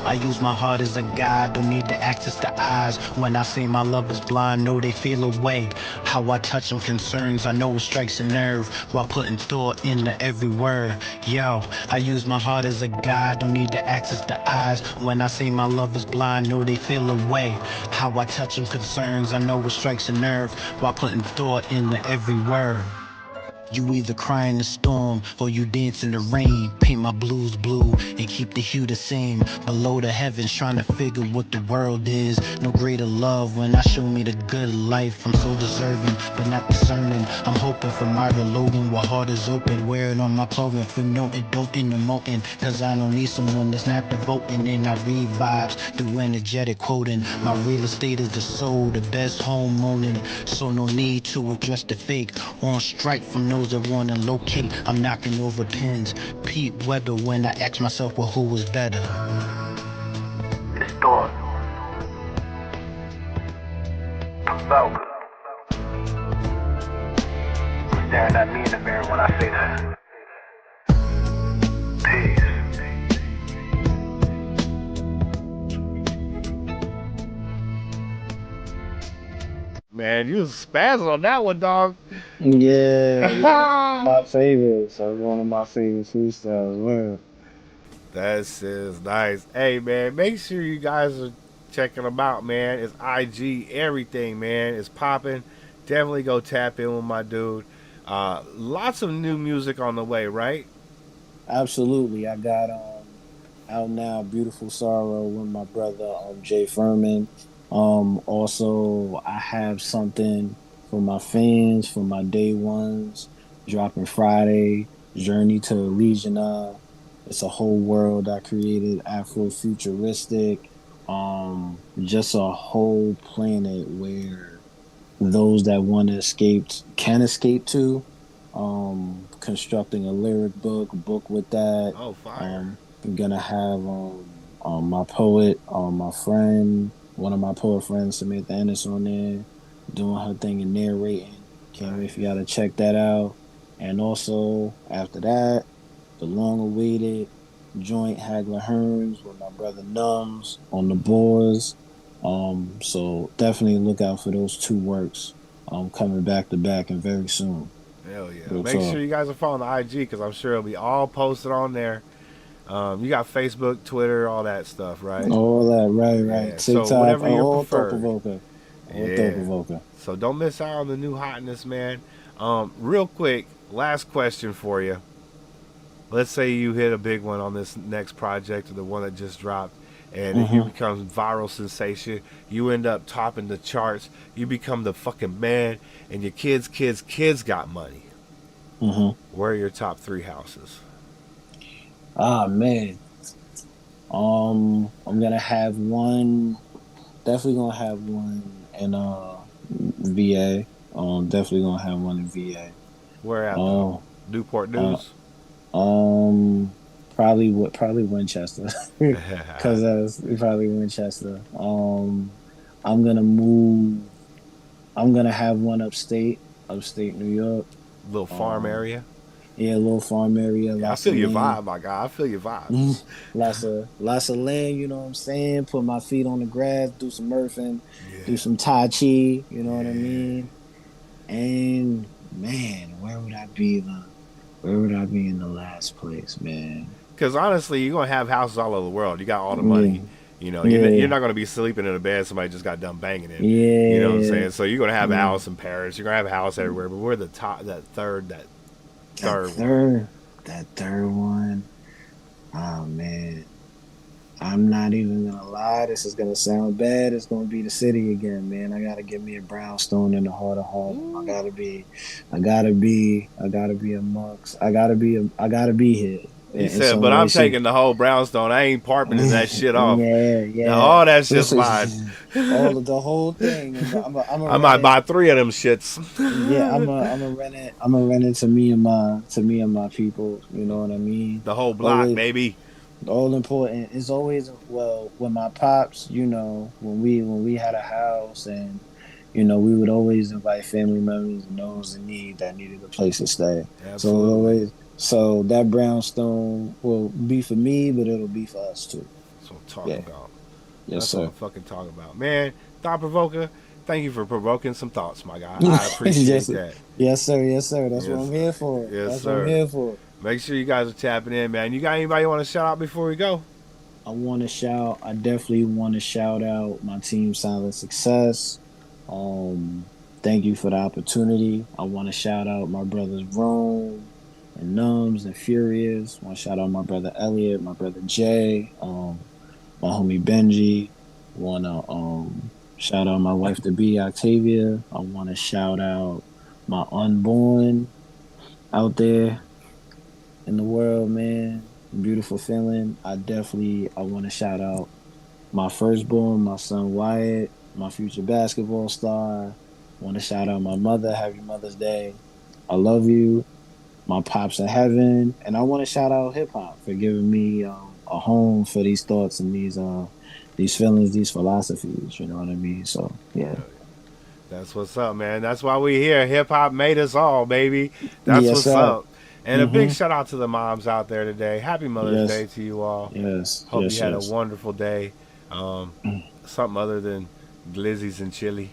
I use my heart as a guide, don't need to access the eyes. When I say my love is blind, know they feel away. How I touch on concerns, I know it strikes a nerve, while putting thought into every word. Yo, I use my heart as a guide, don't need to access the eyes. When I say my love is blind, know they feel away. How I touch on concerns, I know it strikes a nerve, while putting thought into every word. You either cry in the storm or you dance in the rain. Paint my blues blue and keep the hue the same. Below the heavens trying to figure what the world is. No greater love when I show me the good life. I'm so deserving but not discerning. I'm hoping for Margaret Logan while heart is open. Wear it on my clothing for noting, doting, emoting. Cause I don't need someone that's not devoting. And I read vibes through energetic quoting. My real estate is the soul, the best home owning. So no need to address the fake. On strike from those that wanna locate. I'm knocking over pins. Pete Weber when I ask myself, well, who was better?
It's thought. Provokah. I'm staring at me in the mirror when I say that. Peace.
Man, you was spazzing on that one, dog.
Yeah, my favorite. So one of my favorite freestyles. Man.
This is nice. Hey man, make sure you guys are checking them out, man. It's IG, everything, man. It's popping. Definitely go tap in with my dude. Lots of new music on the way, right?
Absolutely. I got out now Beautiful Sorrow with my brother Jay Furman. Also I have something for my fans, for my day ones, dropping Friday, Journey to Legion. It's a whole world I created, Afro futuristic. Just a whole planet where those that want to escape can escape to. Constructing a lyric book with that.
Oh, fire.
I'm gonna have my poet, my friend, one of my poet friends, Samantha Ennis, on there, doing her thing and narrating. Can't wait for y'all to check that out. And also after that, the long awaited joint Hagler Hearns with my brother Numbs on the boards. So definitely look out for those two works. Coming back to back and very soon.
Hell yeah.
Real
Make
talk.
sure you guys are following the IG because I'm sure it'll be all posted on there. You got Facebook, Twitter, all that stuff, right?
All that, right.
Yeah, so
TikTok,
whatever you
all
prefer.
Provokah. All
Yeah.
Provokah.
So don't miss out on the new hotness, man. Real quick, last question for you. Let's say you hit a big one on this next project or the one that just dropped, and it becomes viral sensation. You end up topping the charts. You become the fucking man, and your kids got money. Where are your top 3 houses?
Ah man. I'm gonna have one. Definitely gonna have one in VA. Definitely gonna have one in VA.
Where at though?
Um,
Newport
uh,
News.
probably Winchester, because that's probably Winchester. I'm gonna move. I'm gonna have one upstate New York.
Little farm area.
Yeah, a little farm area.
Yeah, I feel your vibe, my guy. I feel your vibe.
Lots of land. You know what I'm saying? Put my feet on the grass, do some earthing,
Yeah.
do some tai chi. You know what I mean? And man, where would I be in the last place, man?
Because honestly, you're gonna have houses all over the world. You got all the money. You know, you're not gonna be sleeping in a bed somebody just got done banging in.
Yeah.
You know what I'm saying? So you're gonna have a house in Paris. You're gonna have a house everywhere. But we're the top, that third one.
That third one. Oh man. I'm not even gonna lie, this is gonna sound bad. It's gonna be the city again, man. I gotta get me a brownstone in the heart of Harlem. I gotta be amongst I gotta be here.
He said, but I'm taking the whole brownstone. I ain't parking that shit off.
Yeah.
Now, all that shit's mine.
All of the whole thing.
I might buy 3 of them shits.
Yeah, I'm gonna rent it to me and my people. You know what I mean?
The whole block,
always,
baby.
All important. It's always when my pops, you know, when we had a house and you know, we would always invite family members and those in need that needed a place to stay.
Absolutely.
So that brownstone will be for me, but it'll be for us too.
That's what I'm talking about.
Yes,
That's
sir.
what I'm fucking talking about. Man, Thought Provoker, thank you for provoking some thoughts, my guy. I appreciate that.
Yes, sir. That's what I'm here for.
Yes,
That's
sir.
what I'm here for.
Make sure you guys are tapping in, man. You got anybody you want to shout out before we go?
I definitely want to shout out my team Silent Success. Thank you for the opportunity. I want to shout out my brothers Rome and Numbs and Furious. I want to shout out my brother Elliot, my brother Jay, my homie Benji. Want to shout out my wife to be Octavia. I want to shout out my unborn out there in the world, man. Beautiful feeling. I want to shout out my firstborn, my son Wyatt, my future basketball star. Want to shout out my mother. Happy Mother's Day. I love you. My pops in heaven, and I want to shout out hip hop for giving me a home for these thoughts and these feelings, these philosophies. You know what I mean? So yeah.
That's what's up, man. That's why we here. Hip hop made us all, baby. That's
Yes,
what's
sir.
up. And a big shout out to the moms out there today. Happy Mother's Day to you all.
Yes.
Hope
yes,
you had
yes.
a wonderful day. Something other than glizzies and chili.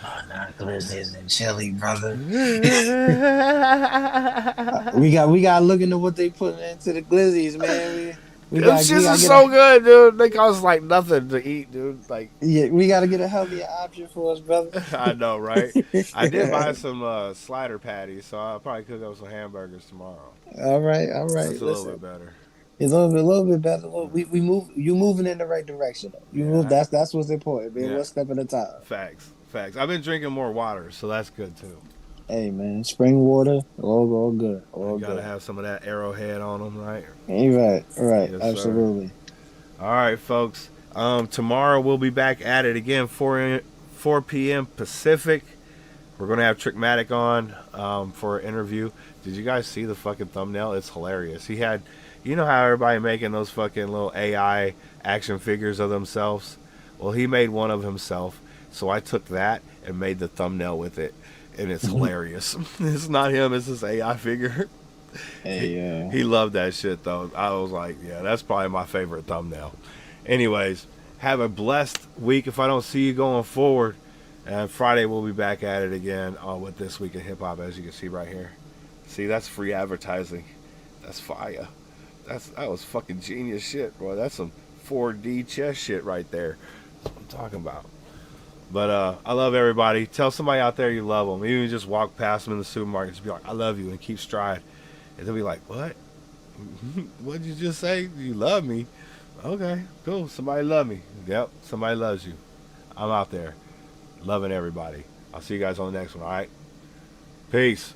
Oh, not glizzies and chili, brother. we got to look into what they putting into the glizzies, man.
Them shits are so good, dude. They cost like nothing to eat, dude. Like,
Yeah, we gotta get a healthier option for us, brother.
I know, right? I did buy some slider patties, so I'll probably cook up some hamburgers tomorrow.
All right, all right.
That's a little
Listen,
bit better.
it's a little bit better. We move. You moving in the right direction. Though. You move.
Yeah,
That's what's important, man.
yeah.
One step at a time.
Facts, facts. I've been drinking more water, so that's good too.
Hey, man, spring water, all good, all
You gotta
good.
have some of that arrowhead on them, right?
Ain't right, right,
Yes,
absolutely.
All right, folks. Tomorrow we'll be back at it again, 4 p.m. Pacific. We're gonna have Trickmatic on for an interview. Did you guys see the fucking thumbnail? It's hilarious. He had, you know how everybody making those fucking little AI action figures of themselves? Well, he made one of himself. So I took that and made the thumbnail with it, and it's hilarious. It's not him. It's this AI figure.
Hey,
He loved that shit though. I was like, yeah, that's probably my favorite thumbnail. Anyways, have a blessed week. If I don't see you going forward, and Friday we'll be back at it again with This Week in Hip Hop, as you can see right here. See, that's free advertising. That's fire. That was fucking genius shit, bro. That's some 4D chess shit right there. That's what I'm talking about. But I love everybody. Tell somebody out there you love them. Even just walk past them in the supermarket, just be like, I love you, and keep stride. And they'll be like, what? What'd you just say? You love me? Okay, cool. Somebody love me. Yep, somebody loves you. I'm out there loving everybody. I'll see you guys on the next one, all right? Peace.